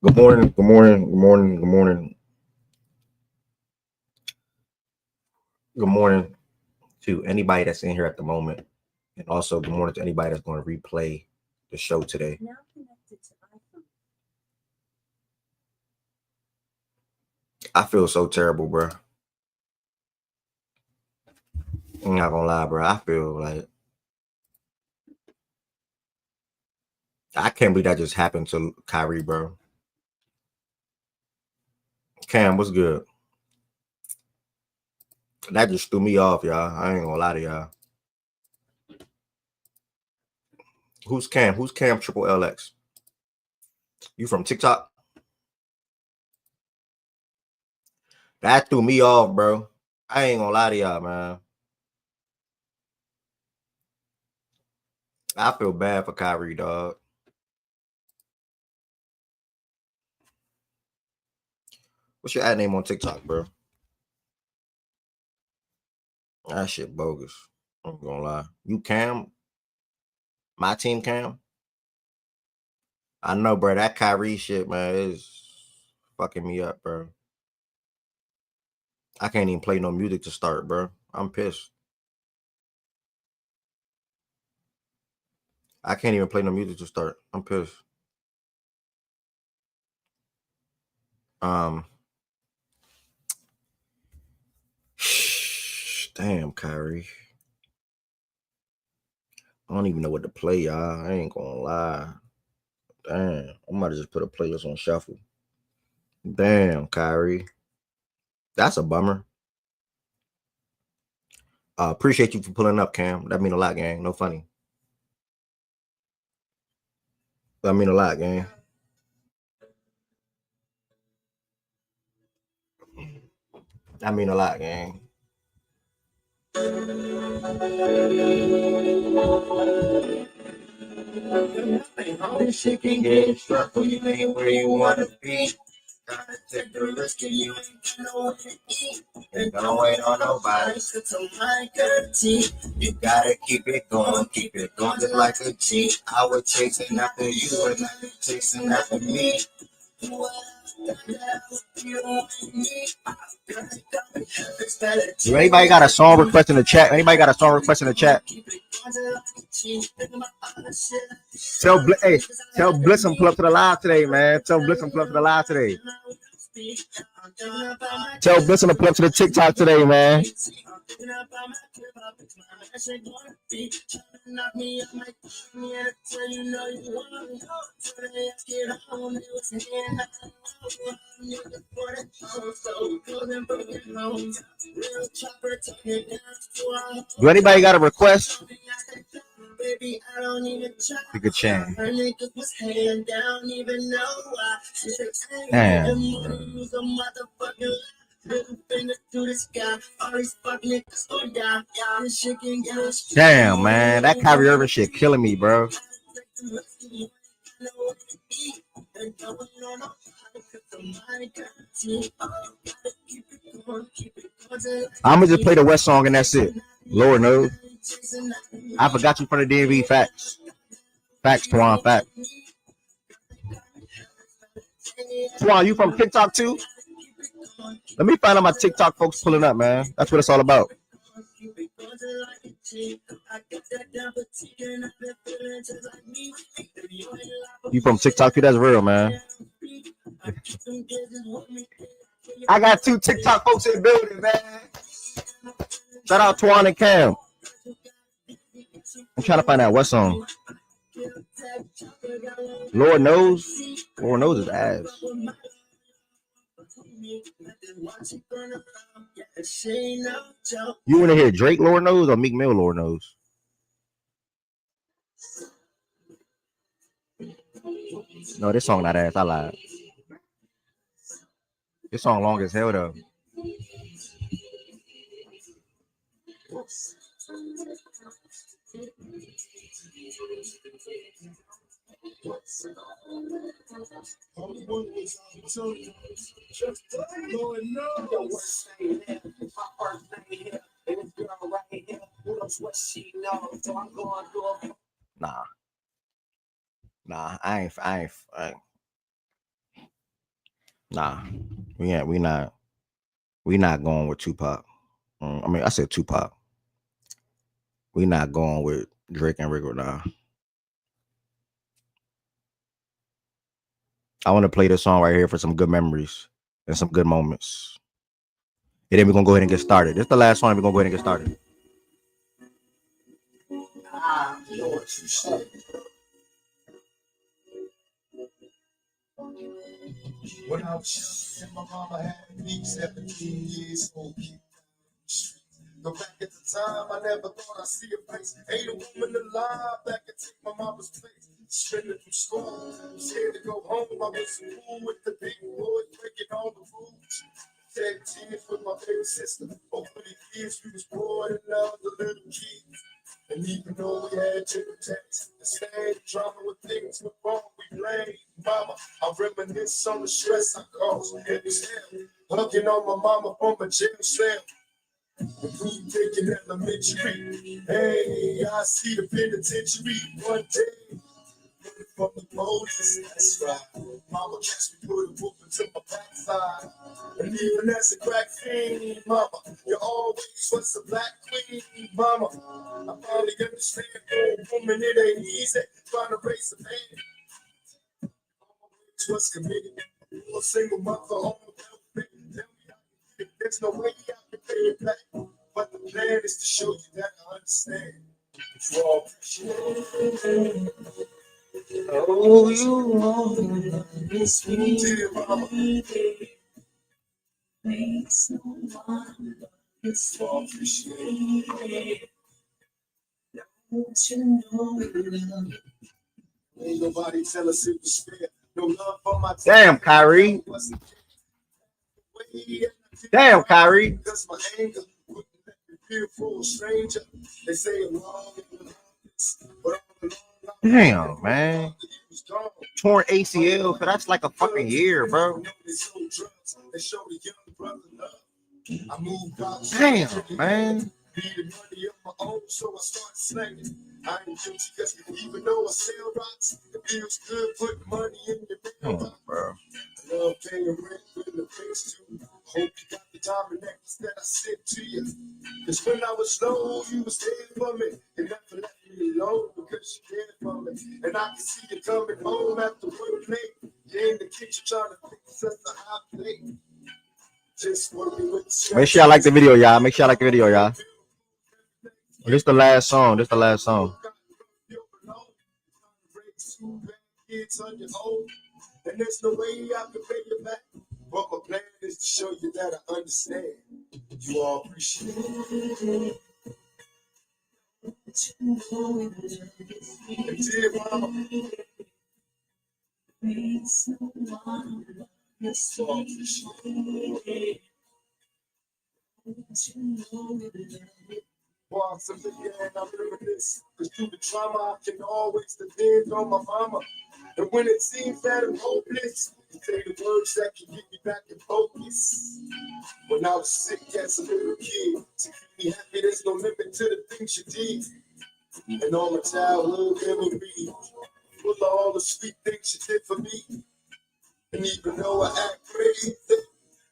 Good morning, good morning, good morning, good morning, good morning to anybody that's in here at the moment. And also good morning to anybody that's going to replay the show today. I feel so terrible, bro. I'm not gonna lie, bro. I feel like I can't believe that just happened to Kyrie, bro. Cam, what's good? That just threw me off, y'all. I ain't gonna lie to y'all. Who's Cam? Who's Cam Triple LX? You from TikTok? That threw me off, bro. I ain't gonna lie to y'all, man. I feel bad for Kyrie, dog. What's your ad name on TikTok, bro? That shit bogus. I'm gonna lie. You Cam? My team Cam? I know, bro. That Kyrie shit, man, is fucking me up, bro. I can't even play no music to start, bro. I'm pissed. I can't even play no music to start. I'm pissed. Damn, Kyrie. I don't even know what to play, y'all. I ain't gonna lie. Damn, I might have just put a playlist on shuffle. Damn, Kyrie. That's a bummer. Appreciate you for pulling up, Cam. That mean a lot, gang. No funny. That mean a lot, gang. That mean a lot, gang. All this shit can get stressful. You ain't where you wanna be. Gotta take the risk and you ain't know what to eat. And don't wait on nobody. It's a my guarantee. You gotta keep it going just like a G. I was chasing after you and now you chasing after me. Do anybody got a song request in the chat? Anybody got a song request in the chat? Tell Bliss and pull up to the live today, man. Tell Bliss and pull up to the live today. Tell Bliss and pull up to the TikTok today, man. Do anybody got a request? Pick a chain. Damn. Damn, man. That Kyrie Irving shit killing me, bro. I'm gonna just play the West song and that's it. Lord knows. I forgot you from the DMV. Facts. Facts, Twan. Facts. Twan, you from TikTok too? Let me find out my TikTok folks pulling up, man. That's what it's all about. You from TikTok too? That's real, man. I got 2 TikTok folks in the building, man. Shout out Twan and Cam. I'm trying to find out what song. Lord knows. Lord knows his ass. You want to hear Drake Lord knows or Meek Mill Lord knows? No, this song not ass. I lied. This song long as hell though. Nah, I ain't. Nah, we not going with Tupac. I mean, I said Tupac. We not going with Drake and Rick. Nah. I want to play this song right here for some good memories and some good moments. And then we're gonna go ahead and get started. This is the last song. We're gonna go ahead and get started. You know what you said. When I was young, and my mama had me 17 years old. Go back at the time, I never thought I'd see a face. Ain't a woman alive that could take my mama's place. Spending through school, scared to go home. I was in school with the big boys, breaking all the rules. 10 tears with my baby sister. Over the years, we was born and loved the little kids. And even though we had different texts, the same drama with things went wrong, we blamed mama. I reminisce on the stress I caused. It was hell, hugging on my mama from a jail cell. Food taking elementary. Hey, I see the penitentiary one day. From the police, that's right. Mama catch me put a whoop into my backside. And even as a crack fiend, mama, you always was a black queen, mama. I finally understand, oh, woman, it ain't easy trying to raise a man. Always was committed. A single mother on the tell me I can get it. There's no way I can pay it back. But the plan is to show you that I understand. You all appreciate it. Oh, you know it's me. Dear mama. Makes no one it's You all appreciate it. Don't you know? Ain't nobody tell us it was fair. No love for my Damn, Kyrie. Damn, Kyrie. Because my anger wouldn't let me feel for a stranger. They say I'm wrong, but Damn, man. Torn ACL, so that's like a fucking year, bro. They show the young brother love. I moved out. Damn, man. Needed money of my own, so I started slanging. I ain't guilty because even though I sell rocks, it feels good putting money in your mailbox. Bro. I love paying rent when the bills too. Hope you got the diamond necklace that I sent to you. Cause when I was low, you was there for me. And never left me alone because you cared for me. And I can see you coming home after work late. You're in the kitchen trying to fix us a hot plate. Just working with the Make sure y'all like the video, y'all. Make sure y'all like the video, y'all. This is the last song. This is the last song. Kids on your own, and there's no way I can pay you back. But my plan is to show you that I understand. You all appreciate it. And dear mama, you all appreciate it. Once again, I reminisce, cause through the trauma, I can always depend on my mama. And when it seems that I'm hopeless, you say the words that can get me back in focus. When I was sick as a little kid, to keep me happy, there's no limit to the things you did. And all my childhood memories, full of all the sweet things you did for me. And even though I act crazy,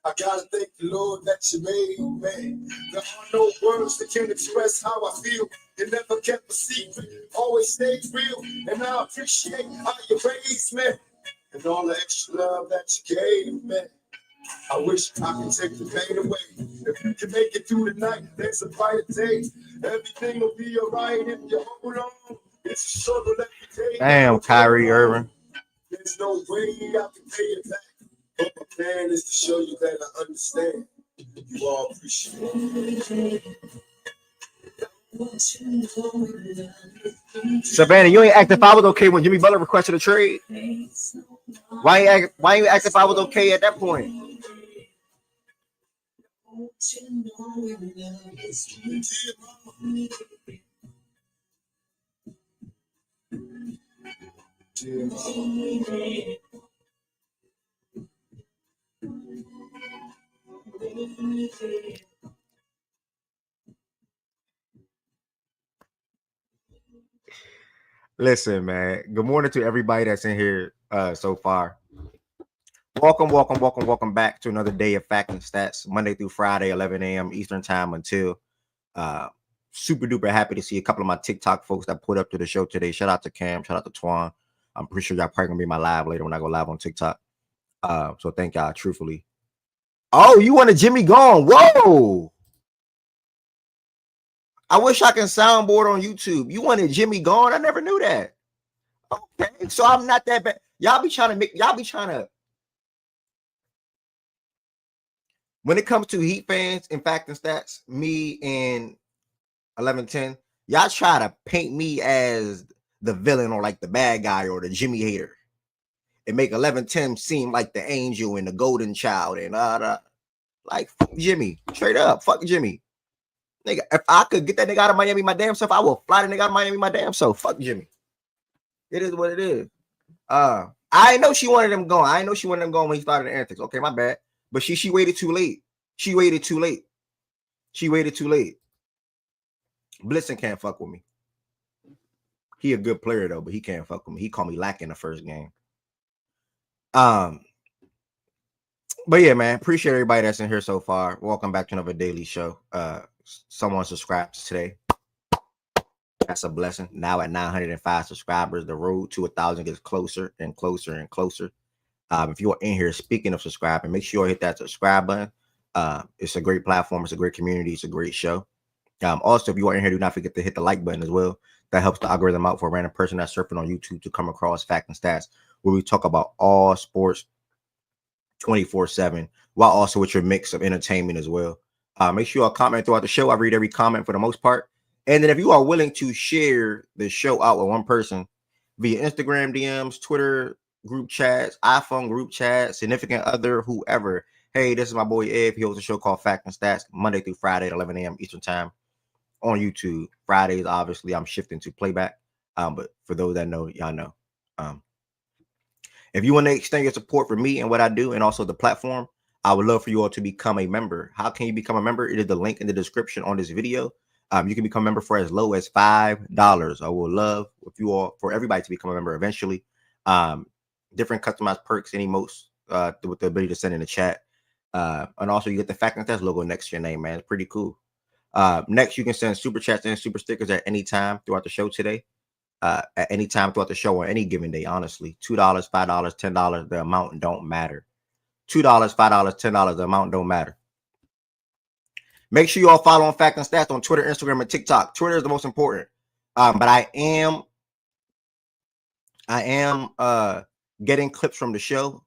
I gotta thank the Lord that you made, man. There are no words that can express how I feel. You never kept a secret, always stayed real. And I appreciate how you raised me and all the extra love that you gave me. I wish I could take the pain away. If you can make it through the night, there's a brighter day. Everything will be alright if you hold on. It's a struggle every day. Damn, Kyrie Irving. There's no way I can pay it back. But my plan is to show you that I understand. You all appreciate it. Savannah, you ain't act if I was okay when Jimmy Butler requested a trade. Why you act if I was okay at that point? Listen, man. Good morning to everybody that's in here so far. Welcome back to another day of Fact and Stats, Monday through Friday, 11 a.m. Eastern time until super duper happy to see a couple of my TikTok folks that put up to the show today. Shout out to Cam, shout out to Twan. I'm pretty sure y'all probably gonna be my live later when I go live on TikTok. So thank y'all, truthfully. Oh, you want a Jimmy gone? Whoa! I wish I can soundboard on YouTube. You wanted Jimmy gone? I never knew that. Okay, so I'm not that bad. Y'all be trying to. When it comes to Heat fans, in fact and stats, me and 1110, y'all try to paint me as the villain or like the bad guy or the Jimmy hater. And make 1110 seem like the angel and the golden child and like fuck Jimmy. Straight up, fuck Jimmy. Nigga, if I could get that nigga out of Miami my damn self, I will fly the nigga out of Miami my damn self. Fuck Jimmy. It is what it is. I know she wanted him going. I know she wanted him going when he started the antics. Okay, my bad. But she waited too late. She waited too late. Blitzen can't fuck with me. He a good player though, but he can't fuck with me. He called me lacking the first game. But yeah, man, appreciate everybody that's in here so far. Welcome back to another daily show. Someone subscribed today. That's a blessing. Now at 905 subscribers, the road to 1,000 gets closer and closer and closer. If you're in here, speaking of subscribing, make sure you hit that subscribe button. It's a great platform. It's a great community. It's a great show. Also, if you are in here, do not forget to hit the like button as well. That helps the algorithm out for a random person that's surfing on YouTube to come across Fact and Stats, where we talk about all sports 24/7, while also with your mix of entertainment as well. Make sure you all comment throughout the show. I read every comment for the most part. And then if you are willing to share the show out with one person via Instagram DMs, Twitter group chats, iPhone group chat, significant other, whoever. Hey, this is my boy Ed. He hosts a show called Fact and Stats, Monday through Friday at 11 a.m. Eastern time on YouTube. Fridays, obviously, I'm shifting to playback. But for those that know, y'all know. If you want to extend your support for me and what I do and also the platform, I would love for you all to become a member. How can you become a member? It is the link in the description on this video. You can become a member for as low as $5. I would love for everybody to become a member eventually. Different customized perks, any most with the ability to send in the chat. And also you get the Fact and Stats logo next to your name, man. It's pretty cool. Next, you can send super chats and super stickers at any time throughout the show today. At any time throughout the show on any given day, honestly. $2, $5, $10, the amount don't matter. $2, $5, $10, the amount don't matter. Make sure you all follow on Fact and Stats on Twitter, Instagram, and TikTok. Twitter is the most important. But I am getting clips from the show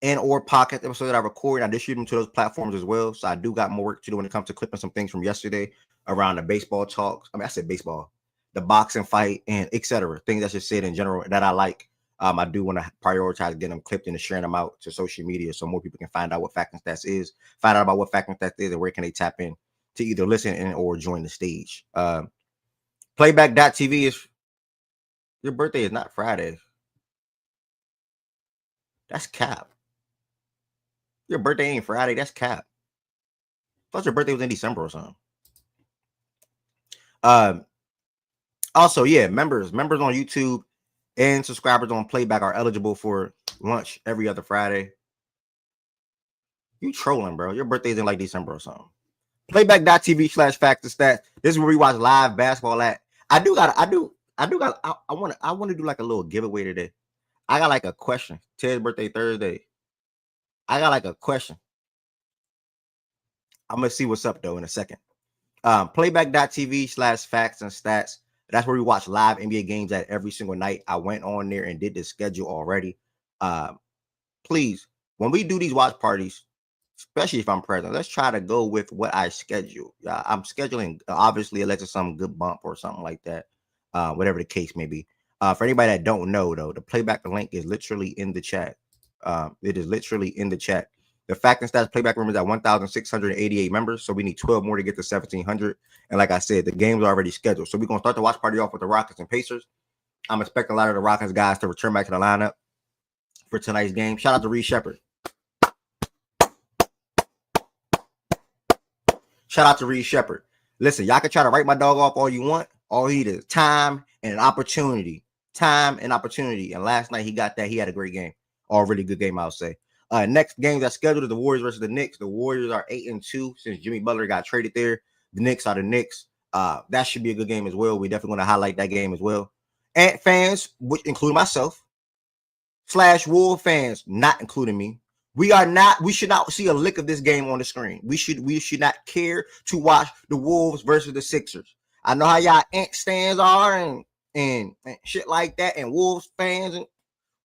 and or pocket episodes that I record. I distribute them to those platforms as well. So I do got more work to do when it comes to clipping some things from yesterday around the baseball talks. I said baseball, the boxing fight, and etc. Things I should say in general that I like. I do want to prioritize getting them clipped and sharing them out to social media so more people can find out what Fact and Stats is, find out about what Fact and Stats is, and where can they tap in to either listen in or join the stage. Playback.tv is your birthday is not Friday. That's cap. Your birthday ain't Friday. That's cap. Plus your birthday was in December or something. Also, yeah, members on YouTube and subscribers on Playback are eligible for lunch every other Friday. You trolling, bro. Your birthday's in like December or something. Playback.tv/Fact and Stats. This is where we watch live basketball at. I want to do like a little giveaway today. I got like a question. Ted's birthday Thursday. I got like a question. I'm gonna see what's up though in a second. Playback.tv/Facts and Stats. That's where we watch live NBA games at every single night. I went on there and did the schedule already. Please, when we do these watch parties, especially if I'm present, let's try to go with what I schedule. I'm scheduling, obviously, unless it's some good bump or something like that, whatever the case may be. For anybody that don't know, though, the Playback link is literally in the chat. It is literally in the chat. The Fact and Stats Playback room is at 1,688 members, so we need 12 more to get to 1,700. And like I said, the game's already scheduled. So we're going to start the watch party off with the Rockets and Pacers. I'm expecting a lot of the Rockets guys to return back to the lineup for tonight's game. Shout out to Reed Shepard. Shout out to Reed Shepard. Listen, y'all can try to write my dog off all you want. All he needs is time and an opportunity. Time and opportunity. And last night he got that. He had a great game. All really good game, I'll say. Next game that's scheduled is the Warriors versus the Knicks. The Warriors are 8-2 since Jimmy Butler got traded there. The Knicks are the Knicks. That should be a good game as well. We definitely want to highlight that game as well. And fans, which include myself, / Wolf fans, not including me, we should not see a lick of this game on the screen. We should not care to watch the Wolves versus the Sixers. I know how y'all Ant stands are and shit like that, and Wolves fans, and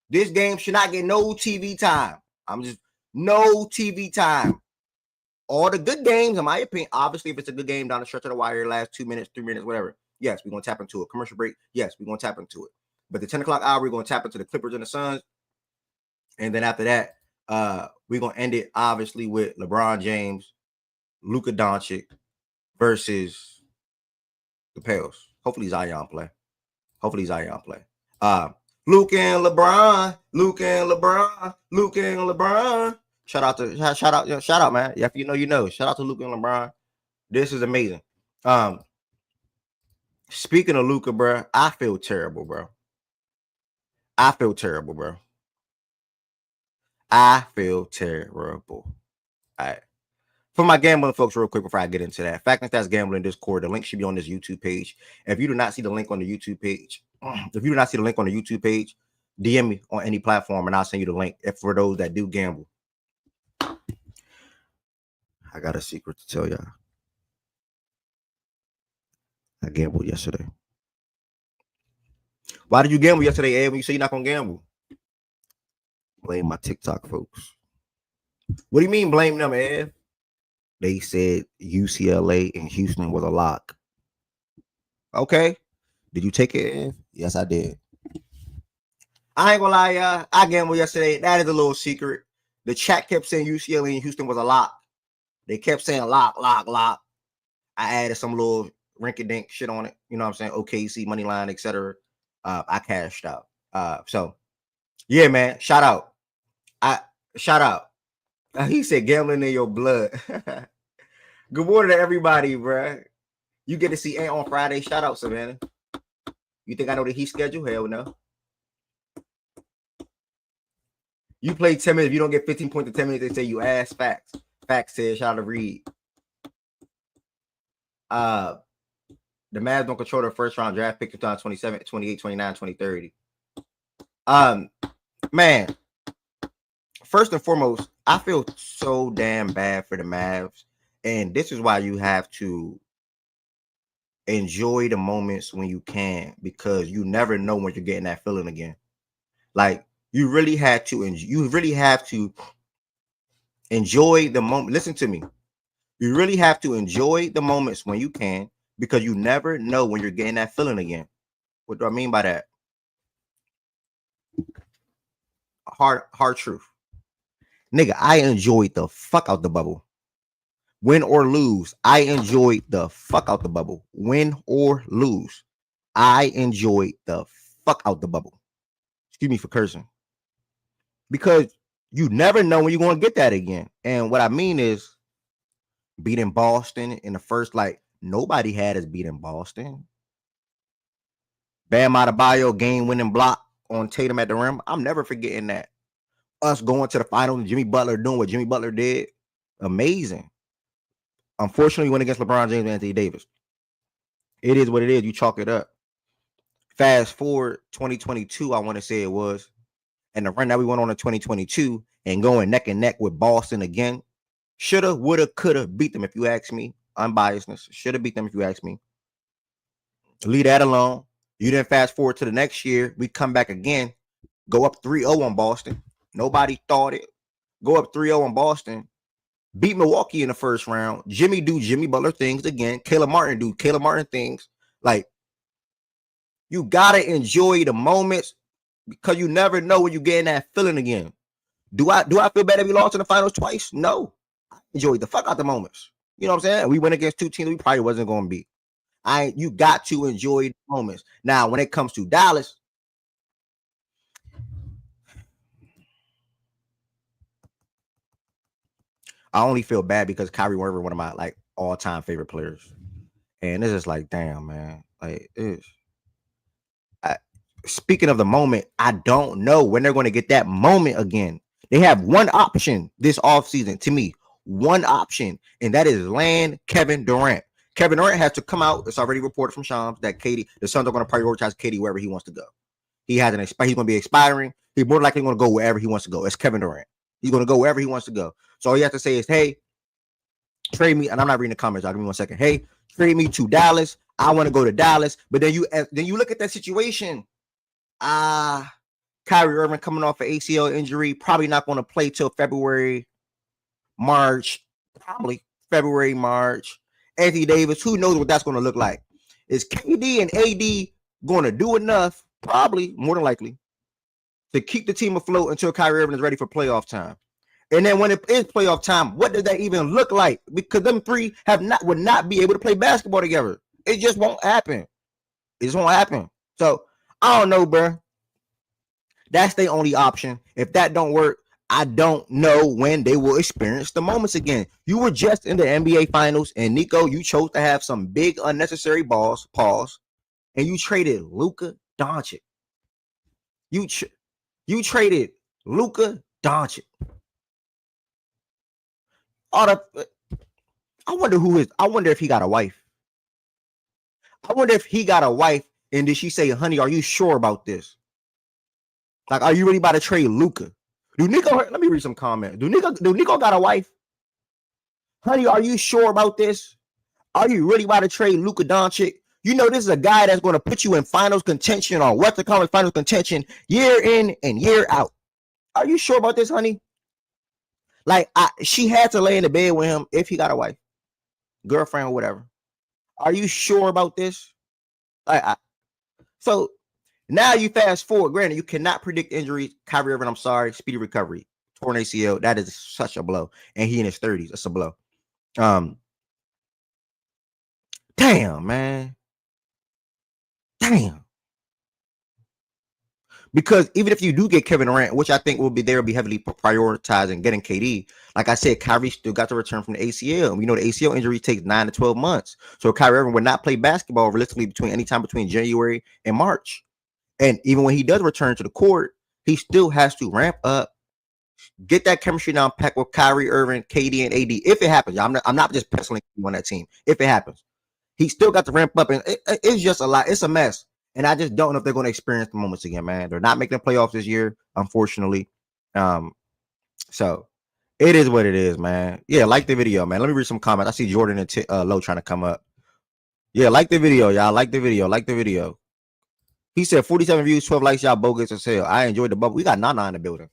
this game should not get no TV time. No TV time. All the good games, in my opinion, obviously, if it's a good game down the stretch of the wire, last 2 minutes, 3 minutes, whatever, yes, we're going to tap into it. Commercial break, yes, we're going to tap into it. But the 10 o'clock hour, we're going to tap into the Clippers and the Suns. And then after that, we're going to end it, obviously, with LeBron James, Luka Doncic versus the Pels. Hopefully Zion play. Luka and LeBron. Shout out, man. If you know. Shout out to Luka and LeBron. This is amazing. Speaking of Luka, bro, I feel terrible, bro. All right. For my gambling folks, real quick before I get into that, Fact and Stats Gambling Discord, the link should be on this YouTube page. If you do not see the link on the YouTube page, DM me on any platform and I'll send you the link. If for those that do gamble, I got a secret to tell y'all. I gambled yesterday. Why did you gamble yesterday, Ed, when you say you're not going to gamble? Blame my TikTok folks. What do you mean blame them, Ed? They said UCLA and Houston was a lock. Okay. Did you take it, Ed? Yes, I did. I ain't gonna lie, y'all. I gambled yesterday. That is a little secret. The chat kept saying UCLA and Houston was a lock. They kept saying lock. I added some little rinky-dink shit on it. You know what I'm saying? OKC, money line, etc. I cashed out. So, yeah, man. Shout out. He said gambling in your blood. Good morning to everybody, bro. You get to see Ant on Friday. Shout out, Savannah. You think I know the Heat schedule? Hell no. You play 10 minutes. If you don't get 15 points in 10 minutes, they say you ass. Facts. Facts says, shout out to Reed. The Mavs don't control their first round draft pick 2027, 28, 29, 2030. Man, first and foremost, I feel so damn bad for the Mavs. And this is why you have to enjoy the moments when you can, because you never know when you're getting that feeling again. Like, you really have to enjoy the moment. Listen to me. You really have to enjoy the moments when you can, because you never know when you're getting that feeling again. What do I mean by that? Hard truth. Nigga, I enjoyed the fuck out the bubble. Win or lose, I enjoyed the fuck out the bubble. Win or lose, I enjoyed the fuck out the bubble. Excuse me for cursing. Because you never know when you're going to get that again. And what I mean is, beating Boston in the first, like, nobody had us beating Boston. Bam Adebayo game-winning block on Tatum at the rim. I'm never forgetting that. Us going to the finals and Jimmy Butler doing what Jimmy Butler did. Amazing. Unfortunately, we went against LeBron James and Anthony Davis. It is what it is. You chalk it up. Fast forward 2022, I want to say it was. And the run that we went on in 2022 and going neck and neck with Boston again. Shoulda, woulda, coulda beat them if you ask me. Unbiasedness. Shoulda beat them if you ask me. Leave that alone. You then fast forward to the next year. We come back again. Go up 3-0 on Boston. Nobody thought it. Go up 3-0 on Boston. Beat Milwaukee in the first round. Jimmy do Jimmy Butler things again. Caleb Martin do Caleb Martin things. Like, you got to enjoy the moments, because you never know when you're getting that feeling again. Do I feel bad if we lost in the finals twice? No. I enjoyed the fuck out the moments. You know what I'm saying? We went against two teams we probably wasn't going to beat. You got to enjoy the moments. Now, when it comes to Dallas, I only feel bad because Kyrie Irving, one of my like all-time favorite players. And it's just like, damn, man. Like, speaking of the moment, I don't know when they're going to get that moment again. They have one option this offseason, to me, one option, and that is land Kevin Durant. Kevin Durant has to come out. It's already reported from Shams that the Suns are going to prioritize KD wherever he wants to go. He has he's going to be expiring. He's more likely going to go wherever he wants to go. It's Kevin Durant. He's going to go wherever he wants to go. So all you have to say is, hey, trade me. And I'm not reading the comments. I'll give me 1 second. Hey, trade me to Dallas. I want to go to Dallas. But then you look at that situation. Kyrie Irving coming off an ACL injury, probably not going to play till February, March. Anthony Davis, who knows what that's going to look like? Is KD and AD going to do enough? Probably, more than likely, to keep the team afloat until Kyrie Irving is ready for playoff time. And then when it is playoff time, what does that even look like? Because them three would not be able to play basketball together. It just won't happen. So I don't know, bro. That's the only option. If that don't work, I don't know when they will experience the moments again. You were just in the NBA Finals, and Nico, you chose to have some big unnecessary pause, and you traded Luka Doncic. You traded Luka Doncic. I wonder if he got a wife. And did she say, honey, are you sure about this? Like, are you really about to trade Luka? Let me read some comments. Do Nico got a wife? Honey, are you sure about this? Are you really about to trade Luka Doncic? You know, this is a guy that's going to put you in finals contention or Western Conference finals contention year in and year out. Are you sure about this, honey? Like, she had to lay in the bed with him if he got a wife, girlfriend, or whatever. Are you sure about this? So now you fast forward. Granted, you cannot predict injuries. Kyrie Irving, I'm sorry, speedy recovery. Torn ACL, that is such a blow. And he in his 30s. That's a blow. Damn, man. Damn. Because even if you do get Kevin Durant, which I think will be heavily prioritizing getting KD, like I said, Kyrie still got to return from the ACL. We know the ACL injury takes 9 to 12 months. So Kyrie Irving would not play basketball realistically anytime between January and March. And even when he does return to the court, he still has to ramp up, get that chemistry down packed with Kyrie Irving, KD, and AD. If it happens, I'm not just penciling on that team. If it happens, he still got to ramp up, and it's just a lot. It's a mess. And I just don't know if they're going to experience the moments again, man. They're not making the playoffs this year, unfortunately. So it is what it is, man. Yeah, like the video, man. Let me read some comments. I see Jordan and Low trying to come up. Yeah, like the video, y'all. Like the video. He said 47 views, 12 likes, y'all bogus as hell. I enjoyed the bubble. We got Nana in the building.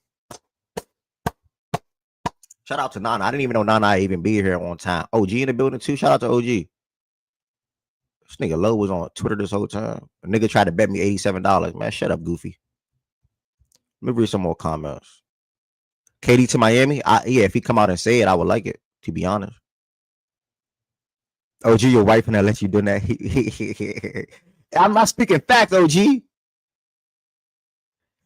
Shout out to Nana. I didn't even know Nana even be here on time. OG in the building too. Shout out to OG. This nigga Low was on Twitter this whole time. A nigga tried to bet me $87. Man, shut up, Goofy. Let me read some more comments. KD to Miami? Yeah, if he come out and say it, I would like it, to be honest. OG, your wife and I let you do that. I'm not speaking facts, OG.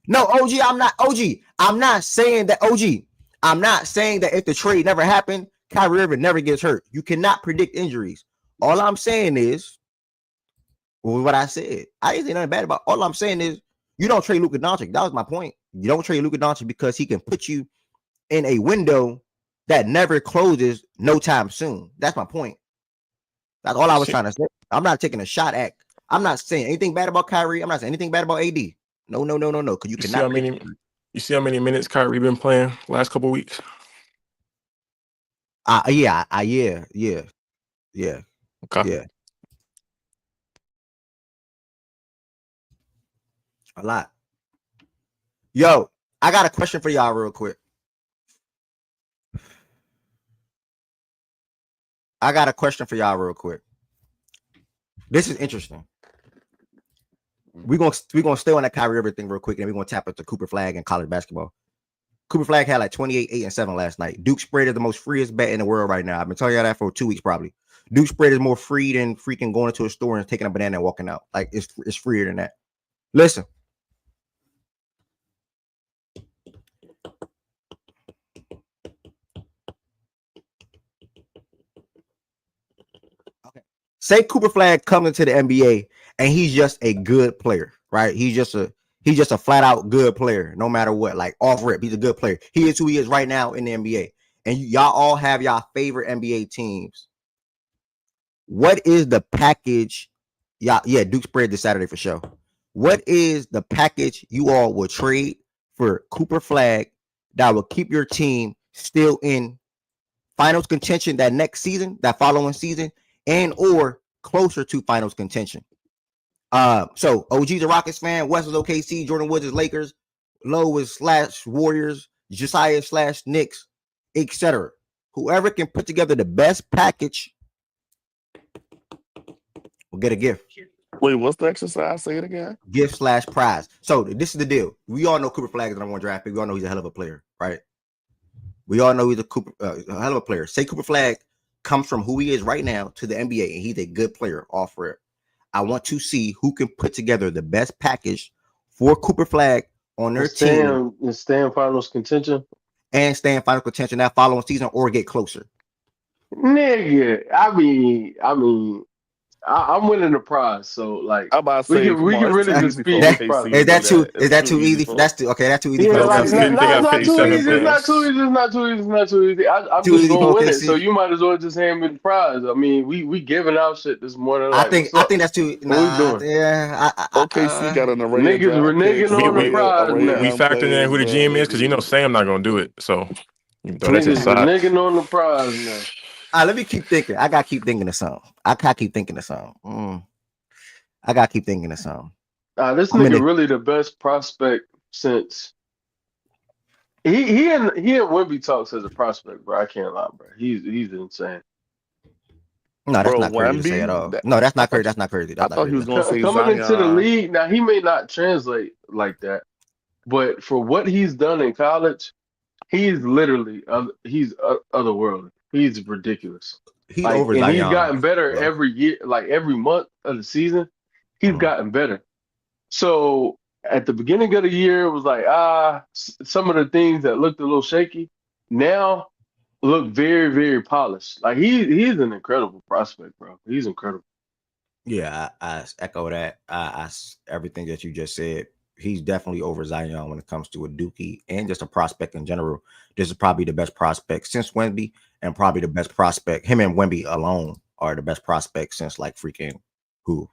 No, OG, I'm not. OG, I'm not saying that, OG. I'm not saying that if the trade never happened, Kyrie Irving never gets hurt. You cannot predict injuries. All I'm saying is, what I said. I didn't say nothing bad about it. All I'm saying is you don't trade Luka Doncic. That was my point. You don't trade Luka Doncic because he can put you in a window that never closes no time soon. That's my point. That's all I was trying to say. I'm not taking a shot at. I'm not saying anything bad about Kyrie. I'm not saying anything bad about AD. No. Because you cannot. You see how many minutes Kyrie been playing last couple of weeks? Yeah. Okay. Yeah. A lot. Yo, I got a question for y'all real quick. This is interesting. We're gonna stay on that Kyrie Irving thing real quick, and we're gonna tap into Cooper Flagg and college basketball. Cooper Flagg had like 28, 8, and 7 last night. Duke spread is the most freest bet in the world right now. I've been telling y'all that for 2 weeks probably. Duke spread is more free than freaking going into a store and taking a banana and walking out. Like it's freer than that. Listen. Okay. Say Cooper Flagg comes into the NBA and he's just a good player, right? He's just a He's just a flat out good player, no matter what. Like off rip, he's a good player. He is who he is right now in the NBA. And y'all all have y'all favorite NBA teams. What is the package? Yeah, Duke spread this Saturday for sure. What is the package you all will trade for Cooper Flagg that will keep your team still in finals contention that next season, that following season, and or closer to finals contention? So OG's a Rockets fan, West is OKC, Jordan Woods is Lakers, Lowe is / Warriors, Josiah / Knicks, etc. Whoever can put together the best package will get a gift. Wait, what's the exercise? Say it again. Gift / prize. So this is the deal. We all know Cooper Flagg is the number one draft pick. We all know he's a hell of a player, right? We all know he's a hell of a player. Say Cooper Flagg comes from who he is right now to the NBA, and he's a good player off rip. I want to see who can put together the best package for Cooper Flagg on their team and stay in finals contention and stay in finals contention that following season or get closer. Nigga, I mean, I'm winning the prize, so like I'm about to we say, can really just beat That- this prize. Is that too easy? That's too easy. Yeah, for like, us. Didn't think I not paid too 7 easy. It's not points. too easy. It's not too easy. It's not too easy. I'm Too just easy gonna for win it. OKC. So you might as well just hand me the prize. I mean, we giving out shit this morning. I Like, think that's too. What we doing? Yeah. OKC got an array Niggas of reneging draft on the picks, prize array of now. We young factoring in who the players, GM is because you know Sam not gonna do it. So you throw that to the Niggas side. reneging on the prize now. Let me keep thinking. I gotta keep thinking of something. I gotta keep thinking of something. This I'm in nigga the- really the best prospect since he and Wemby talks as a prospect, bro. I can't lie, bro. He's insane. No, that's Bro, not crazy to say Wemby? at all. That- No, that's I not crazy. thought- That's not crazy. I thought he was gonna say Coming into the Zion. league, now he may not translate like that, but for what he's done in college, he's literally he's otherworldly. He's ridiculous. He's Like, over and Zion. he's gotten better bro. every year, like every month of the season, he's gotten better. So at the beginning of the year, it was like, some of the things that looked a little shaky now look very, very polished. Like he's an incredible prospect, bro. He's incredible. Yeah, I echo that. I everything that you just said. He's definitely over Zion when it comes to a Dookie and just a prospect in general. This is probably the best prospect since Wemby, and probably the best prospect. Him and Wemby alone are the best prospects since like freaking who?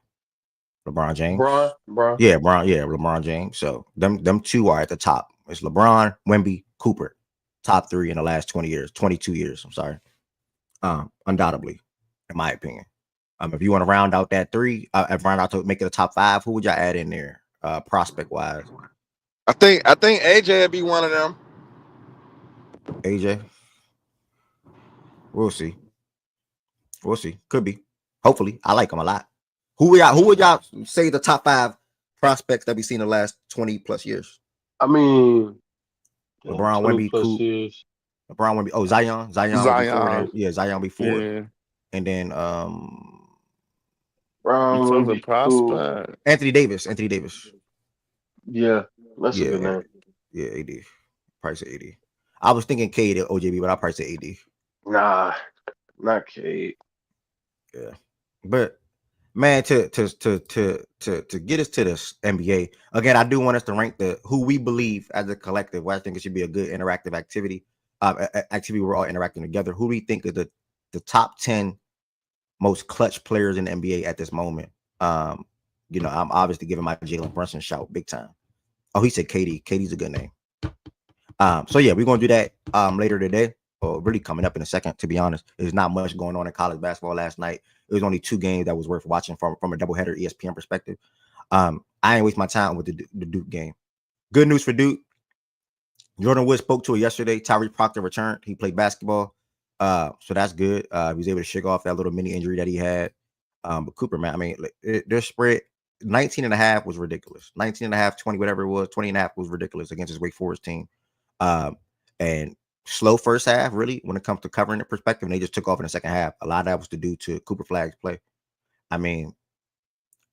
LeBron James. Bron. Yeah, LeBron James. So them two are at the top. It's LeBron, Wemby, Cooper. Top 3 in the last 20 years, 22 years. I'm sorry. Undoubtedly, in my opinion. If you want to round out that 3, round out to make it a top 5, who would y'all add in there? Prospect wise. I think AJ would be one of them. AJ. We'll see. Could be. Hopefully. I like him a lot. Who would y'all say the top 5 prospects that we've seen in the last 20 plus years? I mean, LeBron, Wemby, Coop. LeBron, Wemby. Oh, Zion. Zion. Yeah, Zion before. Yeah. And then Bron, In terms Wemby, of prospect. Anthony Davis. Yeah, that's a good name. Yeah, AD. Price of AD. I was thinking K to OJB, but I price at AD. Nah, not Cade. Yeah, but man, to get us to this NBA again, I do want us to rank who we believe as a collective. Where I think it should be a good interactive activity. Activity we're all interacting together. Who do we think is the top 10 most clutch players in the NBA at this moment? I'm obviously giving my Jalen Brunson shout big time. Oh, he said KD. KD's a good name. So yeah, we're gonna do that later today, or really coming up in a second. To be honest, there's not much going on in college basketball last night. It was only 2 games that was worth watching from a doubleheader ESPN perspective. I ain't waste my time with the Duke game. Good news for Duke. Jordan Wood spoke to it yesterday. Tyrese Proctor returned. He played basketball. So that's good. He was able to shake off that little mini injury that he had. But Cooper, man, I mean, their spread 19.5 was ridiculous. 19.5, 20, whatever it was, 20.5 was ridiculous against his Wake Forest team. And slow first half, really, when it comes to covering the perspective, and they just took off in the second half. A lot of that was to do to Cooper Flagg's play. I mean,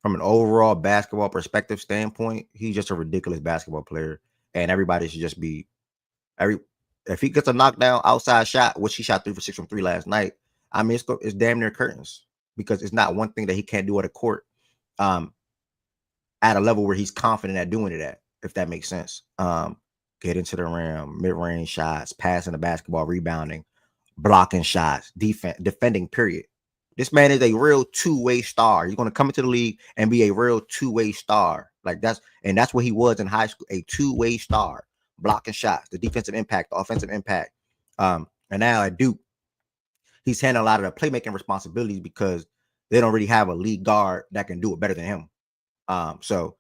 from an overall basketball perspective standpoint, he's just a ridiculous basketball player, and everybody should just be if he gets a knockdown outside shot, which he shot 3 for 6 from 3 last night. I mean, it's damn near curtains, because it's not one thing that he can't do at a court at a level where he's confident at doing it at. if that makes sense. Get into the rim, mid-range shots, passing the basketball, rebounding, blocking shots, defending, period. This man is a real two-way star. He's going to come into the league and be a real two-way star. Like that's what he was in high school, a two-way star, blocking shots, the defensive impact, the offensive impact. And now at Duke, he's handling a lot of the playmaking responsibilities because they don't really have a lead guard that can do it better than him. So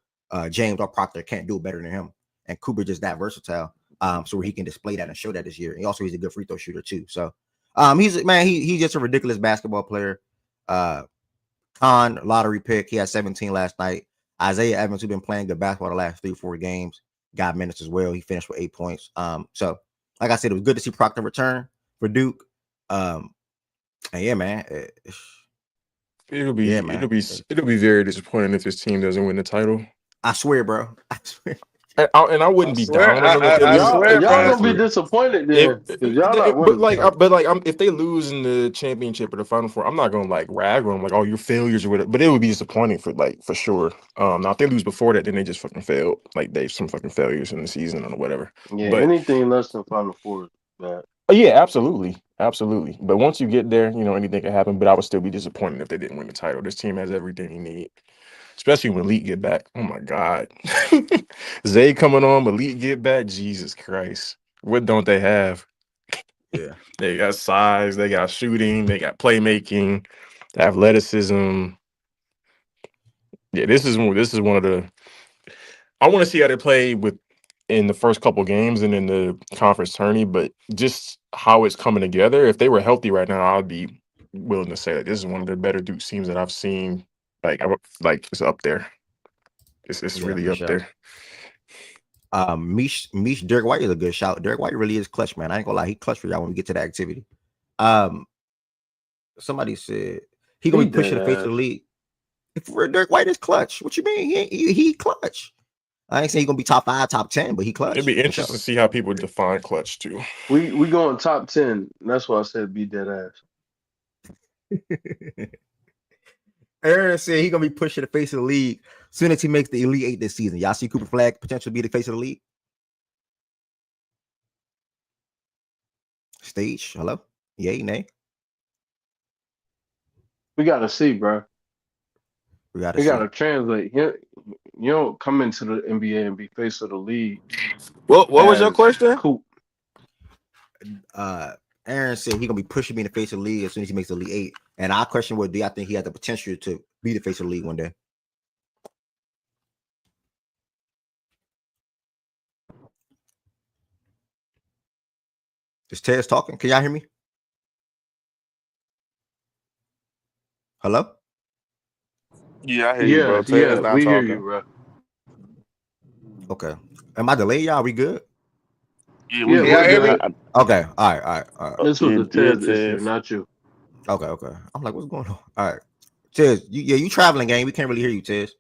James or Proctor can't do it better than him. And Cooper just that versatile. So where he can display that and show that this year. And also he's a good free throw shooter too. So he's just a ridiculous basketball player. Khan, lottery pick. He had 17 last night. Isaiah Evans, who's been playing good basketball the last 3-4 games, got minutes as well. He finished with 8 points. So like I said, it was good to see Proctor return for Duke. And yeah, man. It'll be very disappointing if this team doesn't win the title. I swear, bro. I swear. And I wouldn't be down on them if they lose. Y'all gonna be disappointed then. If they lose in the championship or the Final Four, I'm not gonna like rag on them like, oh, you're failures or whatever. But it would be disappointing for sure. Now if they lose before that, then they just fucking failed. Like they've some fucking failures in the season or whatever. Yeah, but anything less than Final Four is bad. Yeah, absolutely. But once you get there, anything can happen. But I would still be disappointed if they didn't win the title. This team has everything you need. Especially when Elite get back. Oh my God. Zay coming on, Elite get back. Jesus Christ. What don't they have? Yeah. They got size, they got shooting, they got playmaking, athleticism. Yeah, this is one of the I want to see how they play in the first couple games and in the conference tourney, but just how it's coming together. If they were healthy right now, I'd be willing to say that this is one of the better Duke teams that I've seen. Like it's up there. It's really up there. Mish Derek White is a good shout. Derek White really is clutch, man. I ain't gonna lie, he clutch for y'all when we get to the activity. Somebody said he gonna be pushing the face of the league. If Derek White is clutch, what you mean? He clutch. I ain't saying he's gonna be top 5, top 10, but he clutch. It'd be interesting to see how people define clutch too. We going top 10. That's why I said be dead ass. Aaron said he's gonna be pushing the face of the league as soon as he makes the Elite 8 this season. Y'all see Cooper Flagg potentially be the face of the league? Stage, hello? Yay, nay? We gotta see, bro. We gotta translate. You don't come into the NBA and be face of the league. What was your question? Cool. Aaron said he's gonna be pushing me in the face of the league as soon as he makes the Elite 8. And our question would be, I think he has the potential to be the face of the league one day. Is Tez talking? Can y'all hear me? Hello? Yeah, I hear you, bro. Ted's not we talking. hear you, bro. Okay. Am I delayed, y'all? We good? Yeah, Yeah, y'all hear me? Okay. All right. This was the Tez issue, Tez. not you. Okay. I'm like, what's going on? All right. Tez, you traveling, gang. We can't really hear you, Tez.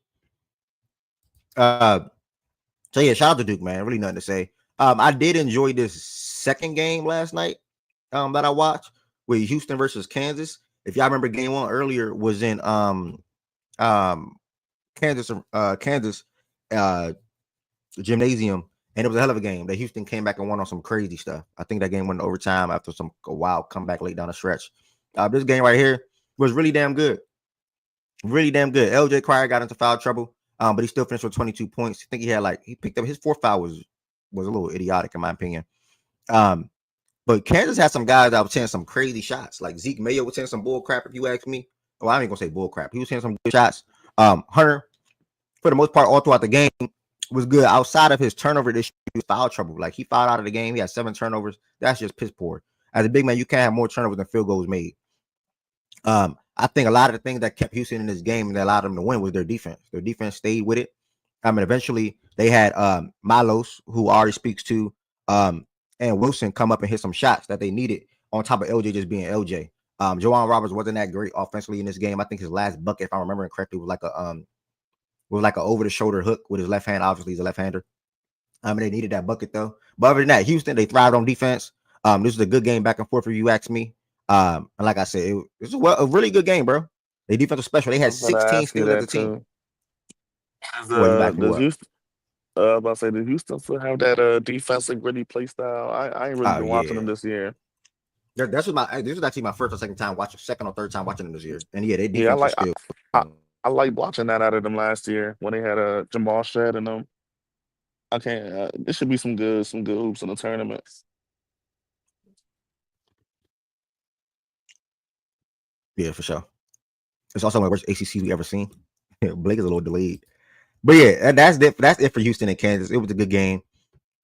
So yeah, shout out to Duke, man. Really nothing to say. I did enjoy this second game last night that I watched with Houston versus Kansas. If y'all remember, game 1 earlier was in Kansas gymnasium, and it was a hell of a game. That Houston came back and won on some crazy stuff. I think that game went to overtime after a wild comeback late down the stretch. This game right here was really damn good. Really damn good. LJ Cryer got into foul trouble, but he still finished with 22 points. I think he picked up his 4th foul was a little idiotic in my opinion. But Kansas had some guys that were hitting some crazy shots. Like Zeke Mayo was hitting some bull crap, if you ask me. Well, I ain't gonna say bull crap. He was hitting some good shots. Hunter, for the most part, all throughout the game, was good. Outside of his turnover issue, foul trouble. Like he fouled out of the game. He had 7 turnovers. That's just piss poor. As a big man, you can't have more turnovers than field goals made. I think a lot of the things that kept Houston in this game and that allowed them to win was their defense. Their defense stayed with it. Eventually they had Milos, who Ari speaks to, and Wilson come up and hit some shots that they needed on top of LJ just being LJ. Joanne Roberts wasn't that great offensively in this game. I think his last bucket, if I'm remembering correctly, was like a over the shoulder hook with his left hand. Obviously, he's a left hander. They needed that bucket though. But other than that, Houston, they thrived on defense. This is a good game back and forth if you ask me. And like I said, it was a really good game, bro. They defensive special. They had 16 steals as a team. About to say the Houston still have that defensive gritty play style. I ain't really Oh been watching them yeah. this year. This was actually my first or second time watching, second or third time watching them this year. And yeah, their Yeah, defense is still I like watching that out of them last year when they had Jamal Shed and them. I can't. There should be some good hoops in the tournament. yeah, for sure. It's also one of the worst ACC we ever seen. Blake is a little delayed. But yeah, that's it for Houston and Kansas. It was a good game.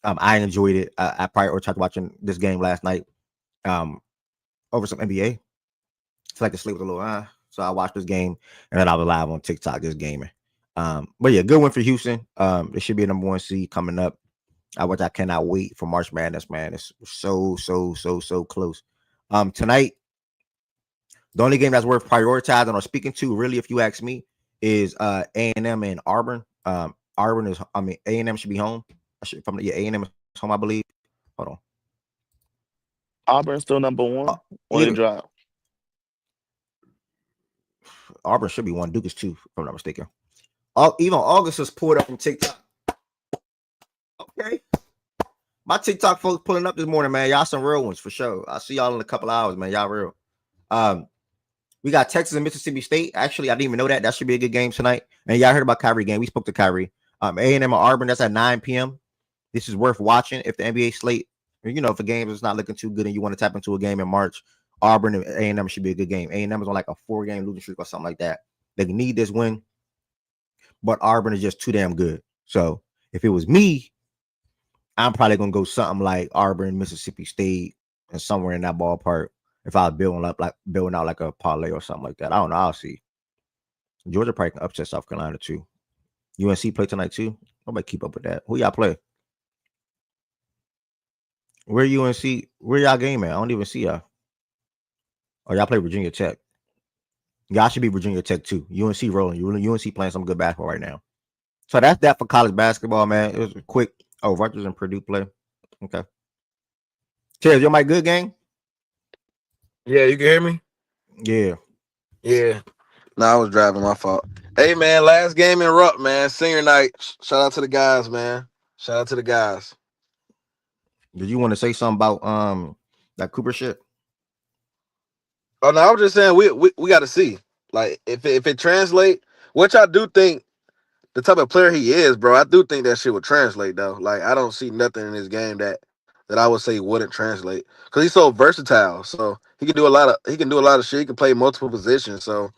I enjoyed it. I prioritized watching this game last night over some NBA. It's like the sleep was a little so I watched this game and then I was live on TikTok just gaming. But yeah, good win for Houston. It should be a number 1 seed coming up. I cannot wait for March Madness, man. It's so close. Tonight, the only game that's worth prioritizing or speaking to, really, if you ask me, is A&M and Auburn. A&M should be home. A&M is home, I believe. Hold on. Auburn still number 1 or they drop? Auburn should be 1. Duke is 2, if I'm not mistaken. Even August is pulled up from TikTok. Okay. My TikTok folks pulling up this morning, man. Y'all some real ones for sure. I'll see y'all in a couple hours, man. Y'all real. We got Texas and Mississippi State. Actually, I didn't even know that. That should be a good game tonight. And y'all heard about Kyrie game. We spoke to Kyrie. A&M and Auburn, that's at 9 p.m. This is worth watching. If the NBA slate, if a game is not looking too good and you want to tap into a game in March, Auburn and A&M should be a good game. A&M is on like a 4-game losing streak or something like that. They need this win, but Auburn is just too damn good. So if it was me, I'm probably going to go something like Auburn, Mississippi State, and somewhere in that ballpark. If I was building out like a parlay or something like that. I don't know. I'll see. Georgia probably can upset South Carolina too. UNC play tonight too. Nobody keep up with that. Who y'all play? Where UNC? Where y'all game at? I don't even see y'all. Or y'all play Virginia Tech. Y'all should be Virginia Tech too. UNC rolling. UNC playing some good basketball right now. So that's that for college basketball, man. It was a quick. Oh, Rutgers and Purdue play. Okay. Cheers, your mic good, gang? Yeah, you can hear me? Yeah. Yeah. No, I was driving, my fault. Hey, man, last game in Rupp, man. Senior night. Shout out to the guys, man. Shout out to the guys. Did you want to say something about that Cooper shit? Oh, no, I was just saying we got to see. Like, if it translate, which I do think the type of player he is, bro, I do think that shit would translate, though. Like, I don't see nothing in his game that I would say wouldn't translate. Because he's so versatile. So he can do a lot of shit. He can play multiple positions. So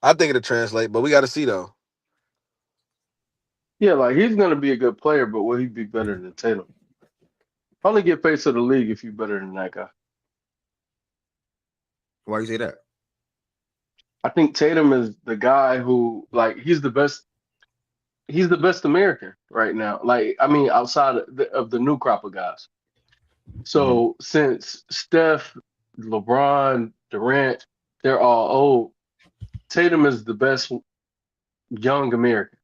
I think it'll translate, but we got to see, though. Yeah, like he's gonna be a good player, but will he be better than Tatum? Only get face of the league if you're better than that guy. Why you say that? I think Tatum is the guy who, like, he's the best American right now. Like, I mean, outside of the new crop of guys. So since Steph, LeBron, Durant, they're all old, Tatum is the best young American.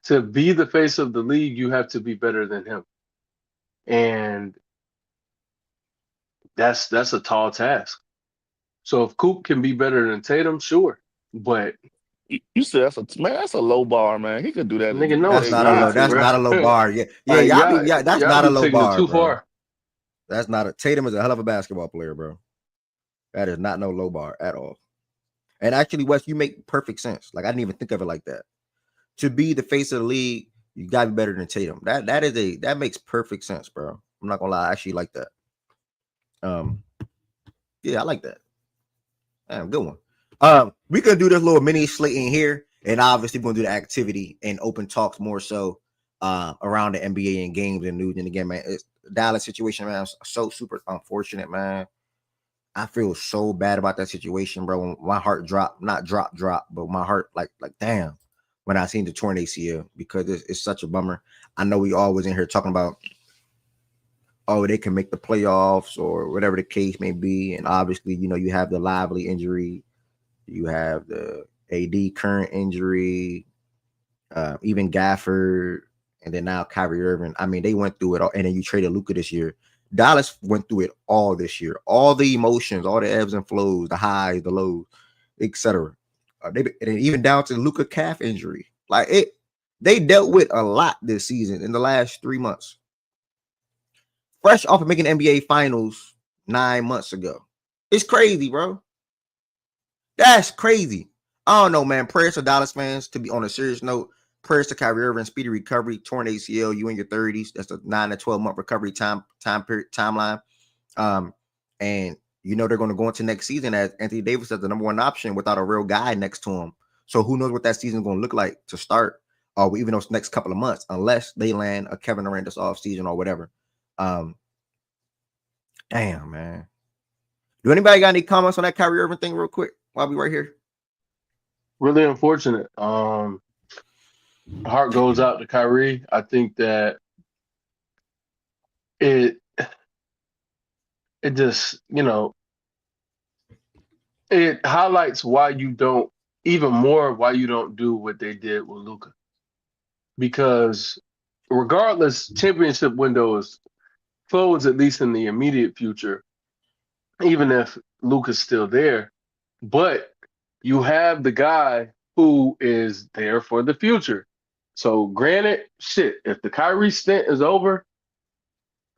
To be the face of the league, you have to be better than him. And that's a tall task. So if Coop can be better than Tatum, sure. But You said that's a low bar, man. He could do that nigga, in no, That's it's not a low. not, That's bro. not a low bar. Yeah, Like, that's y'all not a be low taking it bar, too bro. far. That's not a Tatum is a hell of a basketball player, bro. That is not no low bar at all. And actually, Wes, you make perfect sense. Like I didn't even think of it like that. To be the face of the league, you gotta be better than Tatum. That makes perfect sense, bro. I'm not gonna lie, I actually like that. Yeah, I like that. Damn, good one. We could do this little mini slate in here, and obviously we're gonna do the activity and open talks more so around the NBA and games and news. And again, man, it's Dallas situation, man. So super unfortunate, man. I feel so bad about that situation, bro. My heart dropped, not drop, but my heart like damn when I seen the torn ACL because it's such a bummer. I know we always in here talking about, oh, they can make the playoffs or whatever the case may be. And obviously, you have the Lively injury, you have the AD current injury, even Gafford, and then now Kyrie Irving. I mean, they went through it all. And then you traded Luka this year. Dallas went through it all this year. All the emotions, all the ebbs and flows, the highs, the lows, etc. And even down to the Luka calf injury. Like They dealt with a lot this season in the last 3 months. Fresh off of making NBA Finals 9 months ago. It's crazy, bro. That's crazy. I don't know, man. Prayers to Dallas fans, to be on a serious note. Prayers to Kyrie Irving, speedy recovery, torn ACL, you in your 30s. That's a 9 to 12 month recovery timeline. And you know they're going to go into next season as Anthony Davis as the number one option without a real guy next to him. So who knows what that season is going to look like to start, or even those next couple of months, unless they land a Kevin Durant this offseason or whatever. Damn, man. Do anybody got any comments on that Kyrie Irving thing real quick while we right here? Really unfortunate. Heart goes out to Kyrie. I think that it just, it highlights why you don't do what they did with Luka. Because regardless, championship window is closed, at least in the immediate future, even if Luka's still there. But you have the guy who is there for the future. So granted, if the Kyrie stint is over,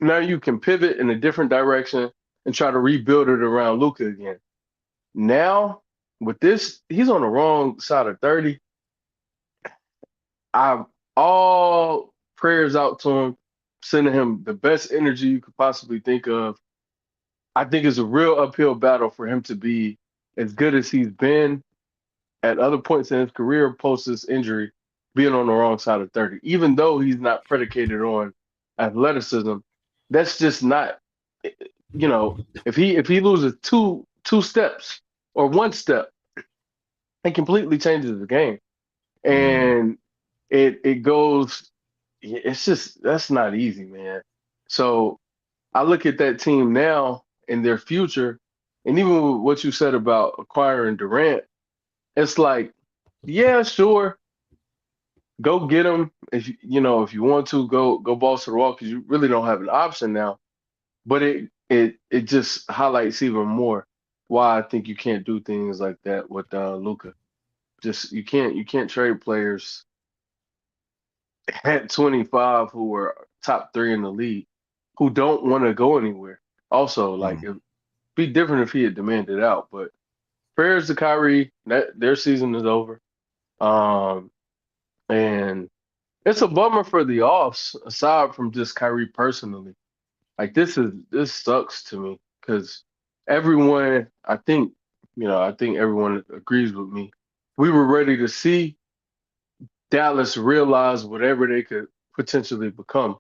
now you can pivot in a different direction and try to rebuild it around Luka again. Now, with this, he's on the wrong side of 30. All prayers out to him, sending him the best energy you could possibly think of. I think it's a real uphill battle for him to be as good as he's been at other points in his career post this injury, being on the wrong side of 30. Even though he's not predicated on athleticism, that's just not, if he loses two steps or one step, it completely changes the game. And it goes, it's just, that's not easy, man. So I look at that team now and their future, and even with what you said about acquiring Durant, it's like, yeah, sure, go get him if you want to, go balls to the wall, because you really don't have an option now. But it just highlights even more why I think you can't do things like that with Luka. Just you can't trade players at 25 who are top 3 in the league who don't want to go anywhere. Also, like it'd be different if he had demanded out. But prayers to Kyrie, that their season is over. And it's a bummer for the offs, aside from just Kyrie personally. Like this sucks to me because everyone, I think everyone agrees with me. We were ready to see Dallas realize whatever they could potentially become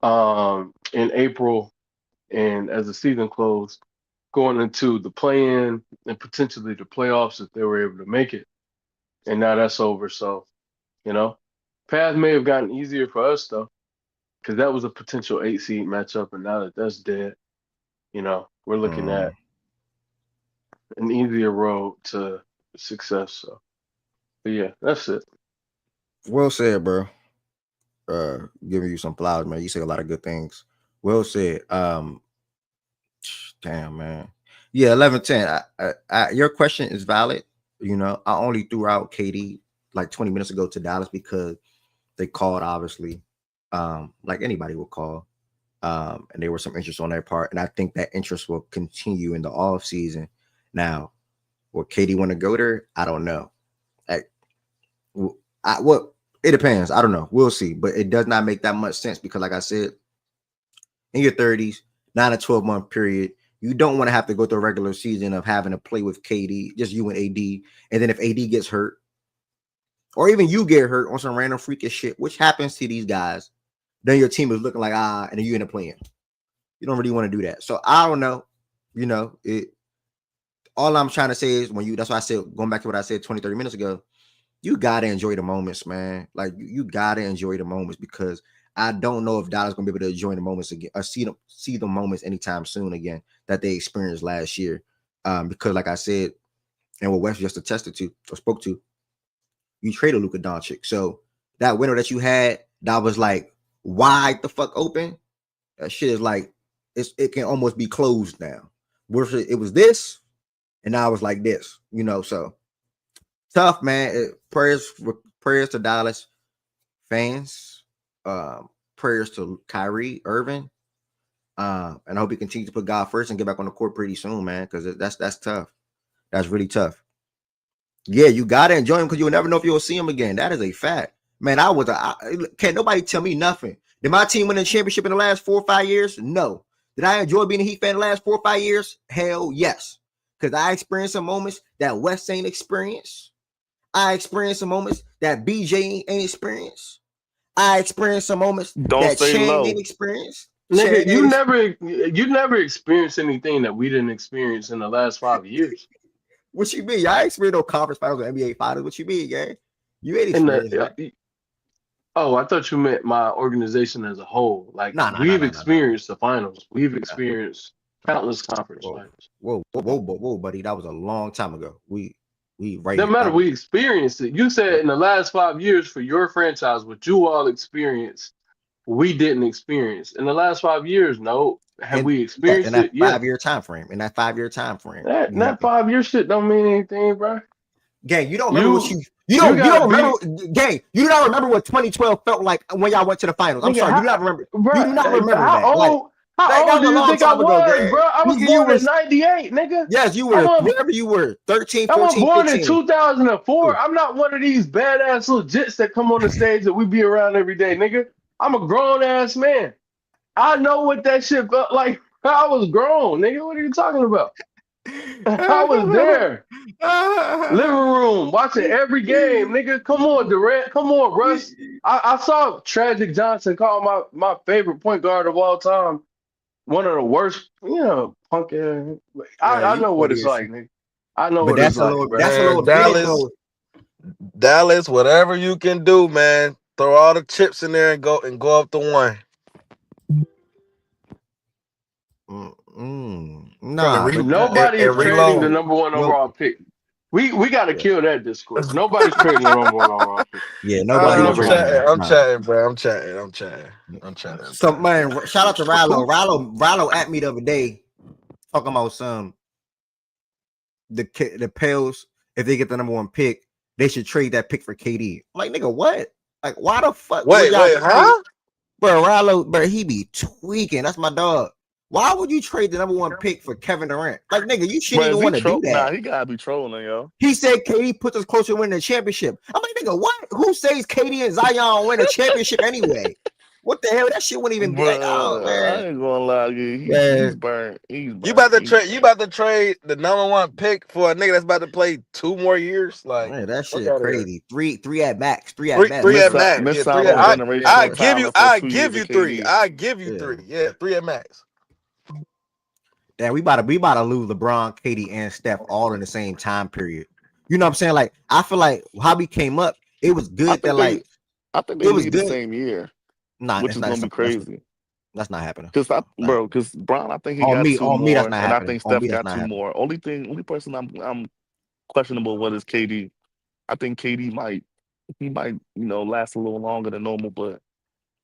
in April, and as the season closed, going into the play-in and potentially the playoffs if they were able to make it. And now that's over. So, path may have gotten easier for us though, because that was a potential 8-seed matchup, and now that that's dead, we're looking at an easier road to success. So, but yeah, that's it. Well said, bro. Giving you some flowers, man. You say a lot of good things. Well said. Damn, man. Yeah, 11-10. Your question is valid. I only threw out KD like 20 minutes ago to Dallas because they called, obviously, like anybody would call. And there was some interest on their part. And I think that interest will continue in the off season. Now, will KD want to go there? I don't know. It depends. I don't know. We'll see. But it does not make that much sense because, like I said, in your 30s, 9 to 12 month period, you don't want to have to go through a regular season of having to play with KD, just you and AD. And then if AD gets hurt, or even you get hurt on some random freakish shit, which happens to these guys, then your team is looking like, and then you end up playing. You don't really want to do that. So I don't know. All I'm trying to say is that's why I said, going back to what I said 20, 30 minutes ago, you got to enjoy the moments, man. Like, you got to enjoy the moments because I don't know if Dallas going to be able to enjoy the moments again or see the moments anytime soon again that they experienced last year. Because, like I said, and what Wes just attested to or spoke to, you traded Luka Doncic. So that window that you had that was like wide the fuck open, that shit is like, it can almost be closed now. It was this, and now it's like this, so. Tough, man. Prayers to Dallas. fans. Prayers to Kyrie Irving. And I hope he continues to put God first and get back on the court pretty soon, man. Because that's tough. That's really tough. Yeah, you gotta enjoy him because you'll never know if you'll see him again. That is a fact, man. Can't nobody tell me nothing. Did my team win a championship in the last 4 or 5 years? No. Did I enjoy being a Heat fan in the last 4 or 5 years? Hell yes. Because I experienced some moments that West ain't experienced. I experienced some moments that BJ ain't experienced. I experienced some moments Don't that stay Shane low. ain't experienced. Nigga, Shane you never experienced anything that we didn't experience in the last 5 years. What you mean? I experienced no conference finals or NBA finals. What you mean, gang? You ain't In experienced that. Oh, I thought you meant my organization as a whole. Like Nah. we've experienced the finals. We've experienced countless conference finals. Whoa, buddy. That was a long time ago. We right. Doesn't matter. We experienced it. You said in the last 5 years for your franchise, what you all experienced, we didn't experience. In the last 5 years, no. Have we experienced in that it? Yeah. 5-year time frame. In that 5-year time frame. That 5-year shit don't mean anything, bro. Gang, you don't remember you gang, you do not remember what 2012 felt like when y'all went to the finals. I'm sorry, you do not remember. Bro, you do not remember how that. old? How old do you think I was, bro? I was born in '98, nigga. Yes, you were. Wherever you were, 13, 14, I was born 15. in 2004. I'm not one of these badass little jits that come on the stage that we be around every day, nigga. I'm a grown ass man. I know what that shit felt like. I was grown, nigga. What are you talking about? I was there. Living room, watching every game, nigga. Come on, Durant. Come on, Russ. I saw Tragic Johnson call my favorite point guard of all time one of the worst, punk ass. I know what it's like, nigga. I know what it's like, bro. That's a little Dallas, whatever you can do, man. Throw all the chips in there and go up to one. Nah, nobody's trading the number one overall pick. We got to kill that discourse. Nobody's trading the number one overall pick. Yeah, nobody. I'm chatting, bro. I'm chatting. So, man, shout out to Rallo. Rallo at me the other day talking about the Pels. If they get the number one pick, they should trade that pick for KD. I'm like, nigga, what? Like, why the fuck? Wait, huh? Bro, Rallo, bro, he be tweaking. That's my dog. Why would you trade the number one pick for Kevin Durant? Like, nigga, you shouldn't even want to do that. Nah, he gotta be trolling, yo. He said KD puts us closer to winning the championship. I'm like, nigga, what? Who says KD and Zion win a championship anyway? What the hell? That shit wouldn't even be like, oh man. I ain't gonna lie, he's burnt. You about to trade the number one pick for a nigga that's about to play 2 more years? Like, man, that shit crazy. Three at max. Three at max. I give you 3. I give you 3. Yeah, 3 at max. Damn, we about to lose LeBron, KD, and Steph all in the same time period. You know what I'm saying? Like, I feel like how we came up, it was good I think they was the same year. Nah, which is gonna be crazy. That's not happening. Because Brown, I think he got 2 more, that's not and happening. I think Steph got 2 more. Only person I'm questionable with is KD. I think KD might last a little longer than normal, but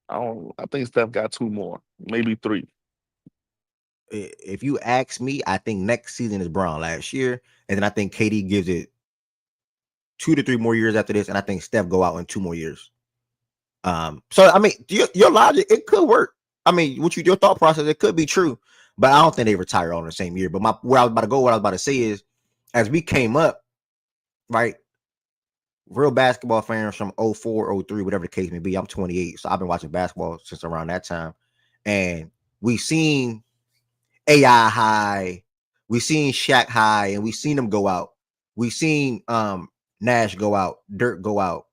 I think Steph got 2 more, maybe 3. If you ask me, I think next season is Brown last year, and then I think KD gives it 2 to 3 more years after this, and I think Steph go out in 2 more years. So I mean, your logic, it could work. I mean, your thought process, it could be true, but I don't think they retire all in the same year. But what I was about to say is, as we came up, right, real basketball fans from 04, 03, whatever the case may be. I'm 28, so I've been watching basketball since around that time, and we've seen AI high, we seen Shaq high, and we seen them go out. We seen Nash go out, Dirk go out,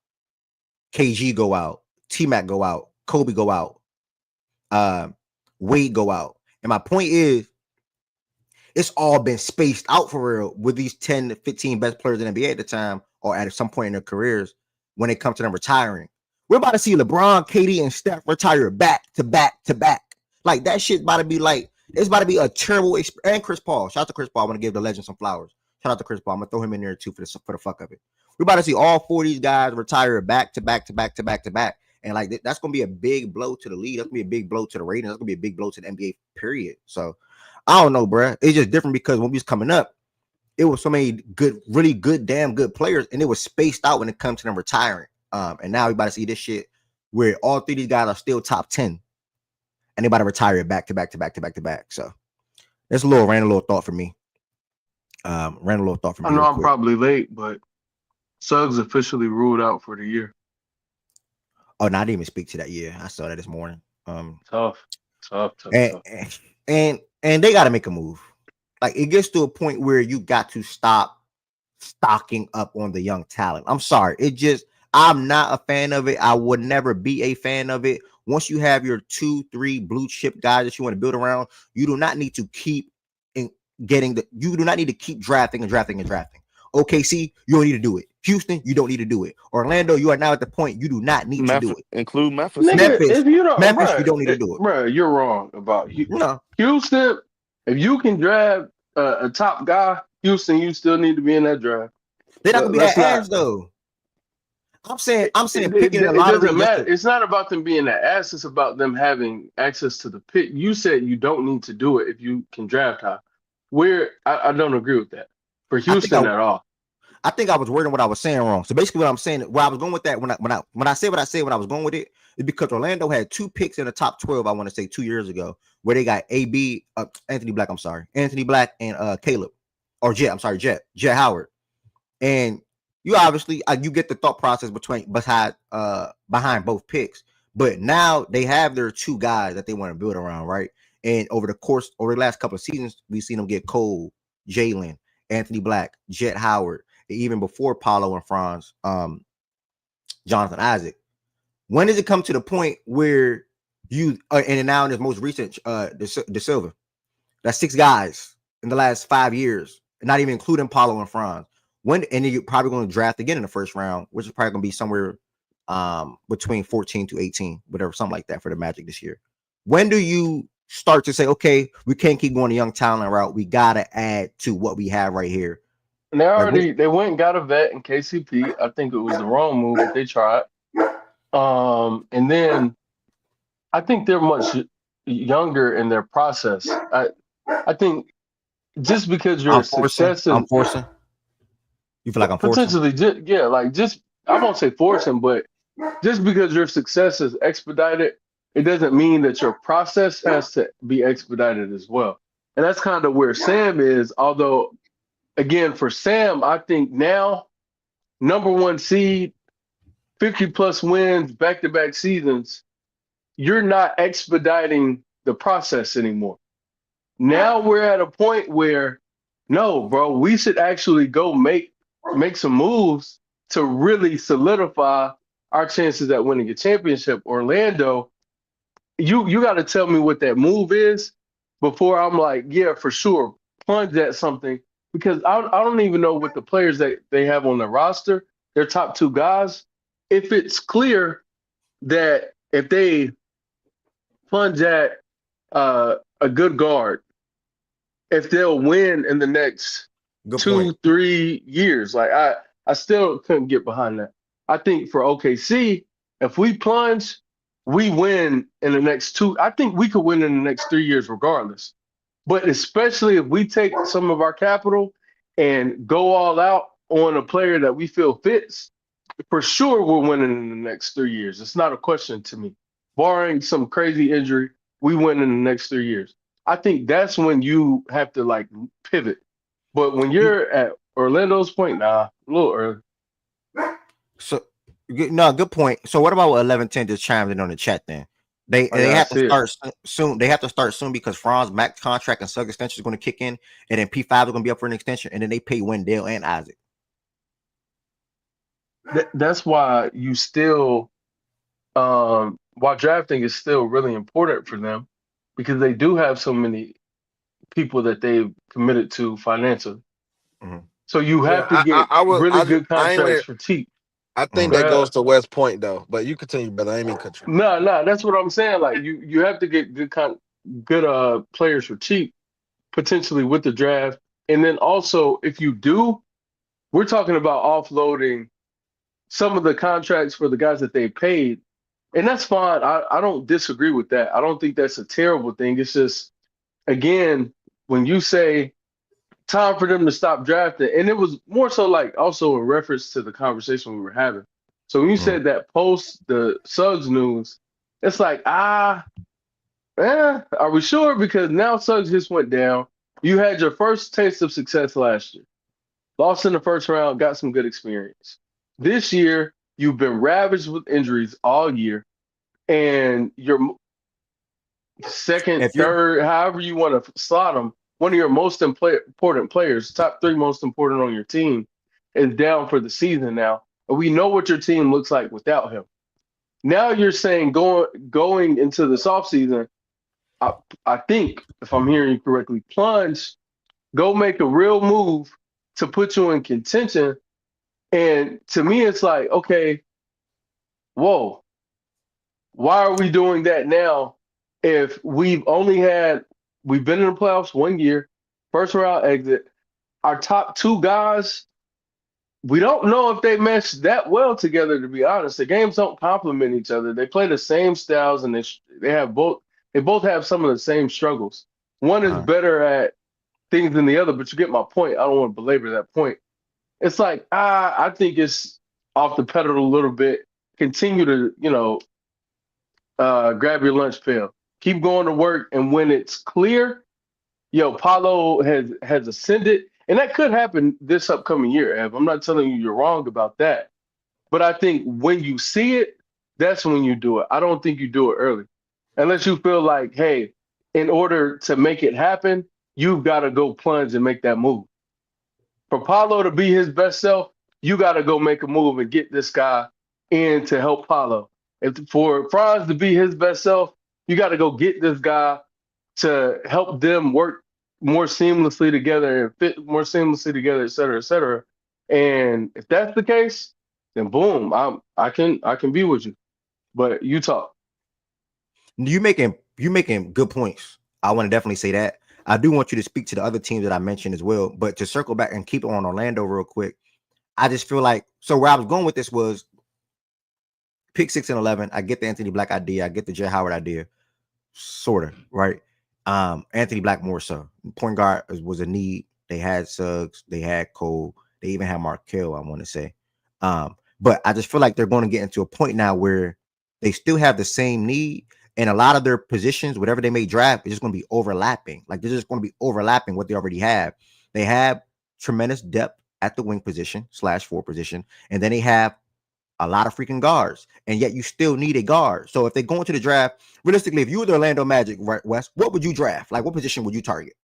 KG go out, T-Mac go out, Kobe go out, Wade go out. And my point is, it's all been spaced out for real with these 10 to 15 best players in the NBA at the time, or at some point in their careers when it comes to them retiring. We're about to see LeBron, KD, and Steph retire back to back to back. Like, that shit about to be like, it's about to be a terrible experience. And Chris Paul. Shout out to Chris Paul. I want to give the legend some flowers. Shout out to Chris Paul. I'm going to throw him in there too for the fuck of it. We're about to see all 4 of these guys retire back to back to back to back to back. And like, that's going to be a big blow to the league. That's going to be a big blow to the ratings. That's going to be a big blow to the NBA, period. So, I don't know, bro. It's just different because when we was coming up, it was so many good, really good, damn good players, and it was spaced out when it comes to them retiring. And now we about to see this shit where all three of these guys are still top 10, and they about to retire it back to back. So that's a little thought for me. I know I'm probably late, but Suggs officially ruled out for the year. Oh, no, I didn't even speak to that. Yeah, I saw that this morning. Tough. And they got to make a move. Like, it gets to a point where you got to stop stocking up on the young talent. I'm sorry. I'm not a fan of it. I would never be a fan of it. Once you have your 2-3 blue chip guys that you want to build around, you do not need to keep you do not need to keep drafting. OKC, you don't need to do it. Houston, you don't need to do it. Orlando, you are now at the point you do not need to do it. Include Memphis. Nigga, if you don't, Memphis, you don't need to do it. Bro, you're wrong about No. Houston. If you can draft a top guy, Houston, you still need to be in that draft. They're not gonna be that ass though. I'm saying picking a lot of it doesn't matter. It's not about them being that ass. It's about them having access to the pick. You said you don't need to do it if you can draft high. I don't agree with that for Houston at all. I think I was wording what I was saying wrong. So basically, what I'm saying, where I was going with that, when I said what I said when I was going with it, is because Orlando had 2 picks in the top 12. I want to say 2 years ago, where they got Anthony Black and Caleb, or Jet Howard, and you obviously you get the thought process behind both picks, but now they have their 2 guys that they want to build around, right? And over the last couple of seasons, we've seen them get Cole, Jalen, Anthony Black, Jet Howard. Even before Paulo and Franz, Jonathan Isaac. When does it come to the point where you and now in this most recent De Silva, that's 6 guys in the last 5 years, not even including Paulo and Franz. And then you're probably going to draft again in the first round, which is probably going to be somewhere between 14 to 18, whatever, something like that for the Magic this year. When do you start to say, okay, we can't keep going the young talent route, we gotta add to what we have right here? And they went and got a vet in KCP. I think it was the wrong move, but they tried. And then I think they're much younger in their process. I think just because your success I'm forcing. You feel like I'm forcing? Potentially, I won't say forcing, but just because your success is expedited, it doesn't mean that your process has to be expedited as well. And that's kind of where Sam is, although again, for Sam, I think now, number 1 seed, 50-plus wins, back-to-back seasons, you're not expediting the process anymore. Now we're at a point where, no, bro, we should actually go make some moves to really solidify our chances at winning a championship. Orlando, you got to tell me what that move is before I'm like, yeah, for sure, plunge at something. Because I don't even know what the players that they have on the roster, their top 2 guys, if it's clear that if they plunge at a good guard, if they'll win in the next 2-3 years. Like I still couldn't get behind that. I think for OKC, if we plunge, we win in the next 2. I think we could win in the next 3 years regardless. But especially if we take some of our capital and go all out on a player that we feel fits, for sure we're winning in the next 3 years. It's not a question to me. Barring some crazy injury, we win in the next 3 years. I think that's when you have to like pivot. But when you're at Orlando's point, a little early. So, good point. So what about what 1110 just chimed in on the chat then? They have to start soon. They have to start soon because Franz max contract and Suggs extension is going to kick in, and then P5 is going to be up for an extension, and then they pay Wendell and Isaac. That's why you still, while drafting is still really important for them, because they do have so many people that they've committed to financially. Mm-hmm. So you have to get good contracts for cheap. I think that goes to West Point though, but you continue, brother. I ain't mean cut you. No, that's what I'm saying. Like you have to get good players for cheap, potentially with the draft, and then also if you do, we're talking about offloading some of the contracts for the guys that they paid, and that's fine. I don't disagree with that. I don't think that's a terrible thing. It's just, again, when you say time for them to stop drafting, and it was more so like also in reference to the conversation we were having. So when you Mm. said that post the Suggs news, it's like, are we sure? Because now Suggs just went down. You had your first taste of success last year. Lost in the first round, got some good experience. This year, you've been ravaged with injuries all year, and your second, If you're third, however you want to slot them, one of your most important players, top three most important on your team, is down for the season now. And we know what your team looks like without him. Now you're saying going into this offseason, I think, if I'm hearing you correctly, plunge, go make a real move to put you in contention. And to me, it's like, okay, whoa, why are we doing that now if we've been in the playoffs 1 year, first round exit, our top two guys, we don't know if they mesh that well together, to be honest. The games don't complement each other. They play the same styles and they both have some of the same struggles. One is uh-huh. better at things than the other, but you get my point. I don't want to belabor that point. It's like, I think it's off the pedal a little bit. Continue to, grab your lunch pail. Keep going to work, and when it's clear, Paulo has ascended, and that could happen this upcoming year, Ev. I'm not telling you you're wrong about that, but I think when you see it, that's when you do it. I don't think you do it early, unless you feel like, hey, in order to make it happen, you've got to go plunge and make that move. For Paulo to be his best self, you got to go make a move and get this guy in to help Paulo. For Franz to be his best self, you got to go get this guy to help them work more seamlessly together and fit more seamlessly together, et cetera, et cetera. And if that's the case, then boom, I can be with you. But you talk. You making good points. I want to definitely say that. I do want you to speak to the other teams that I mentioned as well. But to circle back and keep it on Orlando real quick, I just feel like, so where I was going with this was pick 6 and 11. I get the Anthony Black idea. I get the Jay Howard idea, sort of, right? Anthony Black more so. Point guard was a need. They had Suggs. They had Cole. They even had Markelle, I want to say. But I just feel like they're going to get into a point now where they still have the same need. And a lot of their positions, whatever they may draft, is just going to be overlapping. Like they're just going to be overlapping what they already have. They have tremendous depth at the wing position /4 position. And then they have a lot of freaking guards. And yet you still need a guard. So if they go into the draft, realistically, if you were the Orlando Magic, right, Wes, what would you draft? Like what position would you target?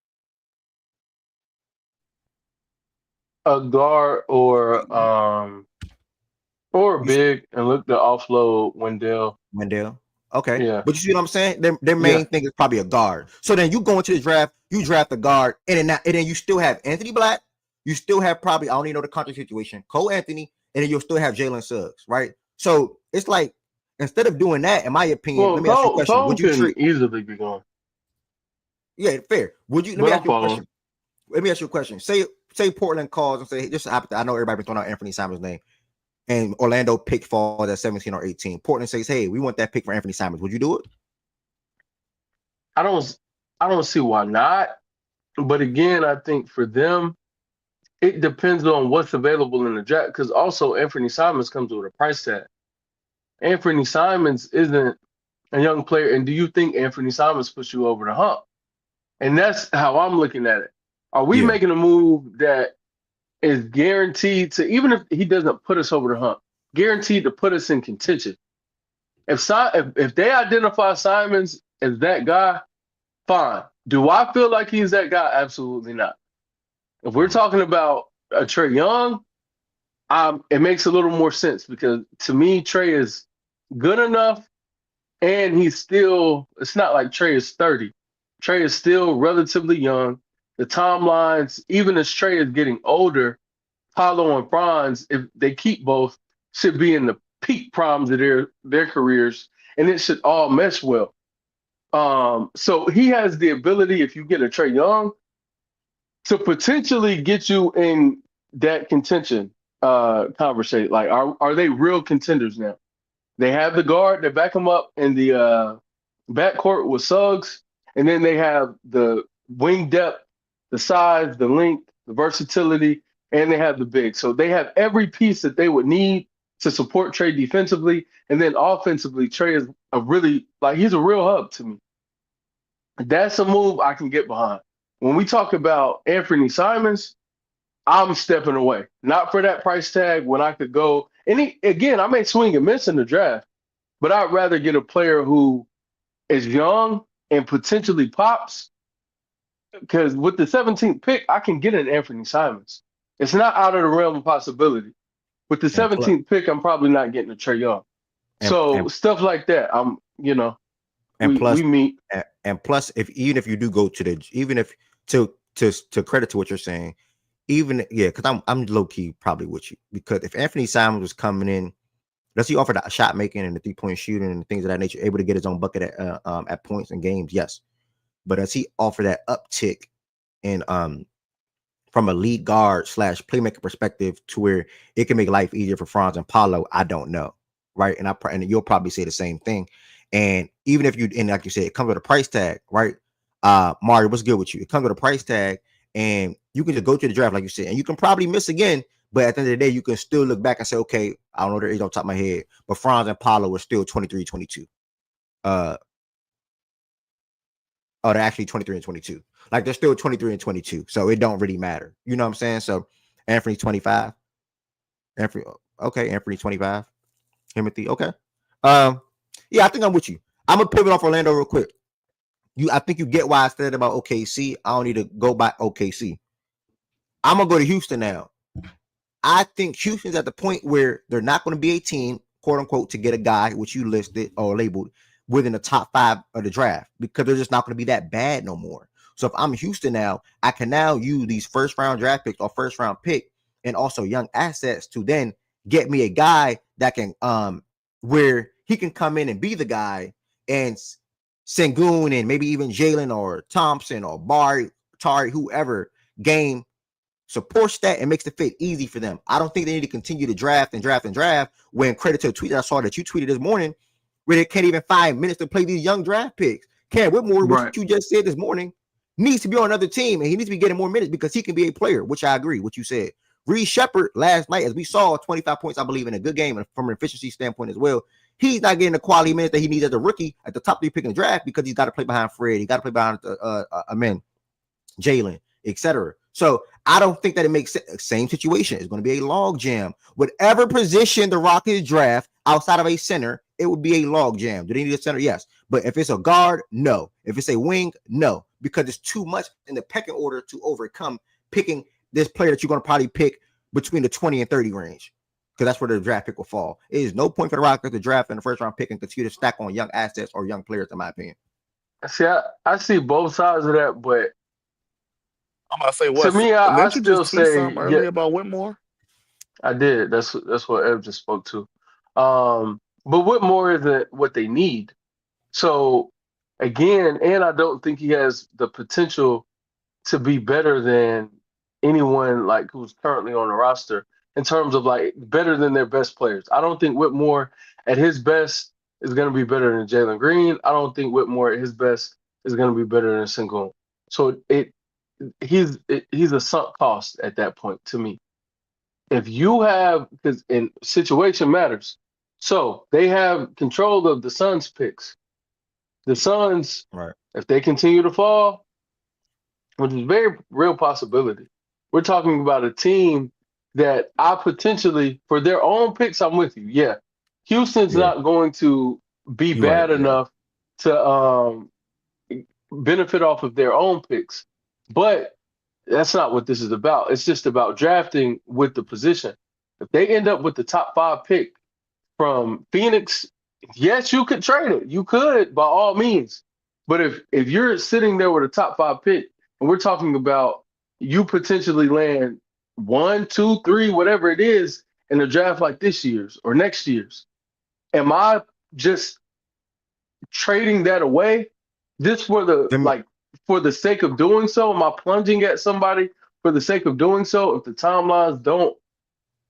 A guard or big and look to offload Wendell. Okay. Yeah. But you see what I'm saying? Their main Yeah. thing is probably a guard. So then you go into the draft, you draft a guard, and then you still have Anthony Black. You still have probably, I don't even know the contract situation, Cole Anthony, and then you'll still have Jalen Suggs, right? So it's like, instead of doing that, in my opinion, Well, let me ask you a question. Cole Would you can treat? easily be gone. Yeah, fair. Would you? Let But me I'm ask you a following. question. Let me ask you a question. Say Portland calls and say, just I know everybody been throwing out Anthony Simons' name, and Orlando pick falls at 17 or 18. Portland says, hey, we want that pick for Anthony Simons. Would you do it? I don't see why not. But again, I think for them, it depends on what's available in the draft. Because also Anthony Simons comes with a price tag. Anthony Simons isn't a young player. And do you think Anthony Simons puts you over the hump? And that's how I'm looking at it. Are we Yeah. making a move that is guaranteed to, even if he doesn't put us over the hump, guaranteed to put us in contention? If they identify Simons as that guy, fine. Do I feel like he's that guy? Absolutely not. If we're talking about a Trae Young, it makes a little more sense because to me, Trae is good enough, and it's not like Trae is 30. Trae is still relatively young. The timelines, even as Trae is getting older, Paolo and Franz, if they keep both, should be in the peak primes of their careers, and it should all mesh well. So he has the ability, if you get a Trae Young, to potentially get you in that contention conversation. Like, are they real contenders now? They have the guard, they back them up in the backcourt with Suggs, and then they have the wing depth, the size, the length, the versatility, and they have the big. So they have every piece that they would need to support Trey defensively, and then offensively, Trey is he's a real hub to me. That's a move I can get behind. When we talk about Anthony Simons, I'm stepping away. Not for that price tag when I could go. Again, I may swing and miss in the draft, but I'd rather get a player who is young and potentially pops. Because with the 17th pick, I can get an Anthony Simons. It's not out of the realm of possibility. With the And plus, 17th pick, I'm probably not getting a Trae Young. So stuff like that, we meet. And plus, even if you do go to to credit to what you're saying, because I'm low key probably with you, because if Anthony Simons was coming in, does he offer the shot making and the 3-point shooting and things of that nature, able to get his own bucket at points in games? Yes, but does he offer that uptick in from a lead guard / playmaker perspective to where it can make life easier for Franz and Paolo? I don't know, right? And you'll probably say the same thing. And even if like you said, it comes with a price tag, right? Mario, what's good with you? It comes with a price tag, and you can just go to the draft, like you said, and you can probably miss again. But at the end of the day, you can still look back and say, okay, I don't know their age off the top of my head, but Franz and Paolo were still 23, 22. They're actually 23 and 22. Like, they're still 23 and 22. So it don't really matter. You know what I'm saying? So Anthony's 25. Anthony 25. Timothy, okay. Yeah, I think I'm with you. I'm gonna pivot off Orlando real quick. I think you get why I said about OKC. I don't need to go by OKC. I'm gonna go to Houston now. I think Houston's at the point where they're not going to be a team, quote unquote, to get a guy which you listed or labeled within the top 5 of the draft, because they're just not going to be that bad no more. So if I'm Houston now, I can now use these first round draft picks or first round pick and also young assets to then get me a guy that can where he can come in and be the guy, and Sengun and maybe even Jalen or Thompson or Bari, Tari, whoever game supports that and makes the fit easy for them. I don't think they need to continue to draft when, credit to a tweet that I saw that you tweeted this morning, where they can't even find minutes to play these young draft picks. Cam Whitmore, what you just said this morning, needs to be on another team, and he needs to be getting more minutes because he can be a player, which I agree what you said. Reed Shepard last night, as we saw, 25 points, I believe, in a good game, and from an efficiency standpoint as well. He's not getting the quality minutes that he needs as a rookie at the top 3 pick in the draft, because he's got to play behind Fred, he got to play behind Jalen, etc. So I don't think that it makes sense. Same situation. It's going to be a log jam. Whatever position the Rockets draft outside of a center, it would be a log jam. Do they need a center? Yes. But if it's a guard, no. If it's a wing, no. Because it's too much in the pecking order to overcome picking this player that you're going to probably pick between the 20 and 30 range, because that's where the draft pick will fall. It is no point for the Rockets to draft in the first round pick and continue to stack on young assets or young players, in my opinion. See, I see both sides of that, but I'm about to say, to me, I didn't you still just tweet say something earlier about Whitmore? I did. That's what Ev just spoke to. But Whitmore isn't what they need. So again, and I don't think he has the potential to be better than anyone like who's currently on the roster in terms of like better than their best players. I don't think Whitmore at his best is going to be better than Jalen Green. I don't think Whitmore at his best is going to be better than Sengun. So he's a sunk cost at that point to me. If you have, because in situation matters, so they have control of the Suns picks. The Suns, right, if they continue to fall, which is a very real possibility, we're talking about a team that I potentially, for their own picks, I'm with you. Yeah, Houston's not going to be bad enough to benefit off of their own picks, but that's not what this is about. It's just about drafting with the position. If they end up with the top 5 pick from Phoenix, yes, you could trade it. You could, by all means. But if you're sitting there with a top 5 pick, and we're talking about you potentially land 1, 2, 3, whatever it is in a draft like this year's or next year's, am I just trading that away just for the sake of doing so? Am I plunging at somebody for the sake of doing so? If the timelines don't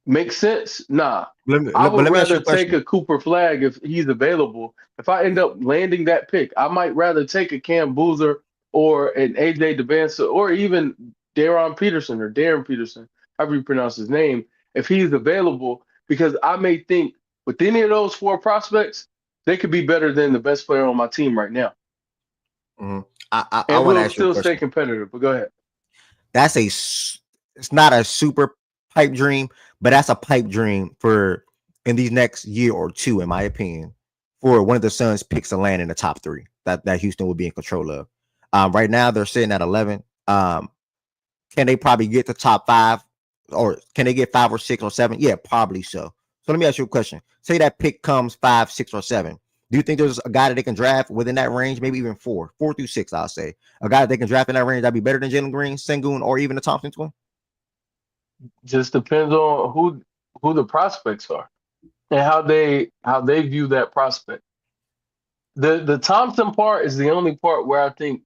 make sense, nah. I would rather take a Cooper Flagg if he's available. If I end up landing that pick, I might rather take a Cam Boozer or an AJ DeBanza or even Darren Peterson, however you pronounce his name, if he's available, because I may think with any of those 4 prospects, they could be better than the best player on my team right now. Mhm. I And want to we'll ask you a still stay question. competitive. But go ahead. It's not a super pipe dream, but that's a pipe dream for in these next year or two, in my opinion, for one of the Suns picks to land in the top 3 that Houston will be in control of. Right now they're sitting at 11. Can they probably get the top 5, or can they get 5 or 6 or 7? Yeah, probably so. So let me ask you a question. Say that pick comes 5, 6, or 7. Do you think there's a guy that they can draft within that range? Maybe even 4 through 6, I'll say. A guy that they can draft in that range that'd be better than Jalen Green, Sengun, or even the Thompson twin? Just depends on who the prospects are and how they view that prospect. The Thompson part is the only part where I think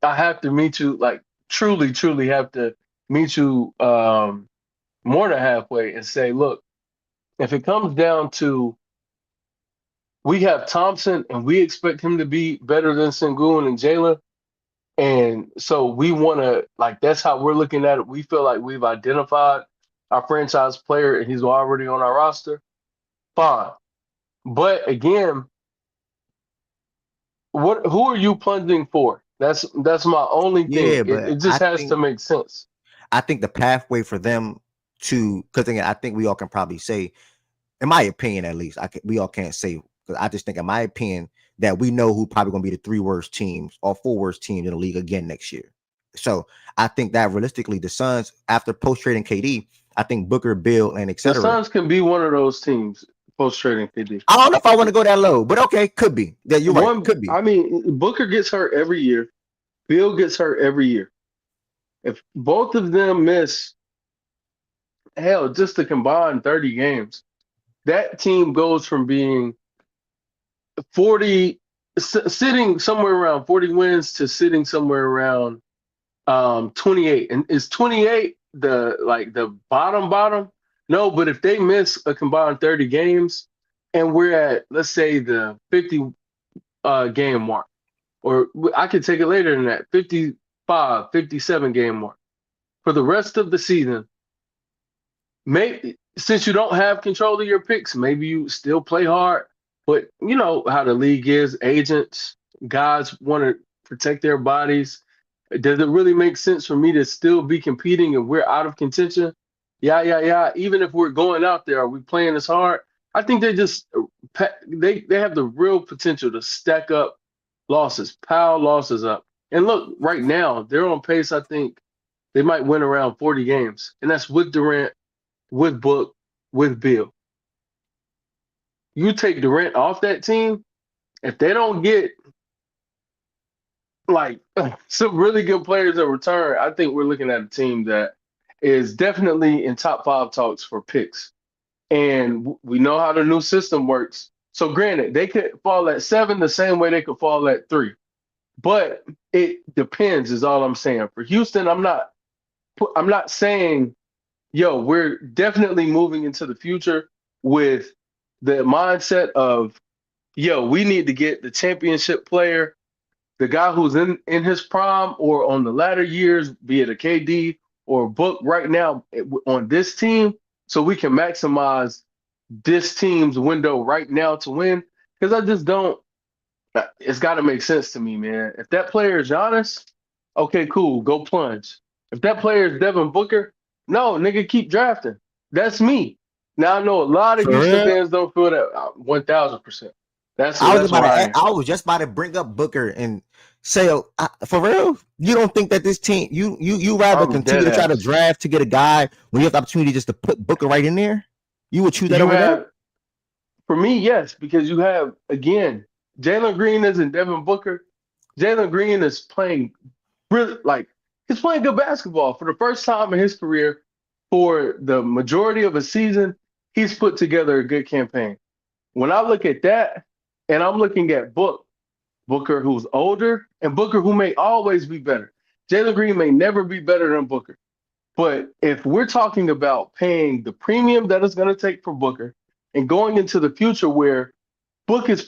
I have to meet you, like truly have to meet you more than halfway and say, look, if it comes down to we have Thompson and we expect him to be better than Sengun and Jalen, and so we want to, like, that's how we're looking at it. We feel like we've identified our franchise player and he's already on our roster. Fine. But again, who are you plunging for? That's my only thing. Yeah, It but just has to make sense. I think the pathway for them to, because again, I think we all can probably say, in my opinion, at least, we all can't say, because I just think, in my opinion, that we know who probably going to be the 3 worst teams or 4 worst teams in the league again next year. So I think that realistically, the Suns, after post trading KD, I think Booker, Bill, and The etc. Suns can be one of those teams post trading KD. I don't know if I want to go that low, but okay, could be. Yeah, you're right. Could be. I mean, Booker gets hurt every year. Bill gets hurt every year. If both of them miss, hell, just a combined 30 games, that team goes from being 40, sitting somewhere around 40 wins to sitting somewhere around 28. And is 28 the bottom? No, but if they miss a combined 30 games and we're at, let's say, the 50 game mark, or I could take it later than that, 55, 57 game mark. For the rest of the season, maybe since you don't have control of your picks, maybe you still play hard, but you know how the league is, agents, guys want to protect their bodies. Does it really make sense for me to still be competing if we're out of contention? Yeah. Even if we're going out there, are we playing as hard? I think they have the real potential to stack up losses, pile losses up. And look, right now they're on pace. I think they might win around 40 games, and that's with Durant, with Book, with Bill. You take Durant off that team, if they don't get like some really good players in return, I think we're looking at a team that is definitely in top 5 talks for picks. And we know how the new system works. So granted, they could fall at 7 the same way they could fall at 3. But it depends, is all I'm saying. For Houston, I'm not saying, yo, we're definitely moving into the future with the mindset of, yo, we need to get the championship player, the guy who's in his prime or on the latter years, be it a KD or a Book right now on this team, so we can maximize this team's window right now to win. Because I just don't, it's got to make sense to me, man. If that player is Giannis, okay, cool, go plunge. If that player is Devin Booker, no, nigga, keep drafting. That's me. Now I know a lot of For Houston real? fans don't feel that 1,000%. That's I where I am. was just about to bring up Booker and say, for real, you don't think that this team, you rather I'm continue dead to try to ass. draft to get a guy when you have the opportunity just to put Booker right in there? You would choose that You over that? have, for me, yes, because you have, again, Jalen Green isn't Devin Booker. Jalen Green is playing really, like, he's playing good basketball for the first time in his career. For the majority of a season, he's put together a good campaign. When I look at that, and I'm looking at Booker, who's older, and Booker, who may always be better. Jalen Green may never be better than Booker. But if we're talking about paying the premium that it's going to take for Booker and going into the future where Book is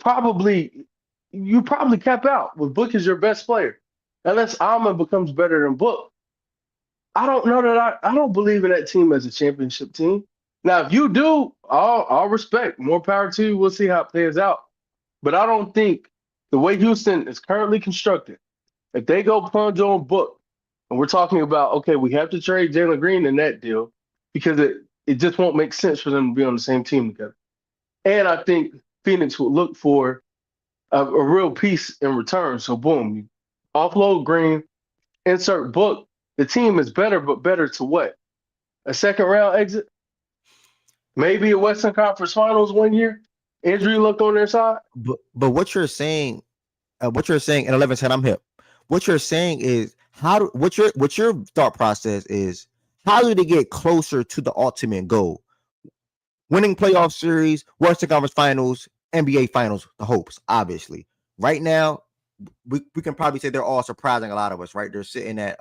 you probably cap out with Book as your best player, unless Almond becomes better than Book. I don't know that I don't believe in that team as a championship team. Now, if you do, I'll respect. More power to you. We'll see how it plays out. But I don't think the way Houston is currently constructed, if they go plunge on Book, and we're talking about, okay, we have to trade Jalen Green in that deal because it just won't make sense for them to be on the same team together. And I think Phoenix would look for a real piece in return. So, boom, you offload Green, insert Book. The team is better, but better to what? A second round exit? Maybe a Western Conference Finals 1 year? Injury luck on their side? But what you're saying, and 11-10, I'm hip. What you're saying is what your thought process is, how do they get closer to the ultimate goal? Winning playoff series, Western Conference Finals, NBA Finals, the hopes, obviously. Right now, we can probably say they're all surprising a lot of us, right? They're sitting at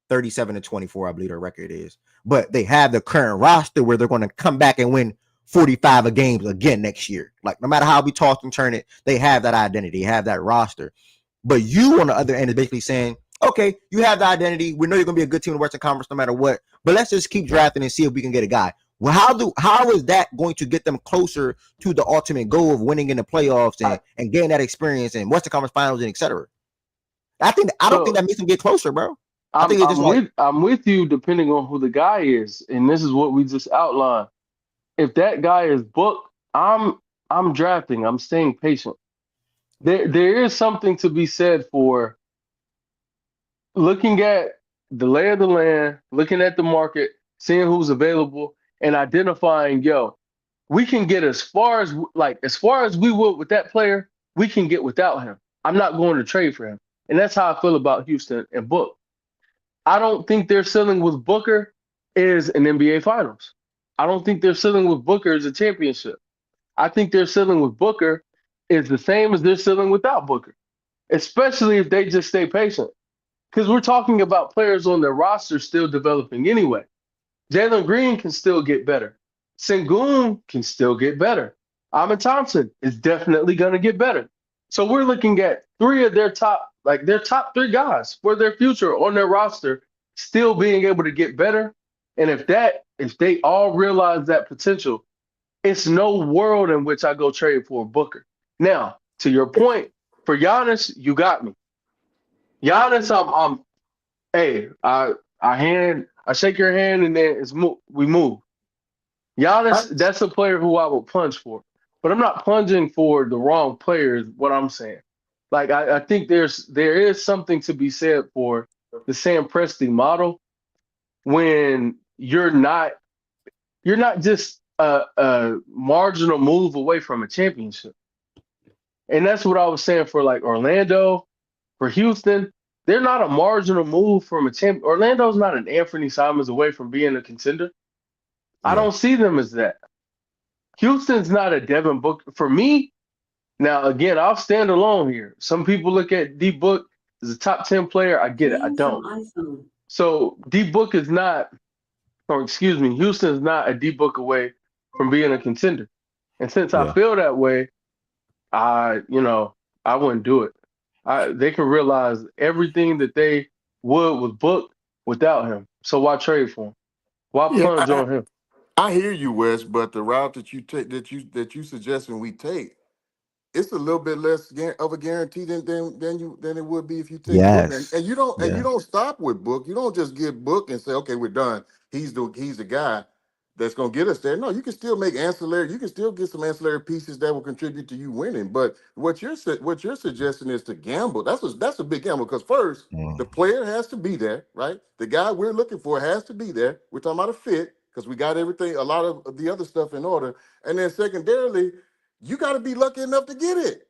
37-24, I believe their record is. But they have the current roster where they're going to come back and win 45 games again next year. Like, no matter how we toss and turn it, they have that identity, have that roster. But you on the other end is basically saying, okay, you have the identity. We know you're going to be a good team in the Western Conference no matter what, but let's just keep drafting and see if we can get a guy. Well, how is that going to get them closer to the ultimate goal of winning in the playoffs and getting that experience in Western Conference Finals and et cetera? I don't think that makes them get closer, bro. I'm with you depending on who the guy is, and this is what we just outlined. If that guy is Book, I'm drafting. I'm staying patient. There is something to be said for looking at the lay of the land, looking at the market, seeing who's available, and identifying, we can get as far as we would with that player, we can get without him. I'm not going to trade for him. And that's how I feel about Houston and Book. I don't think their ceiling with Booker is an NBA Finals. I don't think their ceiling with Booker is a championship. I think their ceiling with Booker is the same as their ceiling without Booker, especially if they just stay patient. Because we're talking about players on their roster still developing anyway. Jalen Green can still get better. Sengun can still get better. Ahmed Thompson is definitely going to get better. So we're looking at three of their top three guys for their future on their roster still being able to get better. And if they all realize that potential, it's no world in which I go trade for Booker. Now, to your point, for Giannis, you got me. Giannis, I shake your hand and then we move. Giannis, that's a player who I will plunge for, but I'm not plunging for the wrong player. Is what I'm saying. Like I think there is something to be said for the Sam Presti model when you're not just a marginal move away from a championship, and that's what I was saying for like Orlando, for Houston. They're not a marginal move from a champ. Orlando's not an Anthony Simons away from being a contender. Yeah. I don't see them as that. Houston's not a Devin Booker. For me, now, again, I'll stand alone here. Some people look at D Book as a top 10 player. I get it. I don't. So D Book is not, or excuse me, Houston is not a D Book away from being a contender. And since I feel that way, I wouldn't do it. They can realize everything that they would with Book without him. So why trade for him? Why plunge on him? I hear you, Wes, but the route that you take that you suggesting we take, it's a little bit less of a guarantee than it would be if you take Book. And you don't stop with Book. You don't just get Book and say, okay, we're done. He's the guy that's gonna get us there. No, you can still make ancillary. You can still get some ancillary pieces that will contribute to you winning. But what you're suggesting is to gamble. That's a big gamble because first the player has to be there, right? The guy we're looking for has to be there. We're talking about a fit because we got everything, a lot of the other stuff in order. And then secondarily, you got to be lucky enough to get it.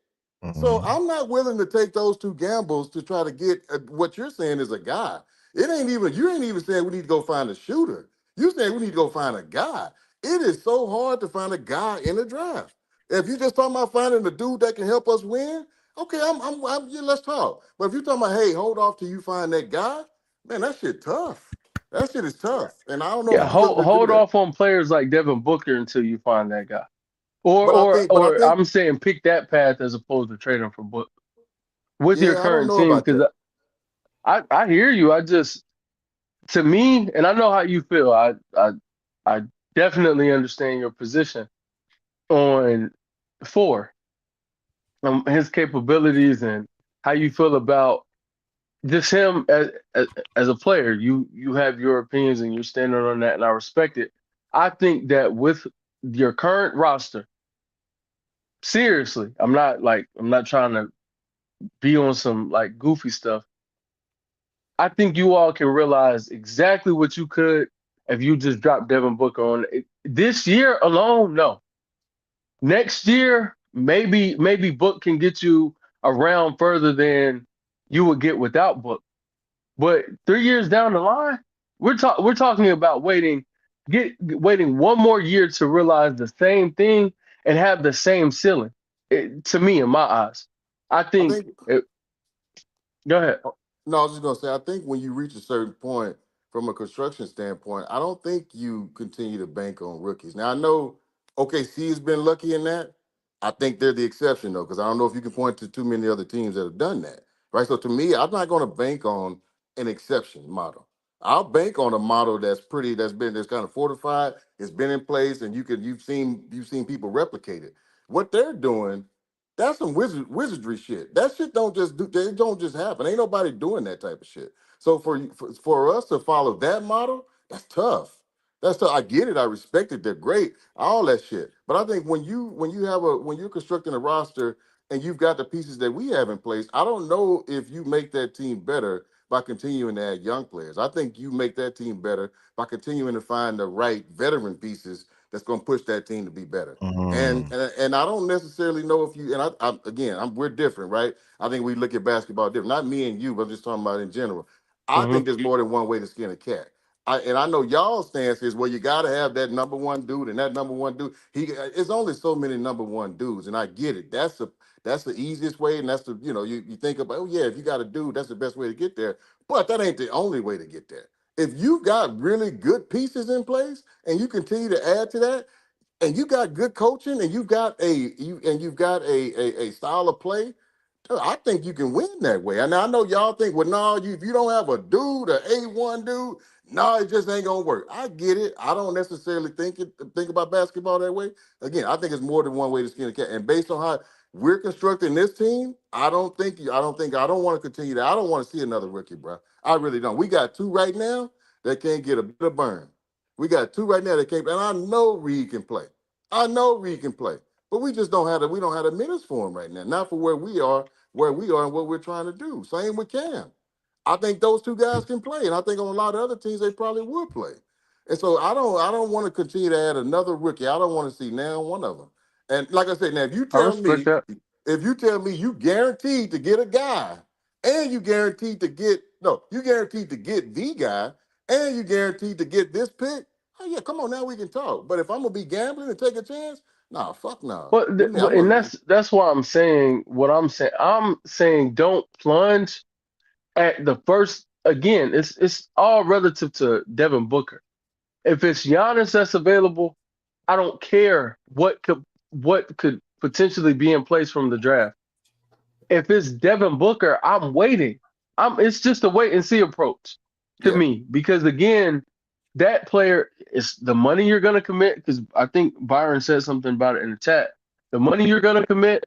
So I'm not willing to take those two gambles to try to get what you're saying is a guy. You ain't even saying we need to go find a shooter. You saying we need to go find a guy. It is so hard to find a guy in the draft. If you're just talking about finding a dude that can help us win, okay, let's talk. But if you're talking about, hey, hold off till you find that guy, man, that shit tough. That shit is tough. And I don't know. Yeah, hold off on players like Devin Booker until you find that guy. Or I'm saying pick that path as opposed to trading for Book with your current team, because I hear you. To me, and I know how you feel. I definitely understand your position on 4, his capabilities and how you feel about just him as a player. You have your opinions and you're standing on that, and I respect it. I think that with your current roster, seriously, I'm not trying to be on some like goofy stuff. I think you all can realize exactly what you could if you just drop Devin Booker on it. This year alone. No, next year maybe Book can get you around further than you would get without Book. But 3 years down the line, we're talking about waiting one more year to realize the same thing and have the same ceiling. To me, in my eyes, I I think. think Go ahead. no, I was just gonna say, I think when you reach a certain point from a construction standpoint, I don't think you continue to bank on rookies. Now I know OKC has been lucky in that. I think they're the exception though, because I don't know if you can point to too many other teams that have done that. Right. So to me, I'm not gonna bank on an exception model. I'll bank on a model that's kind of fortified, it's been in place, and you've seen people replicate it. What they're doing, that's some wizardry shit. That shit don't just happen. Ain't nobody doing that type of shit. So for us to follow that model, that's tough. That's tough. I get it. I respect it. They're great. All that shit. But I think when you're constructing a roster and you've got the pieces that we have in place, I don't know if you make that team better by continuing to add young players. I think you make that team better by continuing to find the right veteran pieces that's going to push that team to be better. And I don't necessarily know if you, and we're different, right? I think we look at basketball different. Not me and you, but I'm just talking about in general. I Hmm. think there's more than one way to skin a cat. I know y'all's stance is, well, you got to have that number one dude, and that number one dude, it's only so many number one dudes, and I get it. That's the easiest way, and that's you think about, oh yeah, if you got a dude, that's the best way to get there. But that ain't the only way to get there. If you've got really good pieces in place and you continue to add to that, and you got good coaching, and you've got a style of play, I think you can win that way. And I know y'all think, well, no, if you don't have a dude, an A1 dude, no, it just ain't gonna work. I get it. I don't necessarily think about basketball that way. Again, I think it's more than one way to skin a cat. And based on how we're constructing this team, I don't want to continue that. I don't want to see another rookie, bro. I really don't. We got 2 right now that can't get a bit of burn. We got 2 right now that can't, and I know Reed can play. But we just don't have the minutes for him right now. Not for where we are and what we're trying to do. Same with Cam. I think those 2 guys can play, and I think on a lot of other teams they probably would play. And so I don't want to continue to add another rookie. I don't want to see now one of them. And like I said, now I respect that. if you tell me you guaranteed to get a guy, and you guaranteed to get the guy, and you guaranteed to get this pick. Oh yeah, come on now, we can talk. But if I'm gonna be gambling and take a chance, nah, fuck no. Give me, And that's why I'm saying what I'm saying. I'm saying don't plunge at the first. Again, it's all relative to Devin Booker. If it's Giannis that's available, I don't care what could potentially be in place from the draft. If it's Devin Booker, I'm waiting. It's just a wait and see approach to yeah, me, because again, that player is the money you're going to commit, because I think Byron said something about it in the chat. The money you're going to commit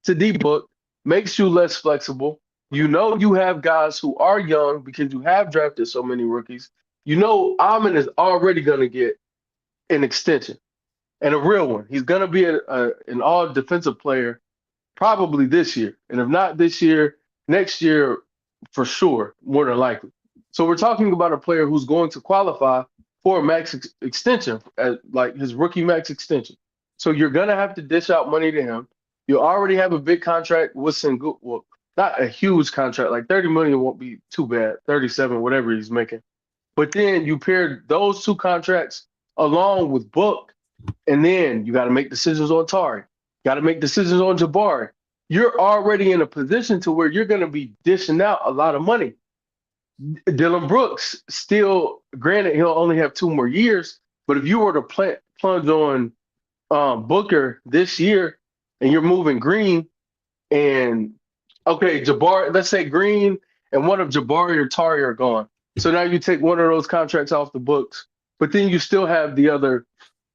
to D-Book makes you less flexible. You know you have guys who are young because you have drafted so many rookies. You know Amon is already going to get an extension, and a real one. He's going to be an all defensive player probably this year. And if not this year, next year for sure, more than likely. So we're talking about a player who's going to qualify for a max extension, like his rookie max extension. So you're going to have to dish out money to him. You already have a big contract with Sengun. Well, not a huge contract, like 30 million won't be too bad, 37, whatever he's making. But then you pair those 2 contracts along with Book, and then you got to make decisions on Tari. Got to make decisions on Jabari. You're already in a position to where you're going to be dishing out a lot of money. Dylan Brooks, still, granted, he'll only have 2 more years, but if you were to plunge on Booker this year and you're moving Green and, okay, Jabari, let's say Green and one of Jabari or Tari are gone. So now you take one of those contracts off the books, but then you still have the other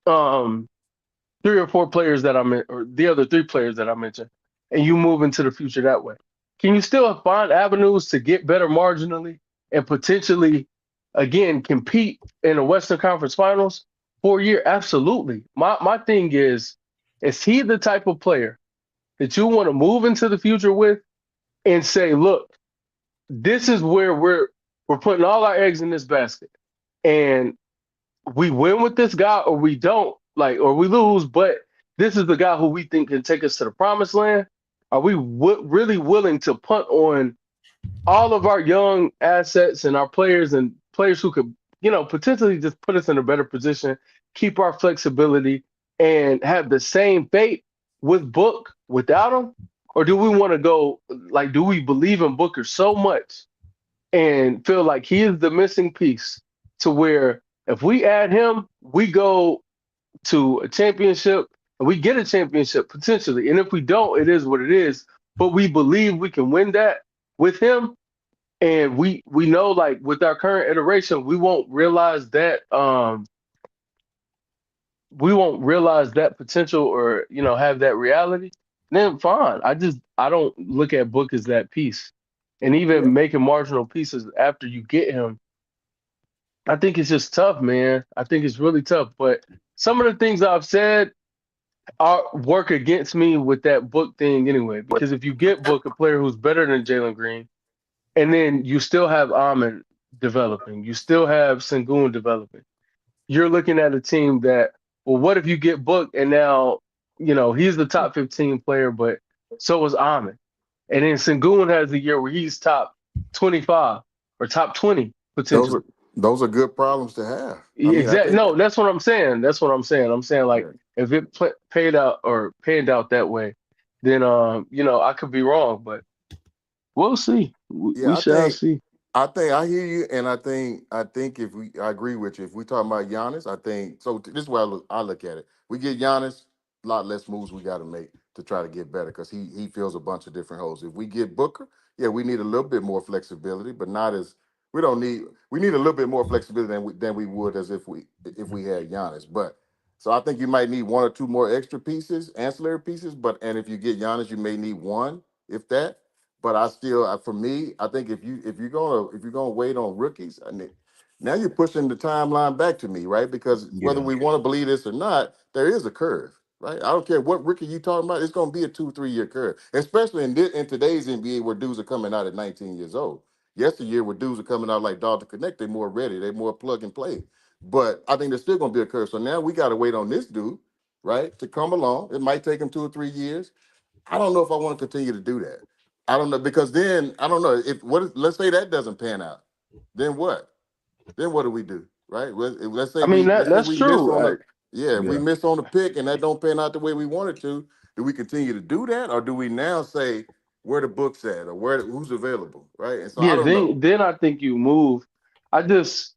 three or four players that or the other three players that I mentioned, and you move into the future that way. Can you still find avenues to get better marginally and potentially, again, compete in the Western Conference Finals for a year? Absolutely. My thing is he the type of player that you want to move into the future with and say, look, this is where we're putting all our eggs in this basket, and we win with this guy or we don't, like, or we lose, but this is the guy who we think can take us to the promised land. Are we really willing to punt on all of our young assets and our players and players who could, potentially just put us in a better position, keep our flexibility, and have the same fate with Book without him? Or do we want to go, like, do we believe in Booker so much and feel like he is the missing piece to where if we add him, we go to a championship and we get a championship potentially. And if we don't, it is what it is. But we believe we can win that with him. And we know, like, with our current iteration, we won't realize that potential or have that reality. Then fine. I don't look at Book as that piece. And Yeah. even making marginal pieces after you get him, I think it's just tough, man. I think it's really tough. But some of the things I've said are work against me with that Book thing anyway. Because if you get Book, a player who's better than Jalen Green, and then you still have Amon developing, you still have Sengun developing, you're looking at a team that, well, what if you get Book and now, he's the top 15 player, but so is Amon. And then Sengun has a year where he's top 25 or top 20 Those potentially. are those are good problems to have. I mean, I Exactly. think No, that's what I'm saying. That's what I'm saying. I'm saying, like, yeah. if it paid out or panned out that way, then I could be wrong, but we'll see. We Yeah, shall see. I think I hear you, and I think if I agree with you. If we talk about Giannis, I think so. This is where I look at it. We get Giannis, a lot less moves we got to make to try to get better because he fills a bunch of different holes. If we get Booker, yeah, we need a little bit more flexibility, but not as we don't need. We need a little bit more flexibility than we would as if we had Giannis. But so I think you might need one or two more extra pieces, ancillary pieces. And if you get Giannis, you may need one, if that. But I still, for me, I think if you're gonna wait on rookies, I mean, now you're pushing the timeline back to me, right? Because whether Yeah. we want to believe this or not, there is a curve, right? I don't care what rookie you talking about; it's gonna be a 2-3 year curve, especially in today's NBA where dudes are coming out at 19 years old. Yesteryear, where dudes are coming out like Dalton Connect, they're more ready, they're more plug and play. But I think there's still gonna be a curve. So now we got to wait on this dude, right, to come along. It might take him 2 or 3 years. I don't know if I want to continue to do that. I don't know because then I don't know if let's say that doesn't pan out, then what? Then what do we do, right? Let's say I mean, we that let's say that's we miss true. on the if we Yeah. miss on the pick and that don't pan out the way we wanted to. Do we continue to do that, or do we now say where the book's at, or who's available, right? And so I Yeah, don't know. then I think you move. I just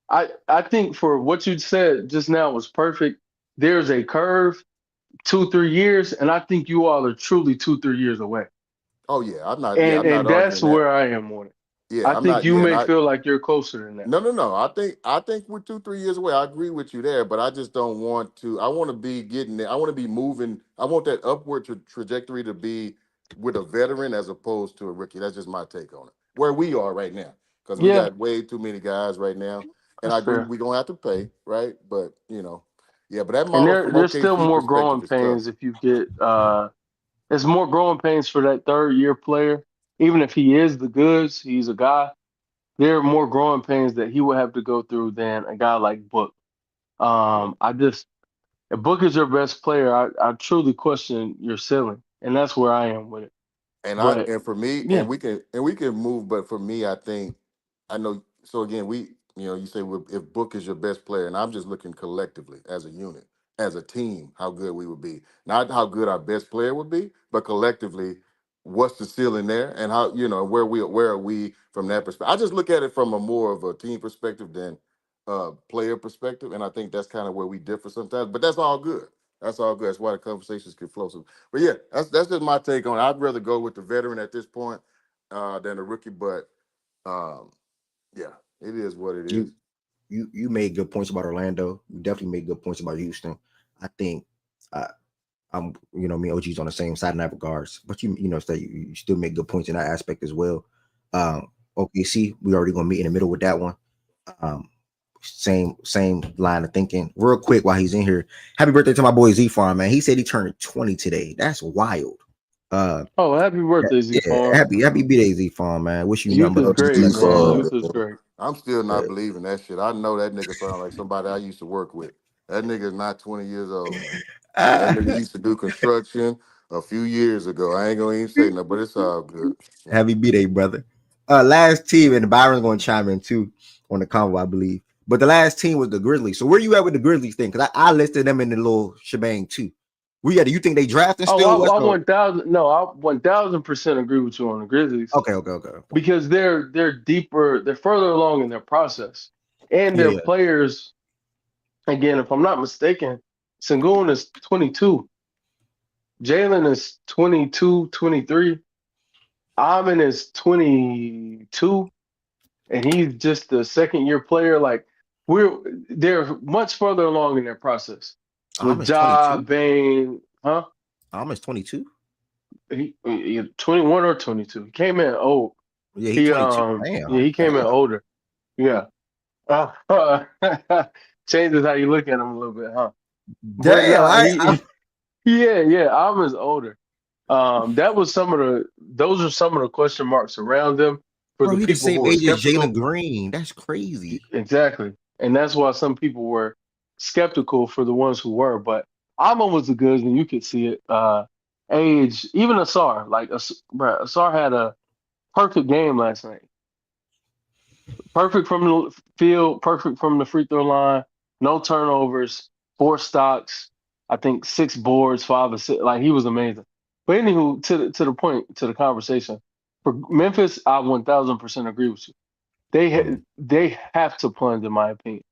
I think for what you said just now was perfect. There's a curve, 2-3 years, and I think you all are truly 2-3 years away. Oh yeah, I'm not. Yeah, And I'm not and that's arguing that. where I am on it. Yeah, I I'm think not. you Yeah, and may I feel like you're closer than that. No, no, no. I think we're 2, 3 years away. I agree with you there, but I just don't want to. I want to be getting there. I want to be moving. I want that upward trajectory to be with a veteran as opposed to a rookie. That's just my take on it. Where we are right now, because we Yeah, got way too many guys right now, and that's I agree fair. we're gonna have to pay, right? But yeah. But that And model from there's still OKC more perspective growing is tough. pains if you get there's more growing pains for that 3rd year player. Even if he is the goods, he's a guy. There are more growing pains that he will have to go through than a guy like Book. Yeah. I just if Book is your best player, I truly question your ceiling, and that's where I am with it. And I But and for me, yeah, and we can move, but for me, I think I know. So again, you say if Book is your best player, and I'm just looking collectively as a unit, as a team, how good we would be. Not how good our best player would be, but collectively, what's the ceiling there, and how where are we from that perspective. I just look at it from a more of a team perspective than player perspective, and I think that's kind of where we differ sometimes. But that's all good. That's all good. That's why the conversations can flow. So but yeah, that's just my take on it. I'd rather go with the veteran at this point than the rookie. But um, yeah, it is what it You is. you made good points about Orlando. You definitely made good points about Houston. I think I'm me and OG's on the same side in that regards. But you still make good points in that aspect as well. OKC, we already gonna meet in the middle with that one. Same line of thinking. Real quick while he's in here, happy birthday to my boy Z Farm, man. He said he turned 20 today. That's wild. Happy birthday, Z Yeah, Farm. happy birthday, Z Farm, man. Wish you Youth nothing is but great, success. man. Youth is great. I'm still not believing that shit. I know that nigga sound like somebody I used to work with. That nigga is not 20 years old. That nigga used to do construction a few years ago. I ain't gonna even say no, but it's all good. Happy birthday, brother. Last team, and Byron's gonna chime in too on the convo, I believe. But the last team was the Grizzlies. So where you at with the Grizzlies thing? Because I listed them in the little shebang too. Where you at? Do you think they drafting still? I 1000% agree with you on the Grizzlies. Okay. Because they're deeper, they're further along in their process. And their Yeah. players, again, if I'm not mistaken, Sengun is 22. Jalen is 22, 23. Amin is 22. And he's just a second-year player. Like, they're much further along in their process. With Ja, 22. Bane, huh? Amin's 22. He 21 or 22. He came in old. Yeah, he's 22. Damn. He came in older. Yeah. Changes how you look at him a little bit, huh? Damn. Alvin's older. Those are some of the question marks around them for the He the people same who are age as skeptical. Jalen Green. That's crazy. Exactly. And that's why some people were skeptical for the ones who were. But Alvin was the goods, and you could see it. Age, even Asar. Like, Asar had a perfect game last night. Perfect from the field, perfect from the free throw line, no turnovers, 4 stocks, I think 6 boards, 5 assists. Like, he was amazing. But anywho, to the point, to the conversation, for Memphis, I 1000% agree with you. They have to plunge, in my opinion.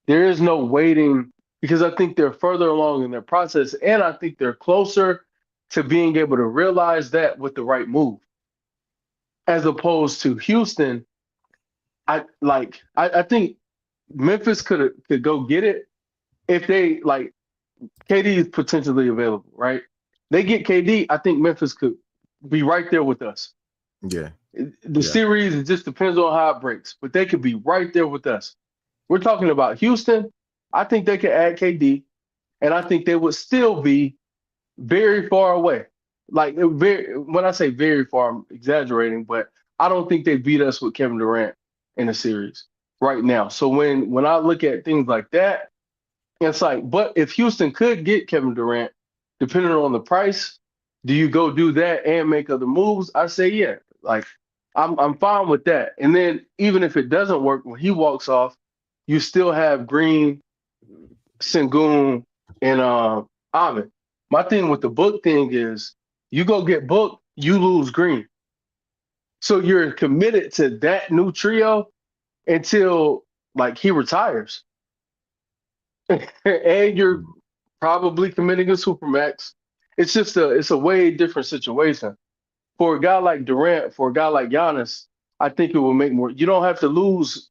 There is no waiting because I think they're further along in their process, and I think they're closer to being able to realize that with the right move, as opposed to Houston. I think Memphis could go get it if they like KD is potentially available, right? They get KD, I think Memphis could be right there with us. Yeah. The series, it just depends on how it breaks, but they could be right there with us. We're talking about Houston. I think they could add KD, and I think they would still be very far away. Like, when I say very far, I'm exaggerating, but I don't think they beat us with Kevin Durant in a series right now. So when I look at things like that, it's like, but if Houston could get Kevin Durant, depending on the price, do you go do that and make other moves? I say, yeah. Like, I'm fine with that. And then even if it doesn't work, when he walks off, you still have Green, Sengun, and Amin. My thing with the Book thing is you go get Book, you lose Green. So you're committed to that new trio until like he retires. And you're probably committing a supermax. It's a way different situation. For a guy like Durant, for a guy like Giannis, I think it will make more. You don't have to lose.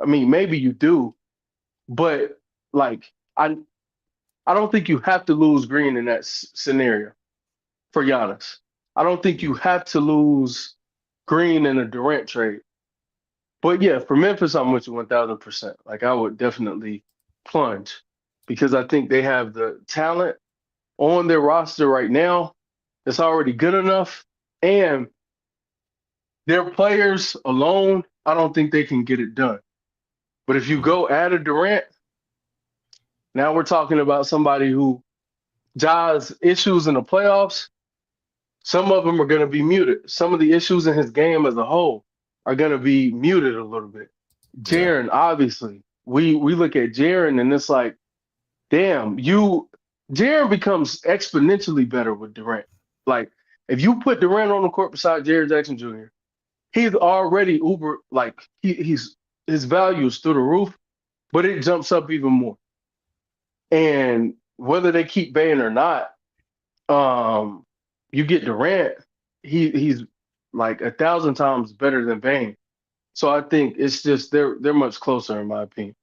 I mean, maybe you do, but like I don't think you have to lose Green in that scenario for Giannis. I don't think you have to lose Green in a Durant trade. But yeah, for Memphis, I'm with you 1000%. Like, I would definitely plunge because I think they have the talent on their roster right now that's already good enough. And their players alone, I don't think they can get it done. But if you go add a Durant, now we're talking about somebody who Ja's issues in the playoffs, some of them are going to be muted. Some of the issues in his game as a whole are going to be muted a little bit. Jaren, obviously, we look at Jaren and it's like, damn, Jaren becomes exponentially better with Durant. Like, if you put Durant on the court beside Jaren Jackson Jr., he's already uber, like, his value is through the roof, but it jumps up even more. And whether they keep Bane or not, you get Durant, he's like 1,000 times better than Bane. So I think it's just they're much closer in my opinion.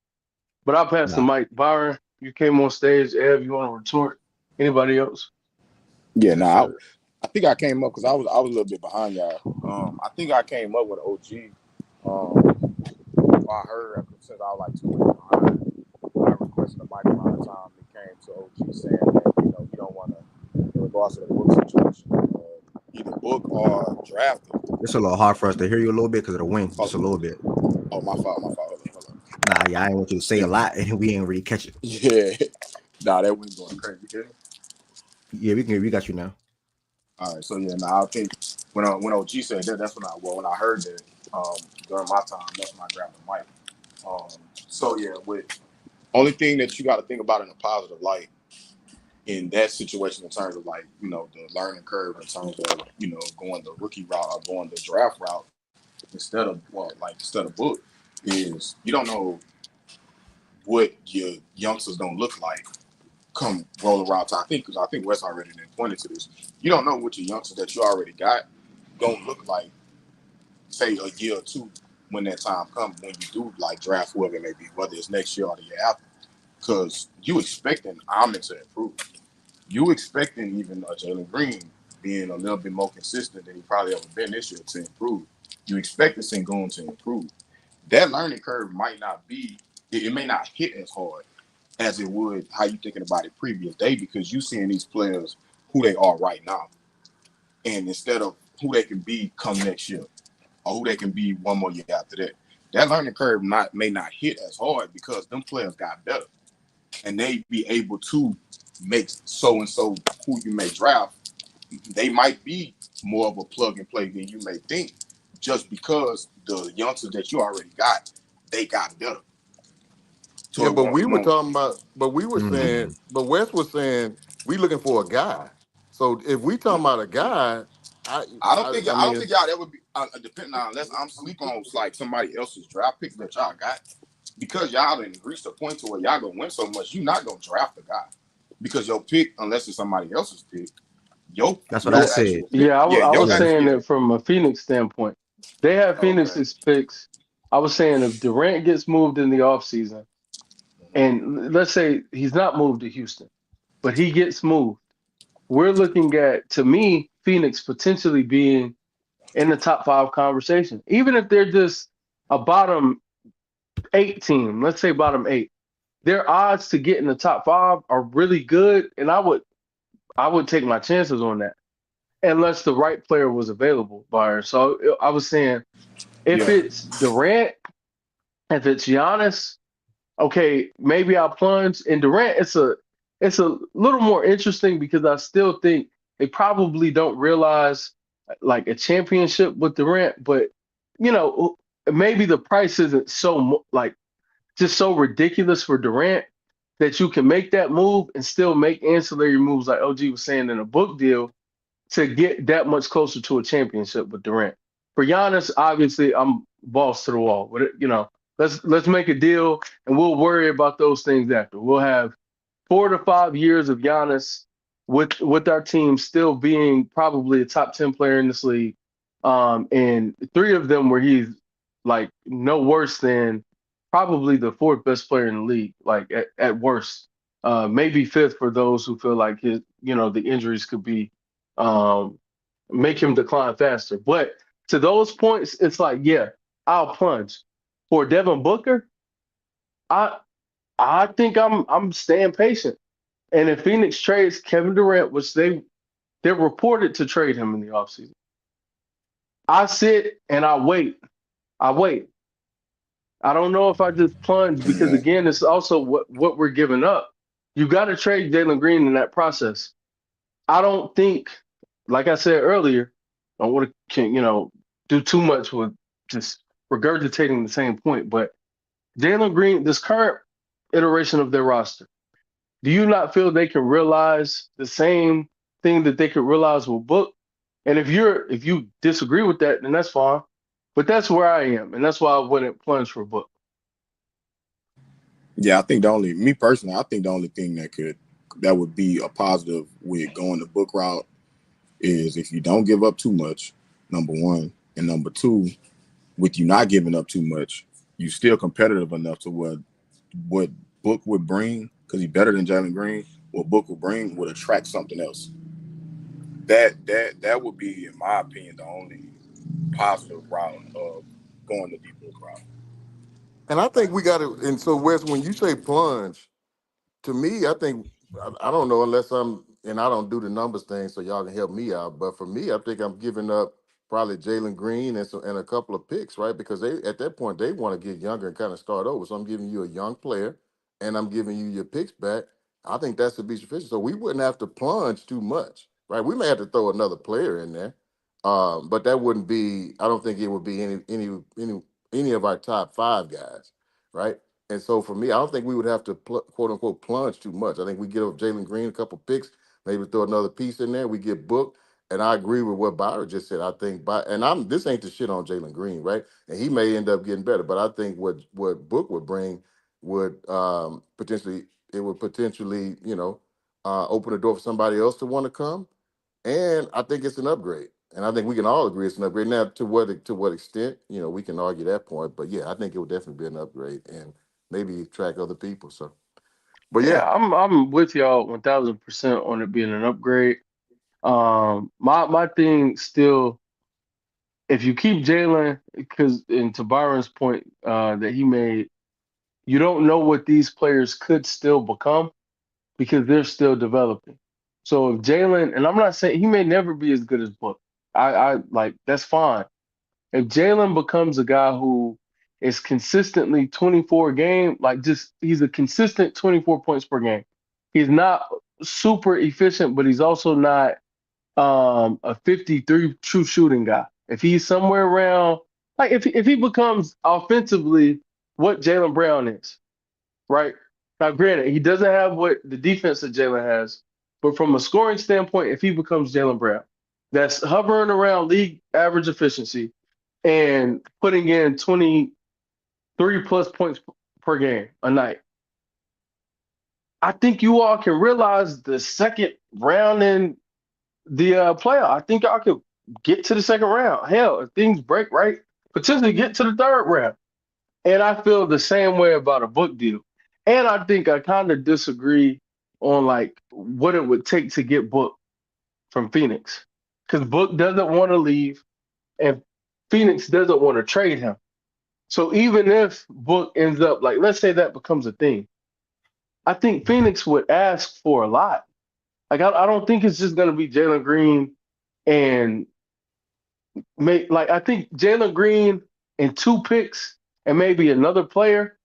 But I'll pass the Nah. mic. Byron, you came on stage. Ev, you want to retort? Anybody else? Yeah, Yes, nah, sir. I think I came up because I was a little bit behind y'all. I think I came up with OG. I heard since I was like 2 weeks behind. I requested a mic around the time it came to OG saying that you don't want to, in regards to the book situation, either book or draft it. It's a little hard for us to hear you a little bit because of the wind, just a little bit. Oh, my fault. Hold on. Nah, yeah, I ain't want you to say a lot, and we ain't really catch it. Yeah, nah, that wind's going crazy. You hear me? Yeah, we got you now. All right, so yeah, now I think when OG said that, that's when I heard that during my time, that's when I grabbed the mic. So yeah, with only thing that you got to think about in a positive light in that situation, in terms of like the learning curve, in terms of going the rookie route or going the draft route instead of book, is you don't know what your youngsters gonna look like come roll around. I think Wes already pointed to this. You don't know what your youngsters that you already got gonna look like, say a year or two when that time comes, when you do like draft whoever it may be, whether it's next year or the year after. Because you expecting Ahmed to improve. You expecting even Jalen Green being a little bit more consistent than he probably ever been this year to improve. You expect the Sengun to improve. That learning curve might not be, it may not hit as hard as it would how you thinking about it previous day, because you seeing these players who they are right now. And instead of who they can be come next year or who they can be one more year after that. That learning curve may not hit as hard because them players got better. And they be able to make so-and-so who you may draft, they might be more of a plug and play than you may think, just because the youngsters that you already got, they got better. So Yeah, it but won't, we it were won't. talking about, but we were saying, Mm. but Wes was saying we looking for a guy. So if we talking about a guy, I I I don't mean, think y'all ever be depending on, unless I'm sleeping on like somebody else's draft picks that y'all got, because y'all didn't reach the point to where y'all gonna win so much. You're not gonna draft a guy because your pick, unless it's somebody else's pick, your That's what I your said. actual pick, Yeah, yeah, I your was Yeah, actual saying yeah. it from a Phoenix standpoint. They have Okay. Phoenix's picks. I was saying if Durant gets moved in the offseason, and let's say he's not moved to Houston, but he gets moved, we're looking at, to me, Phoenix potentially being in the top five conversation. Even if they're just a bottom eight team, let's say bottom eight, their odds to get in the top five are really good. And I would take my chances on that unless the right player was available, Byron. So I was saying if Yeah. it's Durant, if it's Giannis, okay, maybe I'll plunge. And Durant, it's a little more interesting because I still think they probably don't realize like a championship with Durant, but you know, maybe the price isn't so like just so ridiculous for Durant that you can make that move and still make ancillary moves like OG was saying in a book deal to get that much closer to a championship with Durant. For Giannis, obviously, I'm balls to the wall. But let's make a deal, and we'll worry about those things after. We'll have 4 to 5 years of Giannis with our team still being probably a top 10 player in this league, and 3 of them where he's like no worse than probably the fourth best player in the league, like at worst. Maybe fifth for those who feel like the injuries could be um, make him decline faster. But to those points, it's like, yeah, I'll plunge. For Devin Booker, I I think I'm staying patient. And if Phoenix trades Kevin Durant, which they're reported to trade him in the offseason, I sit and I wait. I wait. I don't know if I just plunge because Yeah. again, it's also what we're giving up. You got to trade Jalen Green in that process. I don't think, like I said earlier, I don't want to do too much with just regurgitating the same point. But Jalen Green, this current iteration of their roster, do you not feel they can realize the same thing that they could realize with Book? And if you disagree with that, then that's fine. But that's where I am, and that's why I wouldn't plunge for Book. Yeah, me personally, I think the only thing that would be a positive with going the book route is if you don't give up too much, number one, and number two, with you not giving up too much, you still competitive enough to where what Book would bring, because he's better than Jalen Green, what Book would bring would attract something else. That would be, in my opinion, the only positive route of going the deep book route. And I think we got to. And so, Wes, when you say plunge, to me, I think I don't know unless I'm and I don't do the numbers thing, so y'all can help me out. But for me, I think I'm giving up probably Jalen Green and a couple of picks, right? Because they at that point they want to get younger and kind of start over. So I'm giving you a young player, and I'm giving you your picks back. I think that's to be sufficient. So we wouldn't have to plunge too much, right? We may have to throw another player in there, but that wouldn't be. I don't think it would be any of our top 5 guys, right? And so for me, I don't think we would have to quote unquote plunge too much. I think we give up Jalen Green a couple picks, maybe throw another piece in there. We get booked. And I agree with what Byron just said. I think this ain't the shit on Jalen Green, right? And he may end up getting better. But I think what Book would bring would potentially open the door for somebody else to want to come. And I think it's an upgrade. And I think we can all agree it's an upgrade. Now, to what extent, we can argue that point. But yeah, I think it would definitely be an upgrade and maybe track other people. So, but Yeah, yeah, I'm with y'all 1000% on it being an upgrade. My thing still, if you keep Jalen, because and to Byron's point that he made, you don't know what these players could still become because they're still developing. So if Jalen, and I'm not saying he may never be as good as Book, I like that's fine. If Jalen becomes a guy who is consistently 24 game, like just he's a consistent 24 points per game. He's not super efficient, but he's also not a 53 true shooting guy. If he's somewhere around, like if he becomes offensively what Jalen Brown is, right? Now, granted, he doesn't have what the defense that Jalen has, but from a scoring standpoint, if he becomes Jalen Brown, that's hovering around league average efficiency and putting in 23 plus points per game a night. I think you all can realize the second round in the playoff. I think y'all could get to the second round. Hell, if things break right, potentially get to the third round. And I feel the same way about a Book deal. And I think I kind of disagree on like what it would take to get Book from Phoenix. Because Book doesn't want to leave and Phoenix doesn't want to trade him. So even if Book ends up like, let's say that becomes a thing, I think Phoenix would ask for a lot. Like I don't think it's just gonna be Jalen Green and I think Jalen Green and 2 picks and maybe another player,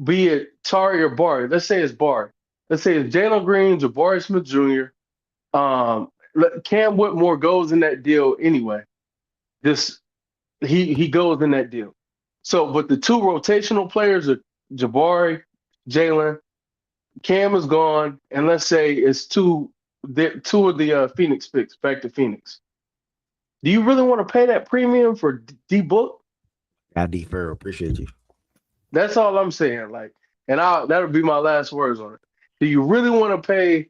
be it Tari or Barry. Let's say it's Barry. Let's say it's Jalen Green, Jabari Smith Jr. Cam Whitmore goes in that deal anyway. He goes in that deal. So, but the 2 rotational players are Jabari, Jalen. Cam is gone, and let's say it's two of the Phoenix picks back to Phoenix. Do you really want to pay that premium for D Book? I defer. Appreciate you. That's all I'm saying. Like, and that'll be my last words on it. Do you really want to pay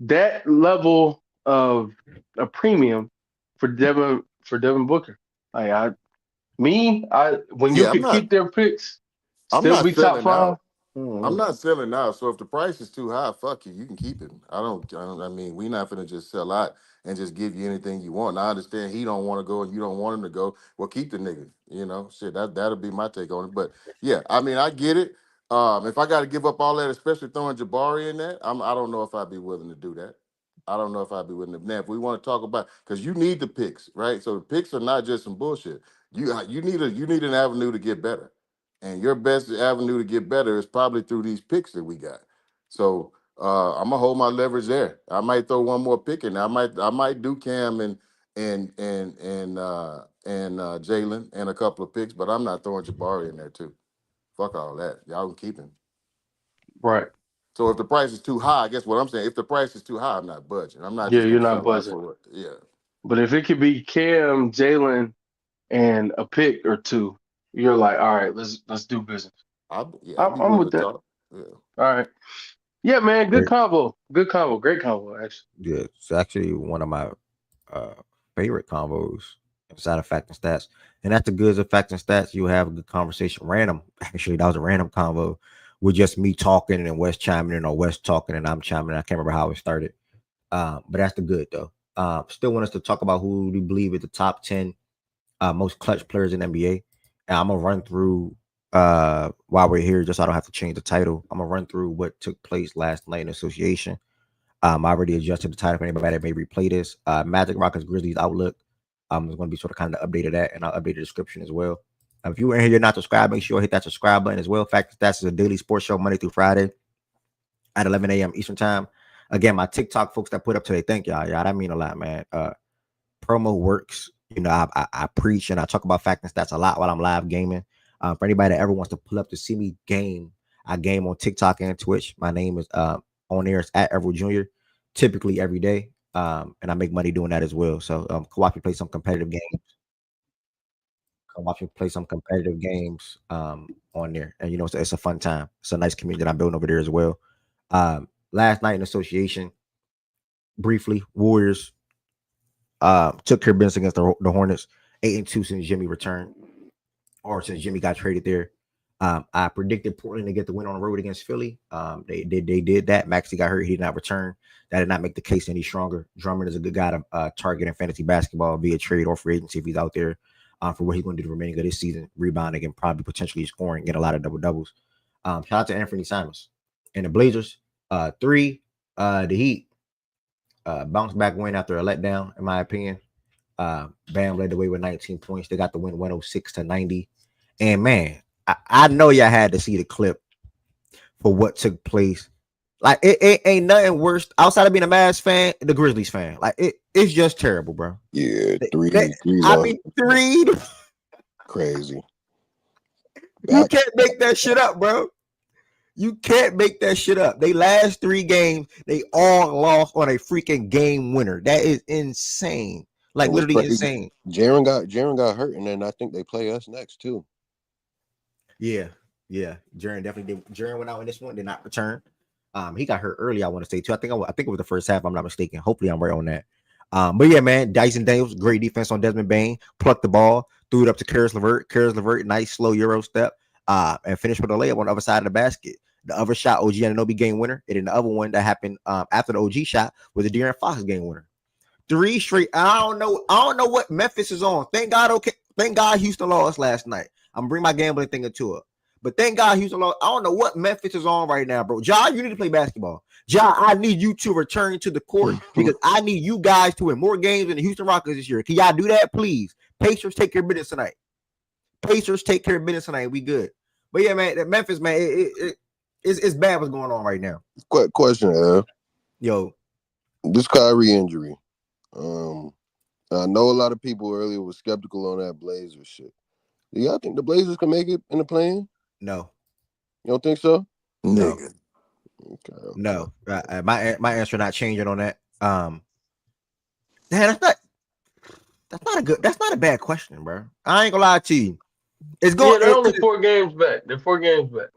that level of a premium for Devin Booker? Like when you yeah, could keep their picks, I'm still not be top selling out. 5. I'm not selling out. So if the price is too high, fuck you. You can keep it. I mean, we're not gonna just sell out and just give you anything you want. Now, I understand he don't want to go and you don't want him to go. Well, keep the nigga. Shit. That'll be my take on it. But yeah, I mean, I get it. If I got to give up all that, especially throwing Jabari in that, I don't know if I'd be willing to do that. I don't know if I'd be willing to. Now, if we want to talk about, because you need the picks, right? So the picks are not just some bullshit. You need an avenue to get better. And your best avenue to get better is probably through these picks that we got. So I'm gonna hold my leverage there. I might throw one more pick in. I might do Cam and Jalen and a couple of picks, but I'm not throwing Jabari in there too. Fuck all that. Y'all can keep him. Right. So if the price is too high, I guess what I'm saying, if the price is too high, I'm not budging. I'm not Yeah, just you're gonna not sell out buzzing. for it. Yeah. But if it could be Cam, Jalen, and a pick or 2, you're like, all right, let's do business. I'd be I'm willing with to that. talk. Yeah. All right. Yeah, man. Good Great. combo. Good combo. Great combo, actually. Yeah, it's actually one of my favorite combos inside of Fact and Stats. And that's the goods of Fact and Stats. You have a good conversation. Random. Actually, that was a random combo with just me talking and West chiming in, or West talking and I'm chiming in. I can't remember how it started. But that's the good though. Still want us to talk about who we believe is the top 10 most clutch players in NBA. And I'm gonna run through while we're here, just so I don't have to change the title. I'm gonna run through what took place last night in association. I already adjusted the title for anybody that may replay this. Magic, Rockets, Grizzlies outlook. There's going to be sort of kind of updated that, and I'll update the description as well. If you were in here, you're not subscribed, make sure you hit that subscribe button as well. In fact, that's a daily sports show Monday through Friday at 11 a.m. Eastern time. Again, my TikTok folks that put up today, thank y'all. That mean a lot, man. Promo works. You know, I preach and I talk about fact and stats a lot while I'm live gaming. For anybody that ever wants to pull up to see me game, I game on TikTok and Twitch. My name is on there. It's at Everett Jr. Typically every day. And I make money doing that as well. So come watch me play some competitive games. Come watch me play some competitive games on there. And you know, it's a fun time. It's a nice community that I'm building over there as well. Last night in association, briefly, Warriors took care of business against the Hornets. 8-2 since Jimmy returned, or since Jimmy got traded there. I predicted Portland to get the win on the road against Philly. They did that. Maxey got hurt. He did not return. That did not make the case any stronger. Drummond is a good guy to target in fantasy basketball via trade or free agency if he's out there for what he's going to do the remaining of this season, rebounding and probably potentially scoring, get a lot of double doubles. Shout out to Anthony Simons and the Blazers. The Heat bounced back win after a letdown, in my opinion. Bam led the way with 19 points. They got the win 106-90. And man, I know y'all had to see the clip for what took place. Like it ain't nothing worse outside of being a Mavs fan, the Grizzlies fan. Like it's just terrible, bro. Yeah, three. Crazy. You can't make that shit up, bro. You can't make that shit up. They last 3 games, they all lost on a freaking game winner. That is insane. Like literally crazy. Insane. Jaren got hurt, and then I think they play us next too. Yeah. Jaren definitely did. Jaren went out in this one, did not return. He got hurt early, I want to say too. I think it was the first half, if I'm not mistaken. Hopefully I'm right on that. But yeah, man, Dyson Daniels, great defense on Desmond Bane, plucked the ball, threw it up to Karis LeVert, nice slow Euro step, and finished with a layup on the other side of the basket. The other shot, OG Anunoby game winner, and then the other one that happened after the OG shot was the De'Aaron Fox game winner. 3 straight. I don't know what Memphis is on. Thank God Houston lost last night. I'm gonna bring my gambling thing into it. But thank God Houston lost. I don't know what Memphis is on right now, bro. Ja, you need to play basketball. Ja, I need you to return to the court because I need you guys to win more games than the Houston Rockets this year. Can y'all do that, please? Pacers, take care of business tonight. We good. But yeah, man, that Memphis, man, it's bad what's going on right now. Quick question, Al. Yo. This Kyrie injury. I know a lot of people earlier were skeptical on that Blazers shit. Do y'all think the Blazers can make it in the play-in? No. You don't think so? No. Okay. No. My answer not changing on that. That's not a bad question, bro. I ain't gonna lie to you. It's going. Yeah, they're only 4 games back. They're 4 games back.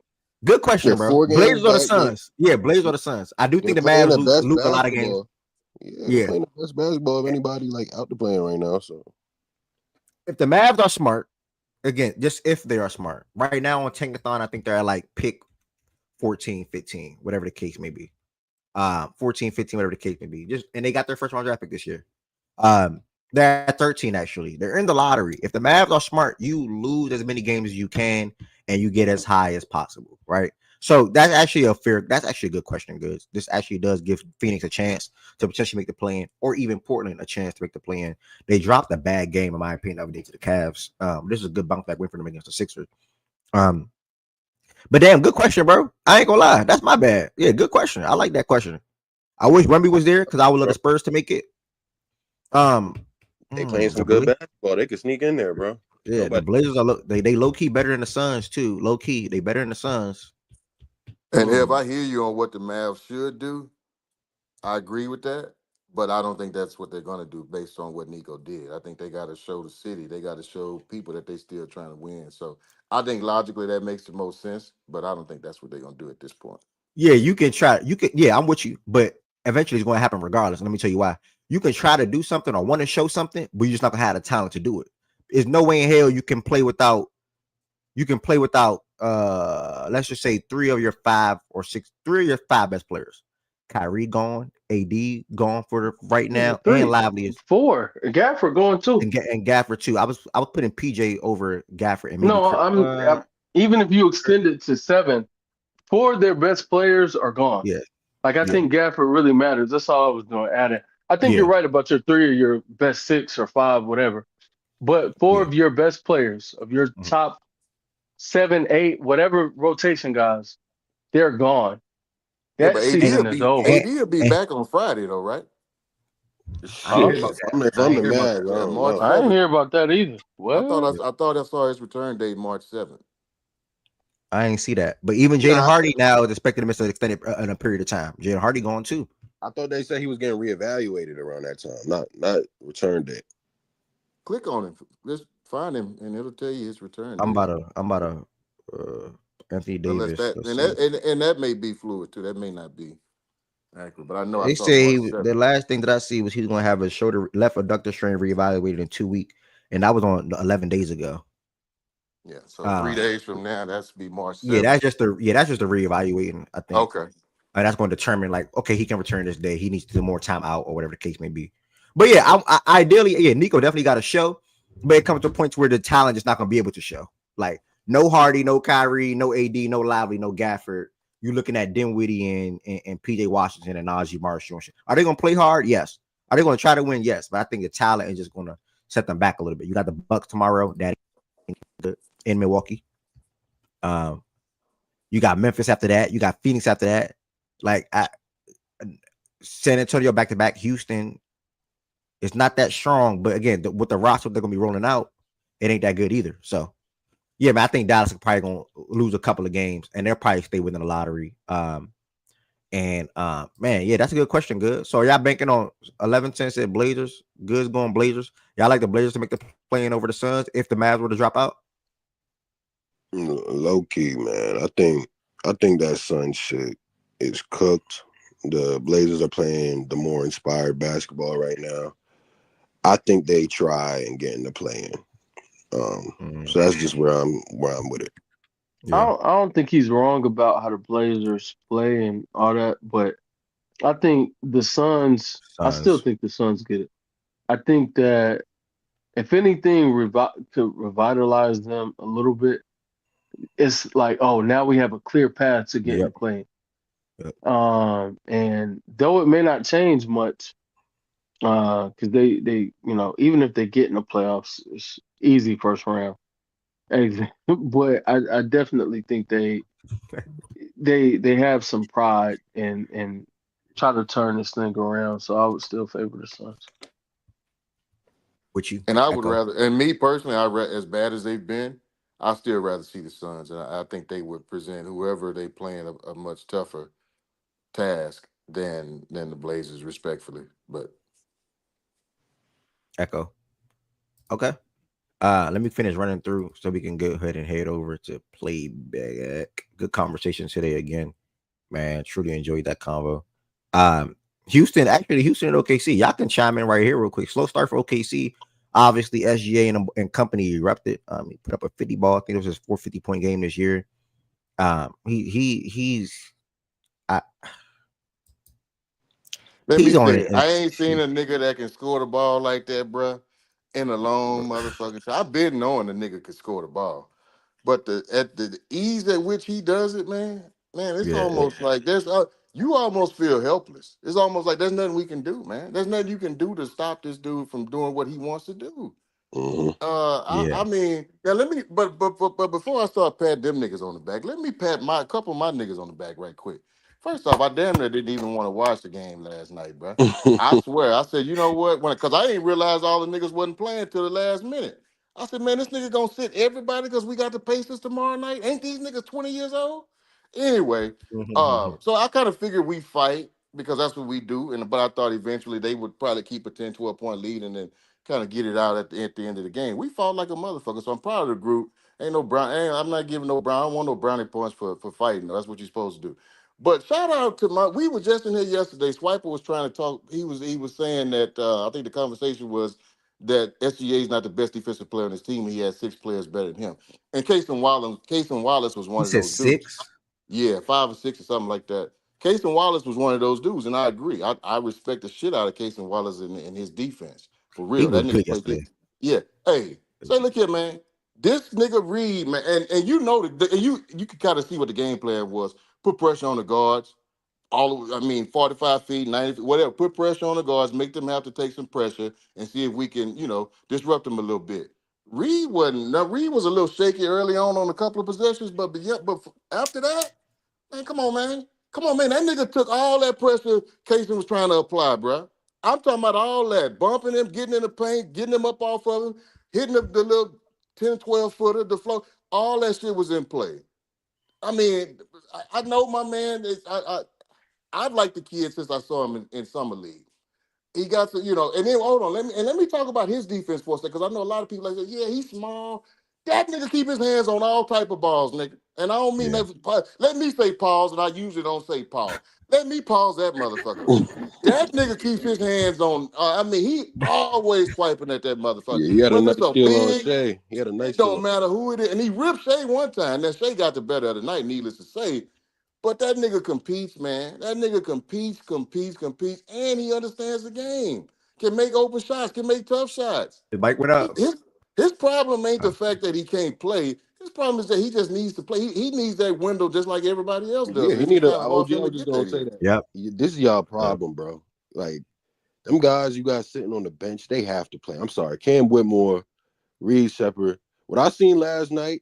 Good question, bro. Blazers or the Suns? Yeah, Blazers or the Suns. I do think the Mavs lose a lot of games. Yeah, playing the best basketball of anybody like out the playing right now. So if the Mavs are smart, again, just if they are smart, right now on Tankathon, I think they're at like pick 14, 15, whatever the case may be. 14, 15, whatever the case may be. And they got their first round draft pick this year. They're at 13, actually. They're in the lottery. If the Mavs are smart, you lose as many games as you can and you get as high as possible, right? So that's actually a good question, Goods. This actually does give Phoenix a chance to potentially make the play-in, or even Portland a chance to make the play-in. They dropped a bad game, in my opinion, the other day to the Cavs. This is a good bounce back win for them against the Sixers. But damn, good question, bro. I ain't gonna lie. That's my bad. Yeah, good question. I like that question. I wish Wemby was there because I would love the Spurs to make it. They playing some good basketball. They could sneak in there, bro. Yeah, the Blazers are they low key better than the Suns too. Low key, they better than the Suns. And if I hear you on what the Mavs should do, I agree with that. But I don't think that's what they're gonna do based on what Nico did. I think they got to show the city, they got to show people that they still trying to win. So I think logically that makes the most sense. But I don't think that's what they're gonna do at this point. Yeah, you can try. Yeah, I'm with you. But eventually, it's going to happen regardless. And let me tell you why. You can try to do something or want to show something, but you're just not gonna have the talent to do it. There's no way in hell you can play without let's just say three of your five best players. Kyrie gone, AD gone for the right now, and Three, Lively is four. Gafford going too. and Gafford too. I was putting PJ over Gafford and maybe No, I'm even if you extend it to seven, four of their best players are gone. yeah, Like I yeah, think Gafford really matters. That's all I was doing. Adding. I think yeah, you're right about your three or your best six or five, whatever. But four yeah. of your best players, of your Mhm. top seven, eight, whatever rotation guys, they're gone. Yeah, but That AD And, will season is be over. and, AD will be and back on Friday though, right? I ain't Huh? hear Shit, about if that. I'm if I I'm ain't the hear about Mavs, that. I Yeah, don't March know. I didn't 7th. hear about that either. What? I thought I saw his return date March 7th. I ain't see that. But even Jaden Yeah, Hardy now is expected to miss an extended in a period of time. Jaden Hardy gone too. I thought they said he was getting reevaluated around that time, not return date. click on him. Just find him, and it'll tell you his return I'm date. about to Anthony Unless Davis. that Let's and see. that may be fluid too. That may not be accurate, but I know I They saw say March 7th. the last thing that I see was he's going to have his shoulder left adductor strain reevaluated in 2 weeks, and that was on 11 days ago. Yeah, so Uh, 3 days from now, that's be March yeah, 7th. that's just the reevaluating. I think Okay. that's going to determine like, okay, he can return this day. He needs to do more time out or whatever the case may be. But yeah, ideally, yeah, Nico definitely got a show, but it comes to a point where the talent is not going to be able to show. Like no Hardy, no Kyrie, no AD, no Lively, no Gafford. You're looking at Dinwiddie and PJ Washington and Najee Marshall. Are they going to play hard? Yes. Are they going to try to win? Yes. But I think the talent is just going to set them back a little bit. You got the Bucks tomorrow, that in Milwaukee. Um, you got Memphis after that. You got Phoenix after that. Like San Antonio back to back. Houston. It's not that strong, but again, with the roster they're gonna be rolling out, it ain't that good either. So yeah, man, I think Dallas is probably gonna lose a couple of games, and they'll probably stay within the lottery. Man, yeah, that's a good question. Good. So y'all banking on 11-10 said Blazers. Good's going Blazers. Y'all like the Blazers to make the play in over the Suns if the Mavs were to drop out? Low key, man. I think that Sun shit is cooked. The Blazers are playing the more inspired basketball right now. I think they try and get in the play in. So that's just where I'm with it. Yeah. I don't think he's wrong about how the Blazers play and all that, but I think the Suns. I still Suns. think the Suns get it. I think that if anything could revitalize them a little bit, it's like, oh, now we have a clear path to getting Yep. the play. Yep. And though it may not change much, because they even if they get in the playoffs, it's easy first round. But I definitely think they have some pride and try to turn this thing around. So I would still favor the Suns. With you, And I would Echo. rather, and me personally, as bad as they've been, I still rather see the Suns, and I think they would present whoever they playing a much tougher task than the Blazers, respectfully. But Echo. Okay. Let me finish running through so we can go ahead and head over to playback. Good conversation today again, man. Truly enjoyed that convo. Houston and OKC. Y'all can chime in right here real quick. Slow start for OKC. Obviously, SGA and company erupted. He put up a 50 ball. I think it was his 450-point game this year. He's I, let me he's on say, it. I ain't seen a nigga that can score the ball like that, bruh, in a long motherfucking time. I've been knowing the nigga could score the ball. But at the ease at which he does it, man, it's Yeah, almost like you almost feel helpless. It's almost like there's nothing we can do, man. There's nothing you can do to stop this dude from doing what he wants to do. Hmm. yeah. I mean, now let me, but before I start patting them niggas on the back, let me pat a couple of my niggas on the back right quick. First off, I damn near didn't even want to watch the game last night, bro. I swear, I said, you know what? Because I didn't realize all the niggas wasn't playing till the last minute. I said, man, this nigga gonna sit everybody because we got the Pacers tomorrow night. Ain't these niggas 20 years old? Anyway, so I kind of figured we fight because that's what we do. But I thought eventually they would probably keep a 10, 12 point lead and then kind of get it out at the end of the game. We fought like a motherfucker. So I'm proud of the group. Ain't no brown. I'm not giving no brown. I don't want no brownie points for fighting. That's what you're supposed to do. But shout out to we were just in here yesterday. Swiper was trying to talk. He was saying that I think the conversation was that SGA is not the best defensive player on his team. He has 6 players better than him. And Wallace was He one of said those dudes. 6. Yeah, 5 or 6 or something like that. Casey Wallace was one of those dudes, and I agree. I respect the shit out of Casey Wallace in his defense. For He real. was That good nigga played yesterday. good. Yeah. Hey, say, look here, man. This nigga Reed, man, and you know that, and you can kind of see what the game plan was. Put pressure on the guards. 45 feet, 90 feet, whatever. Put pressure on the guards, make them have to take some pressure and see if we can, disrupt them a little bit. Reed was a little shaky early on a couple of possessions, but after that, man, come on, man. Come on, man. That nigga took all that pressure Casey was trying to apply, bro. I'm talking about all that. Bumping him, getting in the paint, getting him up off of him, hitting the little 10, 12 footer, the flow. All that shit was in play. I mean, I know my man. I've liked the kid since I saw him in summer league. He got to, and then hold on, let me talk about his defense for a second, because I know a lot of people like, yeah, he's small. That nigga keep his hands on all type of balls, nigga. And I don't mean that. Let me say pause, and I usually don't say pause. Let me pause that motherfucker. That nigga keeps his hands on. He always swiping at that motherfucker. Yeah, he had a Whether it's nice a steal on big, Shea. He had a nice it steal. don't matter who it is. And he ripped Shea one time. Now Shea got the better of the night, needless to say. But that nigga competes, man. That nigga competes, and he understands the game. Can make open shots, can make tough shots. His bike went up. His problem ain't the fact that he can't play. His problem is that he just needs to play. He needs that window just like everybody else does. Yeah, he It's need a kind of hard OG. for him I to was just get gonna there say yet. that. Yep. This is y'all problem, bro. Like them guys you got sitting on the bench, they have to play. I'm sorry, Cam Whitmore, Reed Shepard. What I seen last night,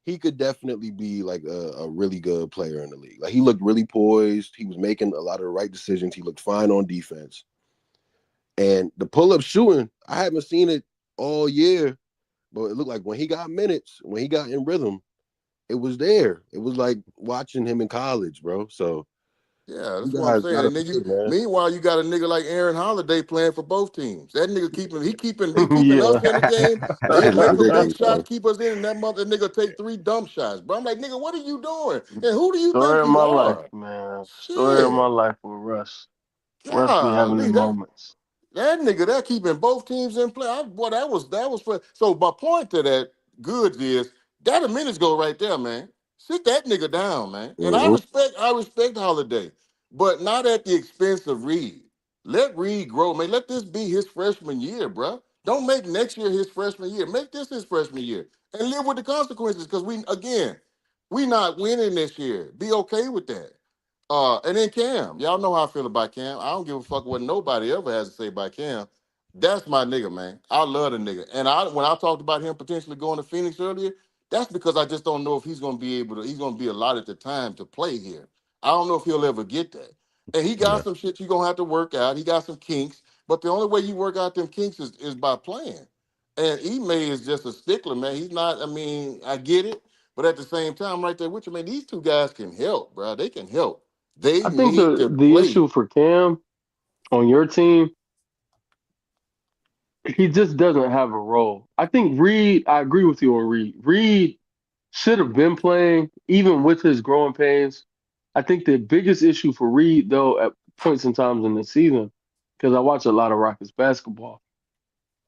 he could definitely be like a really good player in the league. Like he looked really poised. He was making a lot of the right decisions. He looked fine on defense. And the pull-up shooting, I haven't seen it all year, but it looked like when he got minutes, when he got in rhythm, it was there. It was like watching him in college, bro. So Yeah, you that's what I'm guys saying. gotta And then play, man. meanwhile, you got a nigga like Aaron Holiday playing for both teams. That nigga keeping us Yeah. in the game. That He'll shit is make a big ridiculous, shot, bro. keep us in, and that nigga take 3 dump shots. Bro, I'm like, nigga, what are you doing? And who do you think Story of you my life, are? man. Story of my Shit. life with Russ. Russ be having Golly, them moments. that nigga, that keeping both teams in play. That was for. So my point to that goods is that a minutes go right there, man. Sit that nigga down, man. And I Mm-hmm. respect Holiday, but not at the expense of Reed. Let Reed grow, man. Let this be his freshman year, bro. Don't make next year his freshman year. Make this his freshman year and live with the consequences. Because we not winning this year. Be okay with that. And then Cam, y'all know how I feel about Cam. I don't give a fuck what nobody ever has to say about Cam. That's my nigga, man. I love the nigga. And when I talked about him potentially going to Phoenix earlier, that's because I just don't know if he's gonna be allotted the time to play here. I don't know if he'll ever get that. And he got Yeah. some shit you're gonna have to work out. He got some kinks, but the only way you work out them kinks is by playing. And Ime is just a stickler, man. He's not, I get it, but at the same time, right there with you, man, these two guys can help, bro. They can help. They I think need to the play. issue for Cam on your team, he just doesn't have a role. I think Reed, I agree with you on Reed. Reed should have been playing, even with his growing pains. I think the biggest issue for Reed, though, at points in times in the season, because I watch a lot of Rockets basketball,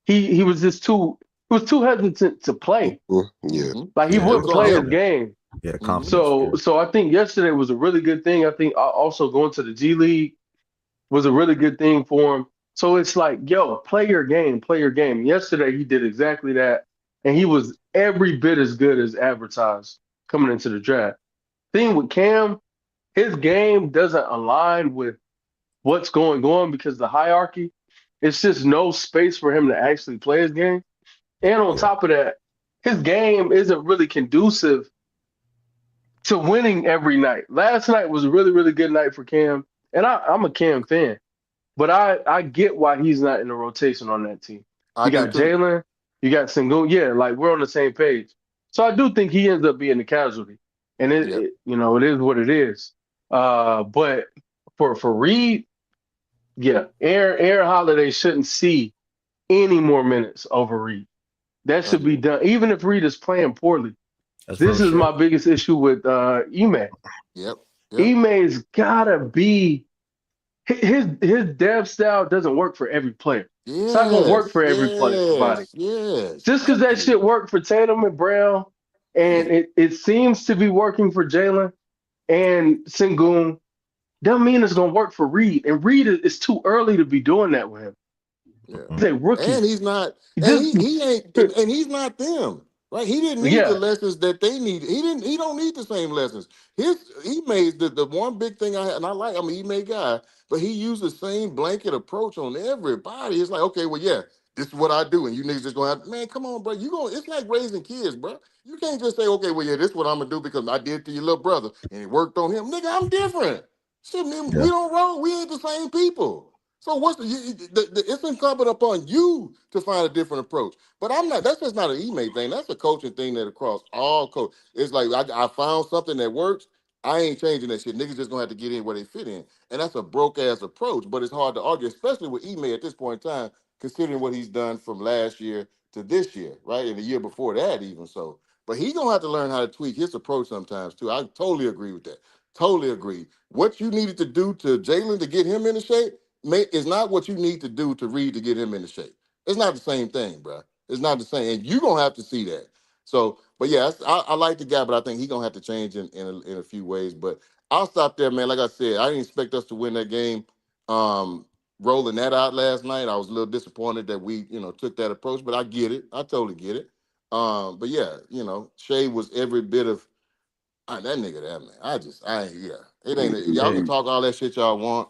he was just too hesitant to play. Yeah. Yeah, Like he it wouldn't was on play his him. game. Yeah, the hmm confidence. So I think yesterday was a really good thing. I think also going to the G League was a really good thing for him. So it's like, yo, play your game, play your game. Yesterday he did exactly that, and he was every bit as good as advertised coming into the draft. Thing with Cam, his game doesn't align with what's going on because the hierarchy, it's just no space for him to actually play his game. And on Yeah. top of that, his game isn't really conducive to winning every night. Last night was a really, really good night for Cam, and I'm a Cam fan, but I get why he's not in the rotation on that team. I You do got too. Jalen, you got Sengun, yeah, like we're on the same page. So I do think he ends up being the casualty, and Yep. it is what it is. But for Reed, yeah, Aaron Holiday shouldn't see any more minutes over Reed. That should be done, even if Reed is playing poorly. That's This real is shit. my biggest issue with Ime. Yep. Yep. Ime's gotta be his dev style doesn't work for every player. It's not gonna work for every player body. Yes. Just because that shit worked for Tatum and Brown, and it seems to be working for Jalen and Sengun, doesn't mean it's gonna work for Reed. And Reed is too early to be doing that with him. Yeah. He's a rookie. And he's not, and Just he ain't, and he's not them. Right? He didn't need the yeah, lessons that they need. He don't need the same lessons. He made the one big thing I had, and I'm an email guy, but he used the same blanket approach on everybody. It's like, okay, well, yeah, this is what I do, and you niggas just gonna have, man, come on, bro. It's like raising kids, bro. You can't just say, okay, well, yeah, this is what I'm gonna do because I did to your little brother and it worked on him. Nigga, I'm different. Shit, man, we don't roll, we ain't the same people. So what's it's incumbent upon you to find a different approach. But I'm not. That's just not an email thing. That's a coaching thing that across all coach. It's like I found something that works. I ain't changing that shit. Niggas just gonna have to get in where they fit in, and that's a broke ass approach. But it's hard to argue, especially with email at this point in time, considering what he's done from last year to this year, right, and the year before that even. So, but he's gonna have to learn how to tweak his approach sometimes too. I totally agree with that. Totally agree. What you needed to do to Jalen to get him into shape is not what you need to do to Reed to get him into shape. It's not the same thing, bro. It's not the same, and you're gonna have to see that. So, but yeah, I like the guy, but I think he's gonna have to change in a few ways. But I'll stop there, man. Like I said, I didn't expect us to win that game. Rolling that out last night, I was a little disappointed that we, took that approach, but I get it. I totally get it. But yeah, Shai was every bit of that nigga there, man. It ain't. Y'all can hey, talk all that shit y'all want.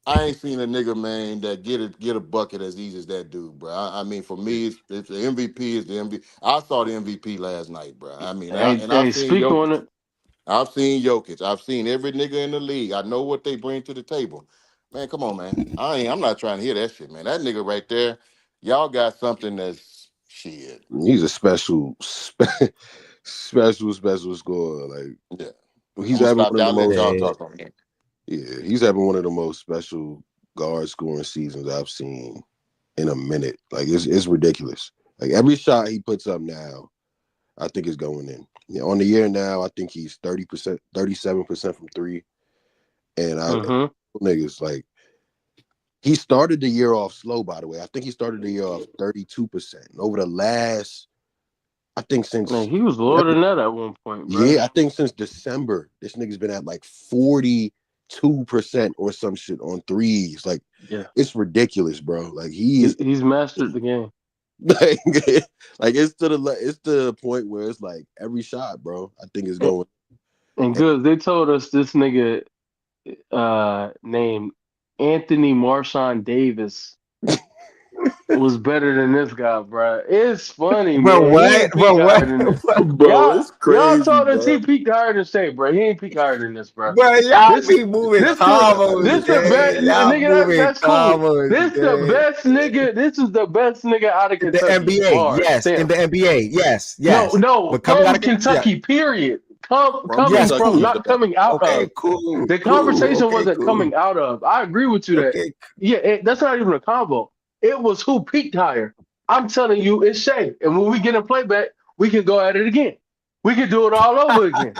I ain't seen a nigga, man, that get a bucket as easy as that dude, bro. I mean, for me, it's the MVP is the MVP. I saw the MVP last night, bro. I mean, I've seen speak on Jokic. it. I've seen Jokic. I've seen every nigga in the league. I know what they bring to the table. Man, come on, man. I'm not trying to hear that shit, man. That nigga right there, y'all got something that's shit. He's a special scorer. Like Yeah. I'm he's gonna having stop one of there. the I'll let most. y'all Yeah, talk on it. Yeah, he's having one of the most special guard scoring seasons I've seen in a minute. Like it's ridiculous. Like every shot he puts up now, I think is going in. Yeah, on the year now, I think he's 30%, 37% from three. And niggas like he started the year off slow, by the way. I think he started the year off 32%. Over the last, I think Man, since he was lower than that at one point, bro. I think since December, this nigga's been at like 42% or some shit on threes. Like, Yeah, it's ridiculous, bro. Like he is he's mastered the game. like, like it's to the point where it's like every shot, bro, I think is going. And good, they told us this nigga named Anthony Marshawn Davis was better than this guy, bro. It's funny, bro. man. He What? ain't Bro, peak what? higher than this. Bro, it's Y'all crazy, told us bro. he peaked higher than Shea, bro. He ain't peak higher than this, bro. Bro, y'all This be moving this the combos, this the gang. best Y'all nigga. moving That's cool. combos, This the gang. best nigga. This is the best nigga out of In the Kentucky. NBA, Bars, yes. In stamp. the NBA, yes, No, yes. no, But coming out from of yeah, Kentucky. Period. From Coming yes, Kentucky, from, he's cool. the not best. coming out Okay, of. cool, The cool. conversation Okay, wasn't cool. coming out of. I agree with you that. Okay, Yeah, that's not even a combo. It was who peaked higher. I'm telling you, it's Shea. And when we get in playback, we can go at it again. We can do it all over again.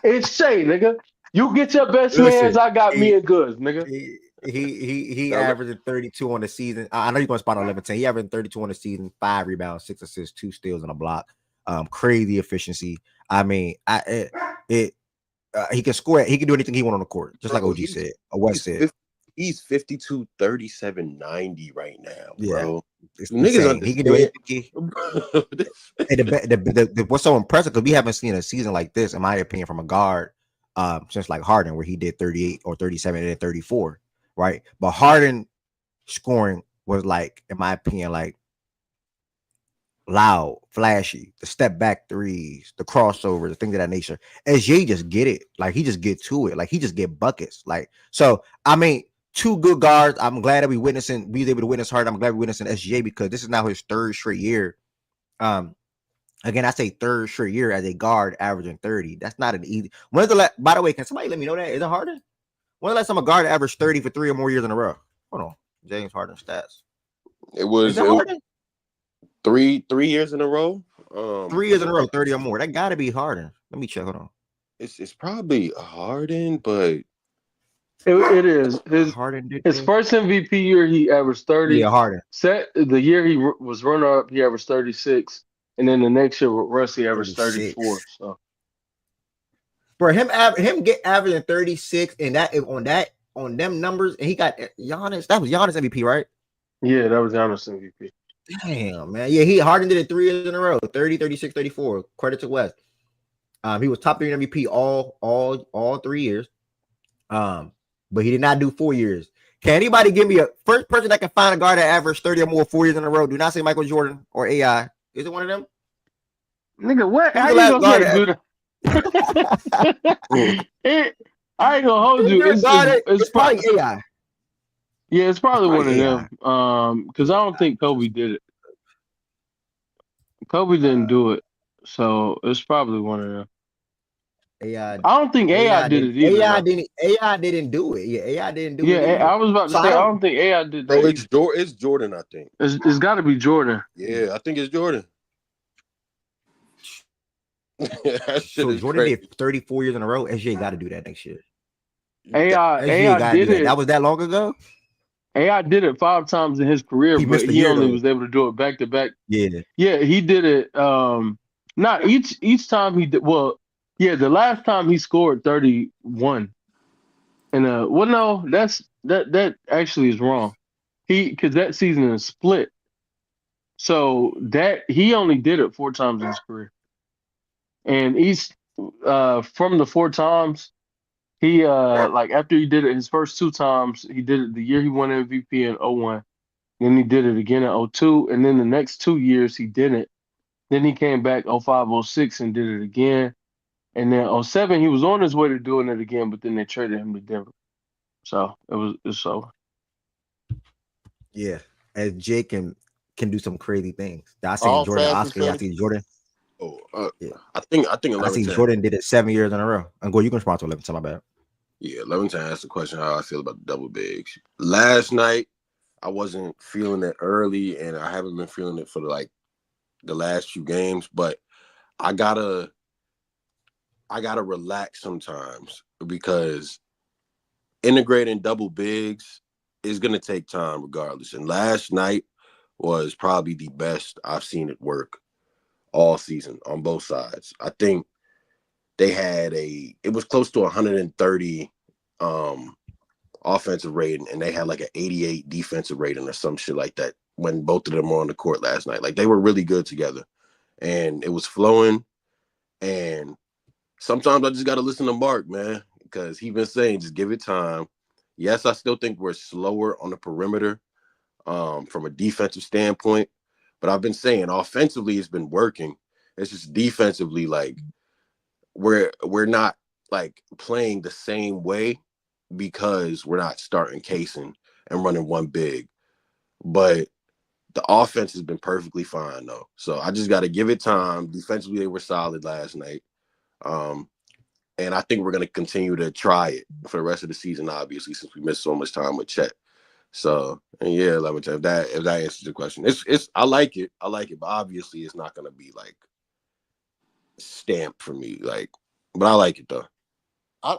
It's Shea, nigga. You get your best man's. listen. I got me He and goods, nigga. he Now, averaged 32 on the season. I know you're gonna spot on 11-10. He averaged 32 on the season, 5 rebounds, 6 assists, 2 steals, and a block. Crazy efficiency. I mean, he can score. He can do anything he want on the court, just like Bro, OG said, or West said. he's 52, 37, 90 right now, Yeah, bro. it's Niggas insane. He can do understand. anything. And what's so impressive because we haven't seen a season like this, in my opinion, from a guard since like Harden, where he did 38 or 37 and then 34, right? But Harden scoring was like, in my opinion, like loud, flashy, the step back threes, the crossover, the things of that nature. SJ just get it, like he just get to it, like he just get buckets, like so. I mean, two good guards. I'm glad that we was able to witness Harden. I'm glad we witnessing SJ because this is now his 3rd straight year. Again, I say 3rd straight year as a guard averaging 30. That's not an easy. When's the last? By the way, can somebody let me know that? Is it Harden? When's the last time a guard averaged 30 for 3 or more years in a row? Hold on, James Harden stats. It Is was it Harden? 3 years in a row. 3 years in a row, 30 or more. That gotta be Harden. Let me check. Hold on. It's probably Harden, but It is Harden did his this. first MVP year. He averaged 30. Yeah, Harden. The year he was runner up, he averaged 36, and then the next year with Russ, he averaged 34. 36. So Bro, him get averaging 36 and on them numbers, and he got Giannis. That was Giannis MVP, right? yeah, that was Giannis MVP. Damn, man. Yeah, Harden did it 3 years in a row. 30, 36, 34. Credit to West. He was top 3 MVP all 3 years. But he did not do 4 years. Can anybody give me a first person that can find a guard that averaged 30 or more 4 years in a row? Do not say Michael Jordan or AI. Is it one of them? Nigga, what? Who's How the you last gonna guard say that I ain't gonna hold you. It's probably AI. Yeah, it's probably one of AI. them. Because I don't think Kobe did it. Kobe didn't do it, so it's probably one of them. AI. I don't think AI did it either. AI didn't do it. Yeah, AI didn't do it Yeah, either. I was about to say I don't think AI did that. Bro, Either. it's Jordan, I think. It's got to be Jordan. Yeah, I think it's Jordan. That shit So is Jordan crazy. did 34 years in a row. SJ got to do that next year. AI did it. That was that long ago. AI did it 5 times in his career, He but missed a he year only though. was able to do it back to back. Yeah. Yeah, he did it. Not each time he did. Well, yeah, the last time he scored 31. And well, no, that actually is wrong. Because that season is split. So that he only did it 4 times in his career. And from the 4 times, he like after he did it his first 2 times, he did it the year he won MVP in 01. Then he did it again in 02, and then the next 2 years he didn't. Then he came back 05, 06 and did it again. And then 07 he was on his way to doing it again, but then they traded him to Denver. So it's over. Yeah. As Jake can do some crazy things. I seen All Jordan fast and Oscar. I steady. seen Jordan. Oh, Yeah. I think I 11 seen 10. Jordan did it 7 years in a row. And go, you can respond to 11 10, my bad. Yeah, 11 10 asked the question how I feel about the double bigs. Last night, I wasn't feeling it early, and I haven't been feeling it for like the last few games, but I gotta relax sometimes because integrating double bigs is gonna take time regardless. And last night was probably the best I've seen it work all season on both sides. I think they had it was close to 130 offensive rating, and they had like an 88 defensive rating or some shit like that when both of them were on the court last night. Like they were really good together, and it was flowing. And sometimes I just got to listen to Mark, man, because he's been saying just give it time. Yes, I still think we're slower on the perimeter from a defensive standpoint, but I've been saying offensively it's been working. It's just defensively, like we're not like playing the same way because we're not starting casing and running one big. But the offense has been perfectly fine though. So I just got to give it time. Defensively, they were solid last night. And I think we're going to continue to try it for the rest of the season, obviously, since we missed so much time with Chet. So, and yeah, let me tell you, if that answers the question, it's I like it, but obviously it's not going to be like stamped for me, like, but I like it though. I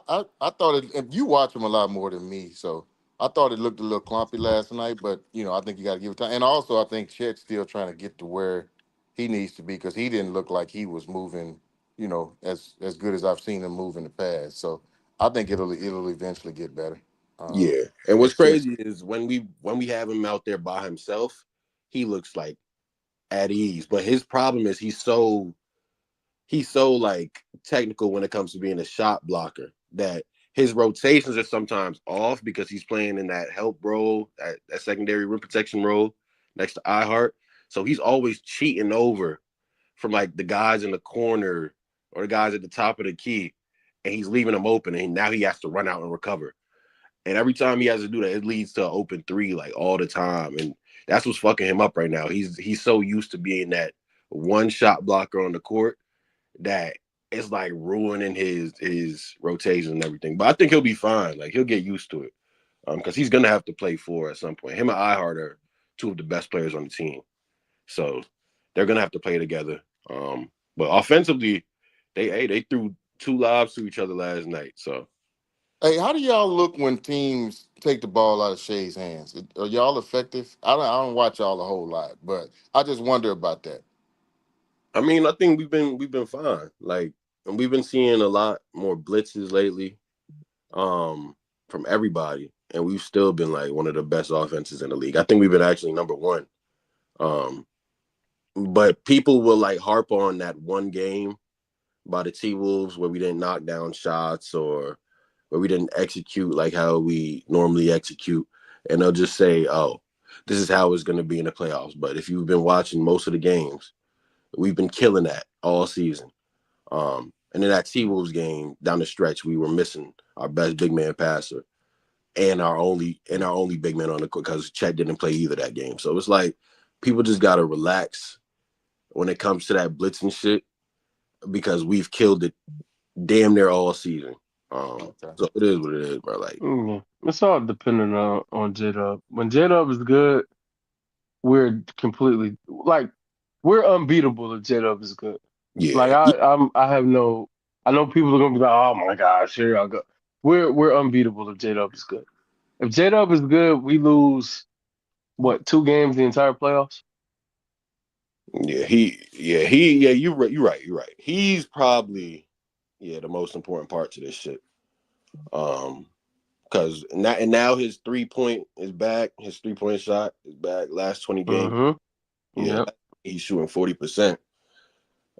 thought it. If you watch him a lot more than me, so I thought it looked a little clumpy last night. But I think you got to give it time. And also, I think Chet's still trying to get to where he needs to be because he didn't look like he was moving. As good as I've seen him move in the past. So I think it'll eventually get better. Yeah, and what's It's just crazy is when we have him out there by himself, he looks like at ease. But his problem is he's so like technical when it comes to being a shot blocker that his rotations are sometimes off because he's playing in that help role, that secondary rim protection role next to iHeart. So he's always cheating over from like the guys in the corner or the guys at the top of the key, and he's leaving them open, and now he has to run out and recover. And every time he has to do that, it leads to an open three like all the time. And that's what's fucking him up right now. He's so used to being that one shot blocker on the court that it's like ruining his rotation and everything. But I think he'll be fine. Like he'll get used to it. Because he's gonna have to play 4 at some point. Him and iHeart are 2 of the best players on the team. So they're gonna have to play together. But offensively, they threw 2 lobs to each other last night. So Hey, how do y'all look when teams take the ball out of Shai's hands? Are y'all effective? I don't watch y'all a whole lot, but I just wonder about that. I mean, I think we've been fine. Like, and we've been seeing a lot more blitzes lately, from everybody, and we've still been like one of the best offenses in the league. I think we've been actually number one. Um, but people will like harp on that one game by the T Wolves where we didn't knock down shots or where we didn't execute like how we normally execute, and they'll just say, "Oh, this is how it's going to be in the playoffs." But if you've been watching most of the games, we've been killing that all season. And in that T Wolves game down the stretch, we were missing our best big man passer and our only big man on the court because Chet didn't play either that game. So it's like people just gotta relax when it comes to that blitzing shit because we've killed it damn near all season. Okay. So it is what it is, bro. Like, It's all dependent on J-Dub. When J-Dub is good, we're completely like we're unbeatable if J-Dub is good. Like yeah, I have no. I know people are gonna be like, oh my gosh, here y'all go. We're unbeatable if J-Dub is good. If J-Dub is good, we lose what 2 games the entire playoffs. yeah. You're right. He's probably the most important part to this shit. Because now his 3-point is back. His 3-point shot is back. Last 20 games, yeah, Yep. he's shooting 40%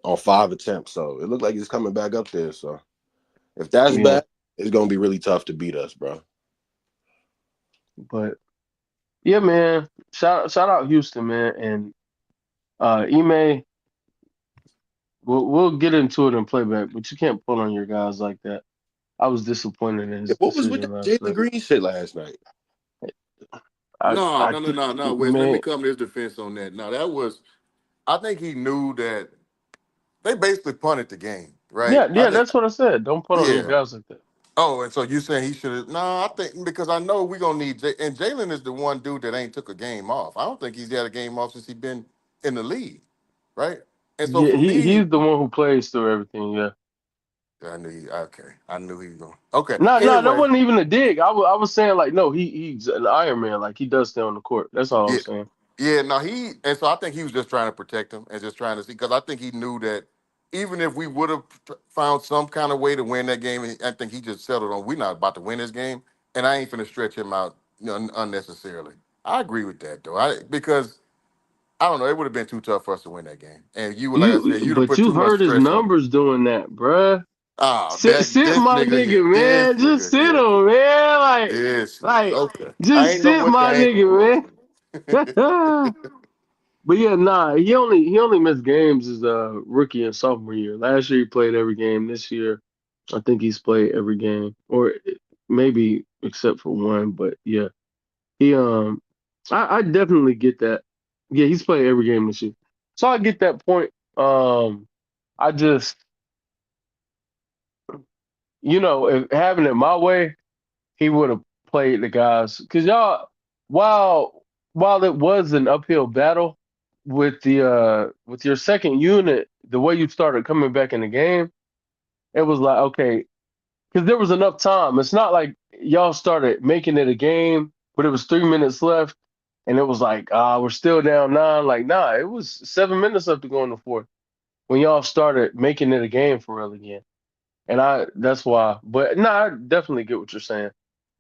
on 5 attempts. So it looked like he's coming back up there. So if that's Yeah. back, it's gonna be really tough to beat us, bro. But yeah, man. Shout out Houston, man, and Ime. We'll get into it in playback, but you can't pull on your guys like that. I was disappointed in his What was with decision that last Jalen night. Green shit last night? No, I no, no, think, no, no. Wes, let me man, come to his defense on that. No, that was. I think he knew that they basically punted the game, right? I yeah, think. that's what I said. Don't put on your Yeah. guys like that. Oh, and so you saying he should have? No, I think because I know we're gonna need and Jalen is the one dude that ain't took a game off. I don't think he's had a game off since he's been in the league, right? And so Yeah, for me, he's the one who plays through everything. Yeah. I knew he. Okay, I knew he was going. Okay. No, that Anyway, wasn't even a dig. I was saying like, no, he's an Iron Man. Like he does stay on the court. That's all I yeah, was saying. yeah. No, he and so I think he was just trying to protect him and just trying to see because I think he knew that even if we would have found some kind of way to win that game, I think he just settled on we're not about to win this game, and I ain't finna stretch him out, unnecessarily. I agree with that though. Because I don't know, it would have been too tough for us to win that game, and you would like I said, you'd have But put you too much heard his stress on. numbers doing that, bruh. Ah, that Sit this my nigga nigga, here, this man. Just nigga sit here, him, man. this nigga. Like, Okay, I just ain't know sit what the my angle nigga, was. man. But yeah, nah, he only missed games his rookie and sophomore year. Last year he played every game. This year, I think he's played every game, or maybe except for one. But yeah, he I definitely get that. Yeah, he's played every game this year, so I get that point. I just if having it my way, he would have played the guys because y'all while while it was an uphill battle with your second unit, the way you started coming back in the game, it was like okay, because there was enough time. It's not like y'all started making it a game, but it was 3 minutes left, and it was like we're still down 9. Like nah, it was 7 minutes left to go in the fourth when y'all started making it a game for real again. And that's why. But no, I definitely get what you're saying.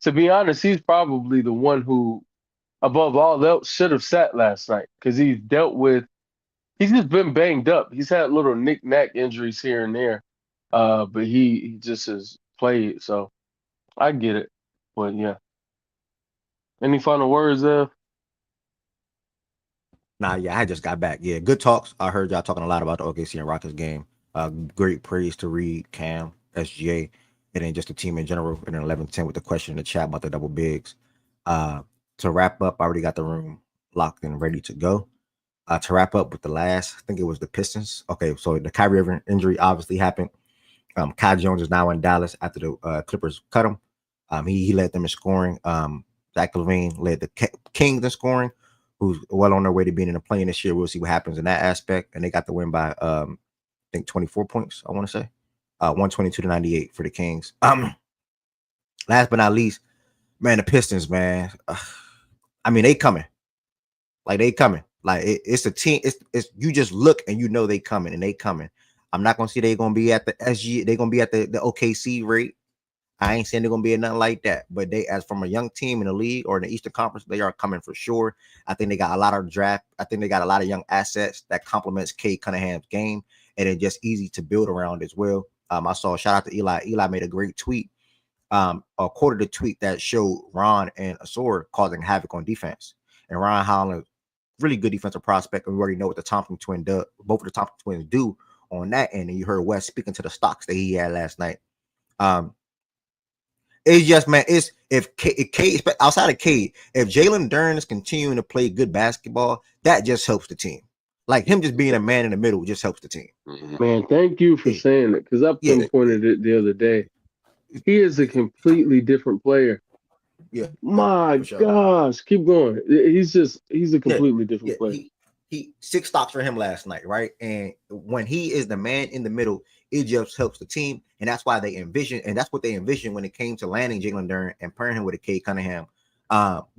To be honest, he's probably the one who, above all else, should have sat last night because he's just been banged up. He's had little knick-knack injuries here and there. But he just has played, so I get it. But yeah. Any final words, Nah, yeah, I just got back. Yeah, good talks. I heard y'all talking a lot about the OKC and Rockets game. Great praise to Reed, Cam, SGA, and then just the team in general. And then 11-10 with the question in the chat about the double bigs. To wrap up, I already got the room locked and ready to go. To wrap up with the last, I think it was the Pistons. Okay, so the Kyrie Irving injury obviously happened. Kai Jones is now in Dallas after the Clippers cut him. He led them in scoring. Zach LaVine led the Kings in scoring, who's well on their way to being in the play-in this year. We'll see what happens in that aspect. And they got the win by, I think, 24 points, I want to say. 122-98 for the Kings. Last but not least, man, the Pistons, man. I mean, they coming. Like they coming. Like it's a team. It's you just look and you know they coming and they coming. I'm not gonna say they're gonna be at the SG. They're gonna be at the OKC rate. I ain't saying they're gonna be nothing like that. But they, as from a young team in the league or in the Eastern Conference, they are coming for sure. I think they got a lot of draft. I think they got a lot of young assets that complements Cade Cunningham's game, and it's just easy to build around as well. I saw shout out to Eli. Eli made a great tweet. Quoted a tweet that showed Ron and Asor causing havoc on defense, and Ron Holland, really good defensive prospect, and we already know what the Thompson twin do. Both of the Thompson twins do on that end, and you heard West speaking to the stocks that he had last night. It's just, man, it's if Cade, outside of Cade, if Jalen Duren is continuing to play good basketball, that just helps the team. Like him just being a man in the middle just helps the team. Man, thank you for saying it, because I pinpointed it the other day. He is a completely different player. Yeah. My gosh, keep going. He's a completely different player. He 6 stocks for him last night, right? And when he is the man in the middle, it just helps the team, and that's why they envision, and that's what they envisioned when it came to landing Jalen Duren and pairing him with a Cade Cunningham.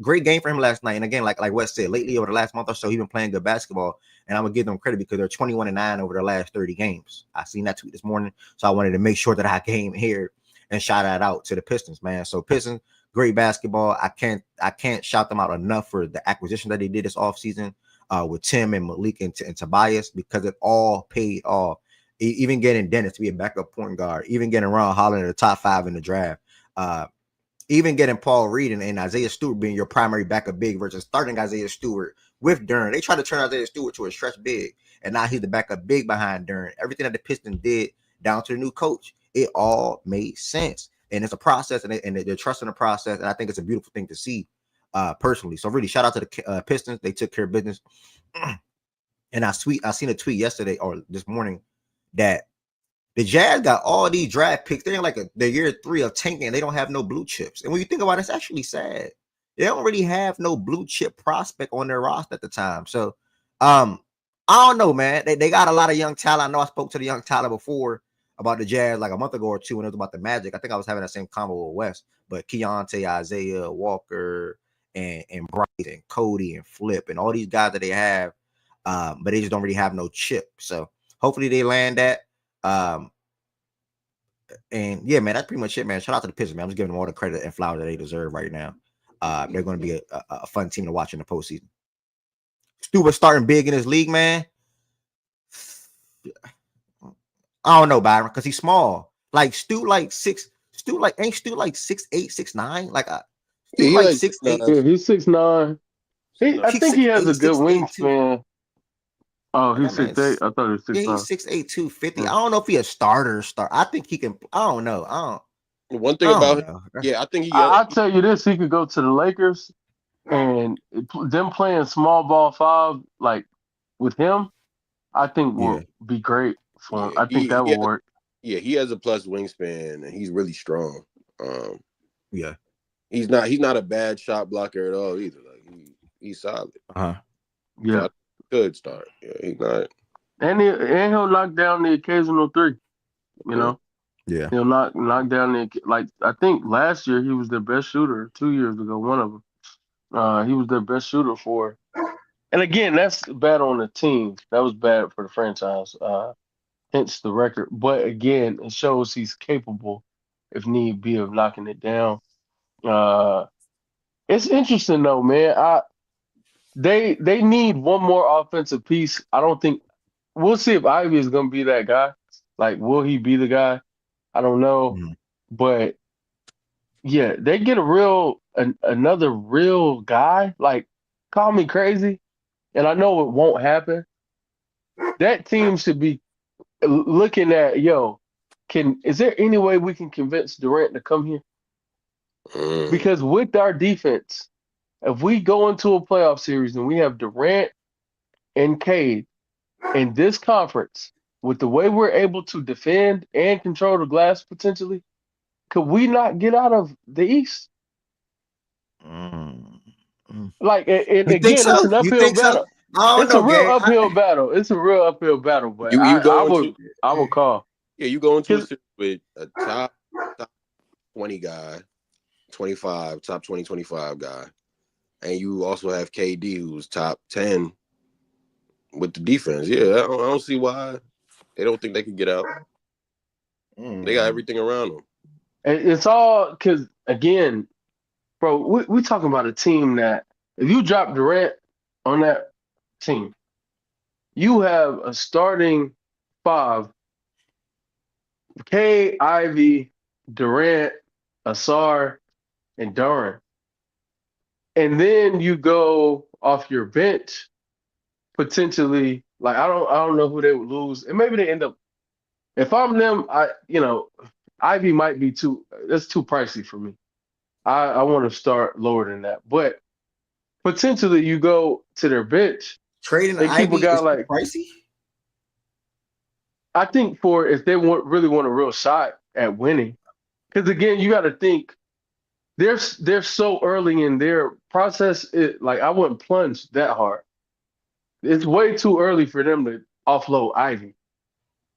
Great game for him last night, and again, like Wes said, lately over the last month or so, he's been playing good basketball, and I'm gonna give them credit because they're 21-9 over their last 30 games. I seen that tweet this morning, so I wanted to make sure that I came here and shout that out to the Pistons, man. So Pistons, great basketball. I can't shout them out enough for the acquisition that they did this offseason with Tim and Malik and Tobias, because it all paid off. Even getting Dennis to be a backup point guard, even getting Ron Holland in the top 5 in the draft, even getting Paul Reed and Isaiah Stewart being your primary backup big versus starting Isaiah Stewart with Duren. They tried to turn Isaiah Stewart to a stretch big, and now he's the backup big behind Duren. Everything that the Pistons did down to the new coach, it all made sense. And it's a process, and they're trusting the process, and I think it's a beautiful thing to see personally. So really, shout out to the Pistons. They took care of business. And I seen a tweet yesterday or this morning that the Jazz got all these draft picks. They're in like the year 3 of tanking. They don't have no blue chips. And when you think about it, it's actually sad. They don't really have no blue chip prospect on their roster at the time. So I don't know, man. They got a lot of young talent. I know I spoke to the young talent before about the Jazz like a month ago or two when it was about the Magic. I think I was having that same convo with West. But Keontae, Isaiah, Walker, and Bryce and Cody and Flip and all these guys that they have, but they just don't really have no chip. So hopefully they land that. And yeah, man, that's pretty much it, man. Shout out to the Pistons, man. I'm just giving them all the credit and flowers that they deserve right now. They're going to be a fun team to watch in the postseason. Stu was starting big in this league, man. I don't know, Byron, because he's small. Like Stu, like 6. Stu, like ain't Stu like 6'8", 6'9"? Like Stu, like 6'8". Yeah, he's 6'9". I think he has a good wingspan. Oh, he's 6'8". I thought he was 6'9". Yeah, he's 6'8", 250. I don't know if he's a starter. I think he can. I don't know. One thing about him, yeah, I think I'll tell you this: he could go to the Lakers, and them playing small ball 5 like with him, I think will be great for him. I think that will work. Yeah, he has a plus wingspan, and he's really strong. He's not a bad shot blocker at all either. Like he's solid. Yeah, so good start. Yeah, he's not. And he'll knock down the occasional 3. You know. Yeah, he'll knock down the, like I think last year he was their best shooter. 2 years ago, one of them, he was their best shooter for. And again, that's bad on the team. That was bad for the franchise. Hence the record. But again, it shows he's capable, if need be, of knocking it down. It's interesting though, man. They need one more offensive piece. I don't think we'll see if Ivy is gonna be that guy. Like, will he be the guy? I don't know. But yeah, they get another real guy. Like, call me crazy, and I know it won't happen. That team should be looking at, is there any way we can convince Durant to come here? Because with our defense, if we go into a playoff series and we have Durant and Cade in this conference, with the way we're able to defend and control the glass potentially, could we not get out of the East? Like, and again, it's an uphill battle. It's a real uphill battle. It's a real uphill battle, but I would call. Yeah, you go into it with a top 20 guy, 25, top 20, 25 guy. And you also have KD, who's top 10 with the defense. Yeah, I don't see why they don't think they can get out. They got everything around them. It's all because, again, bro, we talking about a team that if you drop Durant on that team, you have a starting five: K, Ivy, Durant, Asar, and Duran. And then you go off your bench, potentially. Like I don't know who they would lose, and maybe they end up. If I'm them, Ivy might be that's too pricey for me. I want to start lower than that. But potentially you go to their bench Trading and keep a Ivy guy is too like, pricey. I think for if they really want a real shot at winning. Because again, you got to think they're so early in their process. Like I wouldn't plunge that hard. It's way too early for them to offload Ivy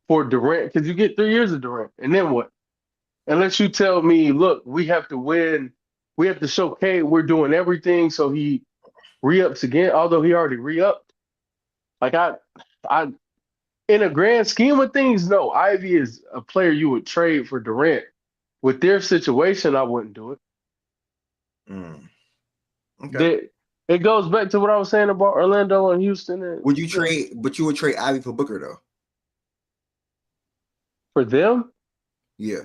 for Durant because you get 3 years of Durant. And then what? Unless you tell me, look, we have to win. We have to show K we're doing everything so he re-ups again, although he already re-upped. Like I in a grand scheme of things, no. Ivy is a player you would trade for Durant. With their situation, I wouldn't do it. Okay. It goes back to what I was saying about Orlando and Houston. Would you trade? But you would trade Ivy for Booker though. For them? Yeah.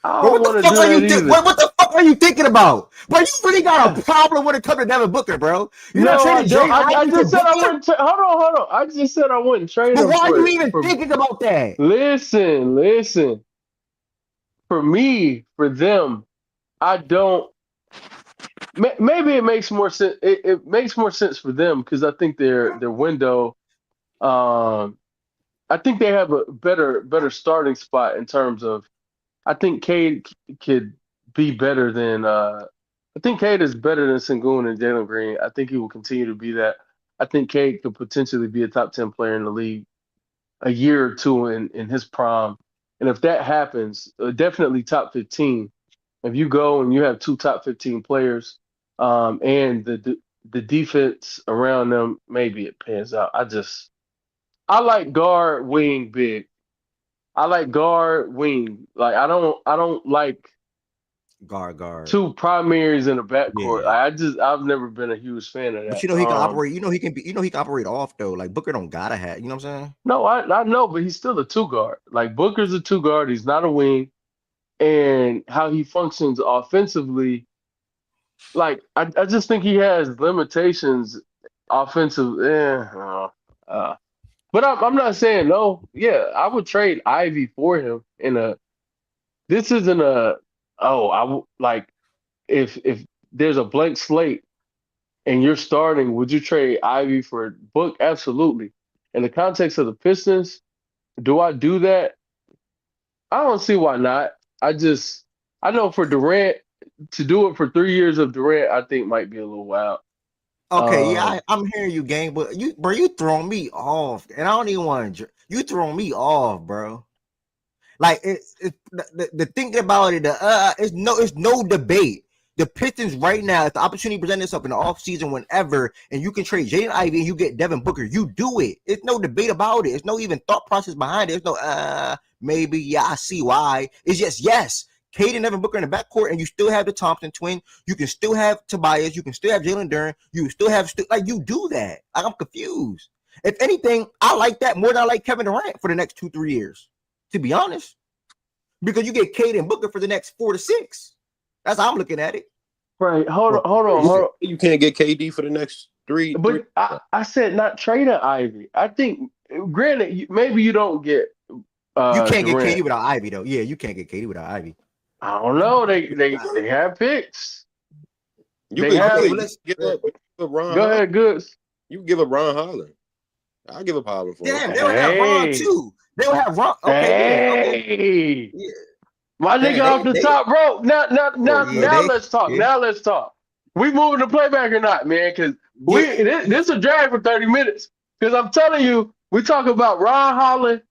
I But don't what want the to fuck do are you that either. what the fuck are you thinking about? Bro, you really got a problem when it comes to Devin Booker, bro. You're not No, I trading don't. Jaden I Ivey for just said I Booker? wouldn't. Hold on. I just said I wouldn't trade But him why are you for. even thinking about that? Listen. For me, for them, I don't. Maybe it makes more sense. It makes more sense for them because I think their window. I think they have a better starting spot in terms of. I think Cade could be better than. I think Cade is better than Sengun and Jalen Green. I think he will continue to be that. I think Cade could potentially be a top 10 player in the league a year or two in his prime. And if that happens, definitely top 15. If you go and you have two top 15 players, and the defense around them, maybe it pans out. I like guard, wing, big. I like guard, wing. Like I don't like Guard. two primaries in a backcourt. Yeah. I've never been a huge fan of But that. you know he can operate. You know he can operate off though. Like Booker don't gotta have. You know what I'm saying? No, I know, but he's still a two guard. Like Booker's a two guard. He's not a wing. And how he functions offensively, like I just think he has limitations offensive. But I'm not saying no. Yeah, I would trade Ivy for him this isn't like if there's a blank slate and you're starting, would you trade Ivy for Book? Absolutely. In the context of the Pistons, do I do that? I don't see why not. I know for Durant to do it for 3 years of Durant, I think might be a little wild. Okay, yeah, I'm hearing you, gang, but you throwing me off, and I don't even want to. You throwing me off, bro. Like the thinking about it, it's no debate. The Pistons right now, if the opportunity presents itself in the offseason whenever, and you can trade Jaden Ivey and you get Devin Booker, you do it. It's no debate about it. It's no even thought process behind it. It's no maybe, yeah, I see why. It's just yes. Cade and Devin Booker in the backcourt, and you still have the Thompson twin. You can still have Tobias. You can still have Jalen Duren. You still have you do that. Like, I'm confused. If anything, I like that more than I like Kevin Durant for the next 2-3 years. To be honest, because you get Cade and Booker for the next 4 to 6. That's how I'm looking at it. Right. Hold on. You can't get KD for the next 3. But I said not trade Ivy. I think, granted, maybe you don't get. You can't Durant. get KD without Ivy, though. Yeah, you can't get KD without Ivy. I don't know. They have picks. You give up Ron. Go ahead, Goods. You give up Ron Holland. I'll give up Holland for Damn, they would have Ron too. They would have Ron. Okay, yeah. My nigga off the top rope. Now let's talk. Yeah. Now let's talk. We moving to playback or not, man? Because this is a drag for 30 minutes. Because I'm telling you, we talk about Ron Holland.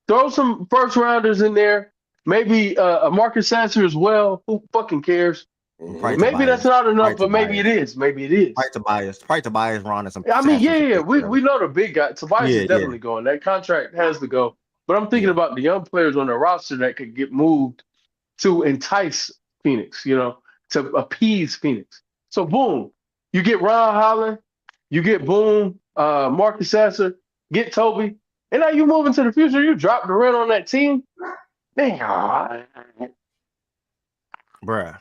Throw some first rounders in there. Maybe a Marcus Sasser as well. Who fucking cares? Probably Maybe that's Tobias. not enough, Probably but maybe it Tobias. is. Maybe it is. Probably Tobias, Ron, and some I mean, Sasser, some yeah. big We whatever. know the big guy. Tobias is Yeah, yeah, definitely going. That contract has to go. But I'm thinking yeah. about the young players on the roster that could get moved to entice Phoenix, to appease Phoenix. So boom, you get Ron Holland, you get Marcus Sasser, get Toby, and now you move into the future. You drop the rent on that team. Damn. Bruh.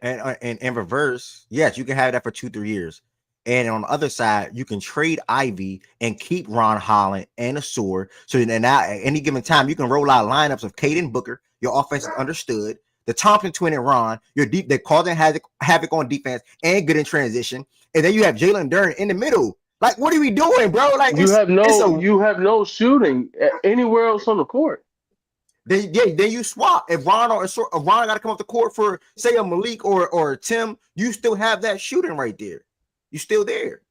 And in reverse, yes, you can have that for 2-3 years. And on the other side, you can trade Ivy and keep Ron Holland and Asur. So then now at any given time, you can roll out lineups of Caden Booker. Your offense is understood. The Thompson twin and Ron, you're deep. They're causing havoc on defense and good in transition. And then you have Jalen Duren in the middle. Like, what are we doing, bro? Like, You have no shooting anywhere else on the court. Then you swap. If Ron got to come off the court for, say, a Malik or Tim, you still have that shooting right there. You still there.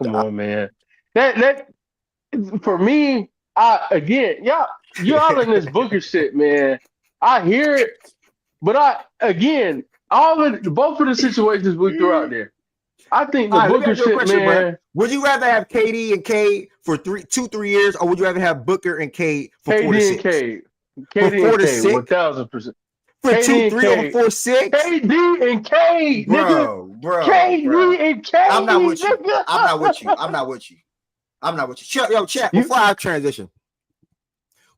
Come on, man. That for me, y'all in this Booker shit, man. I hear it, but both of the situations we threw out there. I think the Booker shit, man. Bro. Would you rather have KD and Cade for 2-3 years, or would you rather have Booker and Cade for 4 to 6? KD and Cade, 1,000%. For 2-3 over 4-6? KD and Cade, nigga. Bro. KD and Cade. I'm not with you. I'm not with you. Yo, chat, before I transition.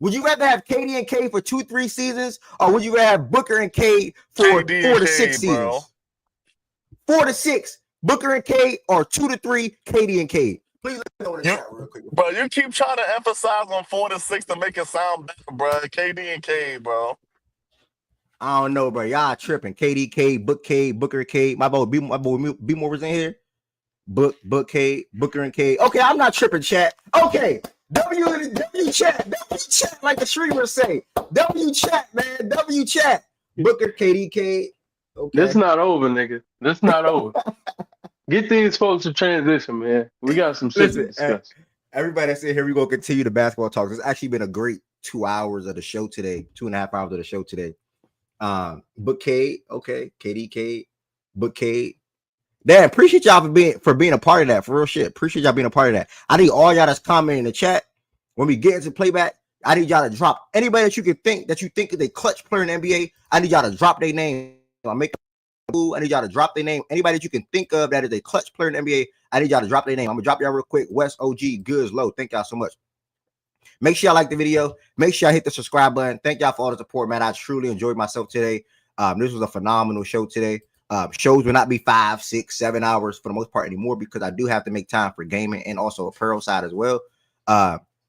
Would you rather have KD and Cade for 2-3 seasons, or would you rather have Booker and Cade for 4 to 6 seasons? 4 to 6, Booker and Cade, or 2 to 3, KD and Cade. Please let me know in the chat real quick. Bro, you keep trying to emphasize on 4 to 6 to make it sound better, bro. KD and Cade, bro. I don't know, bro. Y'all tripping. KD, Cade, Booker, Cade. My boy B more was in here. Book Cade, Booker and Cade. Okay, I'm not tripping, chat. Okay. W chat like the streamers say. W chat, man. W chat. Booker, KD, Cade. Okay. This not over, nigga. This not over. Get these folks to transition, man. We got some shit to discuss. Everybody that's in here, we're going to continue the basketball talks. It's actually been a great 2 hours of the show today, 2.5 hours of the show today. Book Cade, okay. KD, Cade, Book Cade. Damn, appreciate y'all for being a part of that, for real shit. Appreciate y'all being a part of that. I need all y'all that's commenting in the chat. When we get into playback, I need y'all to drop anybody that you think is a clutch player in the NBA. I need y'all to drop their name. I need y'all to drop their name. Anybody that you can think of that is a clutch player in the NBA, I need y'all to drop their name. I'm gonna drop y'all real quick. West OG, Goods Low. Thank y'all so much. Make sure y'all like the video. Make sure y'all hit the subscribe button. Thank y'all for all the support, man. I truly enjoyed myself today. This was a phenomenal show today. Shows will not be 5, 6, 7 hours for the most part anymore because I do have to make time for gaming and also apparel side as well.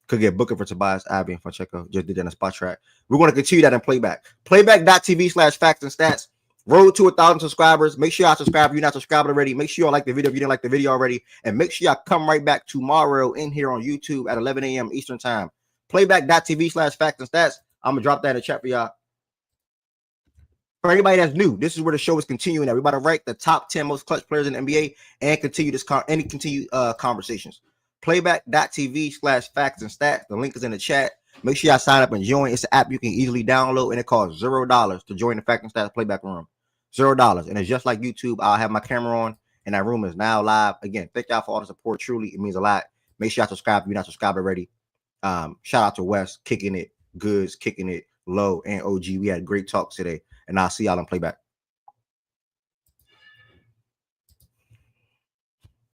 Could get booking for Tobias, Ivy, and Fonseca. Just did that in a spot track. We're going to continue that in playback. Playback.tv/facts and stats. Road to 1,000 subscribers. Make sure y'all subscribe if you're not subscribed already. Make sure y'all like the video if you didn't like the video already. And make sure y'all come right back tomorrow in here on YouTube at 11 a.m. Eastern time. Playback.tv/facts and stats. I'm going to drop that in the chat for y'all. For anybody that's new, this is where the show is continuing. We're about to rank the top 10 most clutch players in the NBA and continue conversations. Playback.tv/facts and stats. The link is in the chat. Make sure y'all sign up and join. It's an app you can easily download, and it costs $0 to join the Facts and Stats playback room. $0. And it's just like YouTube. I'll have my camera on, and that room is now live. Again, thank y'all for all the support. Truly, it means a lot. Make sure y'all subscribe if you're not subscribed already. Shout out to West, kicking it, Goods, kicking it, Low, and OG. We had great talks today, and I'll see y'all on playback.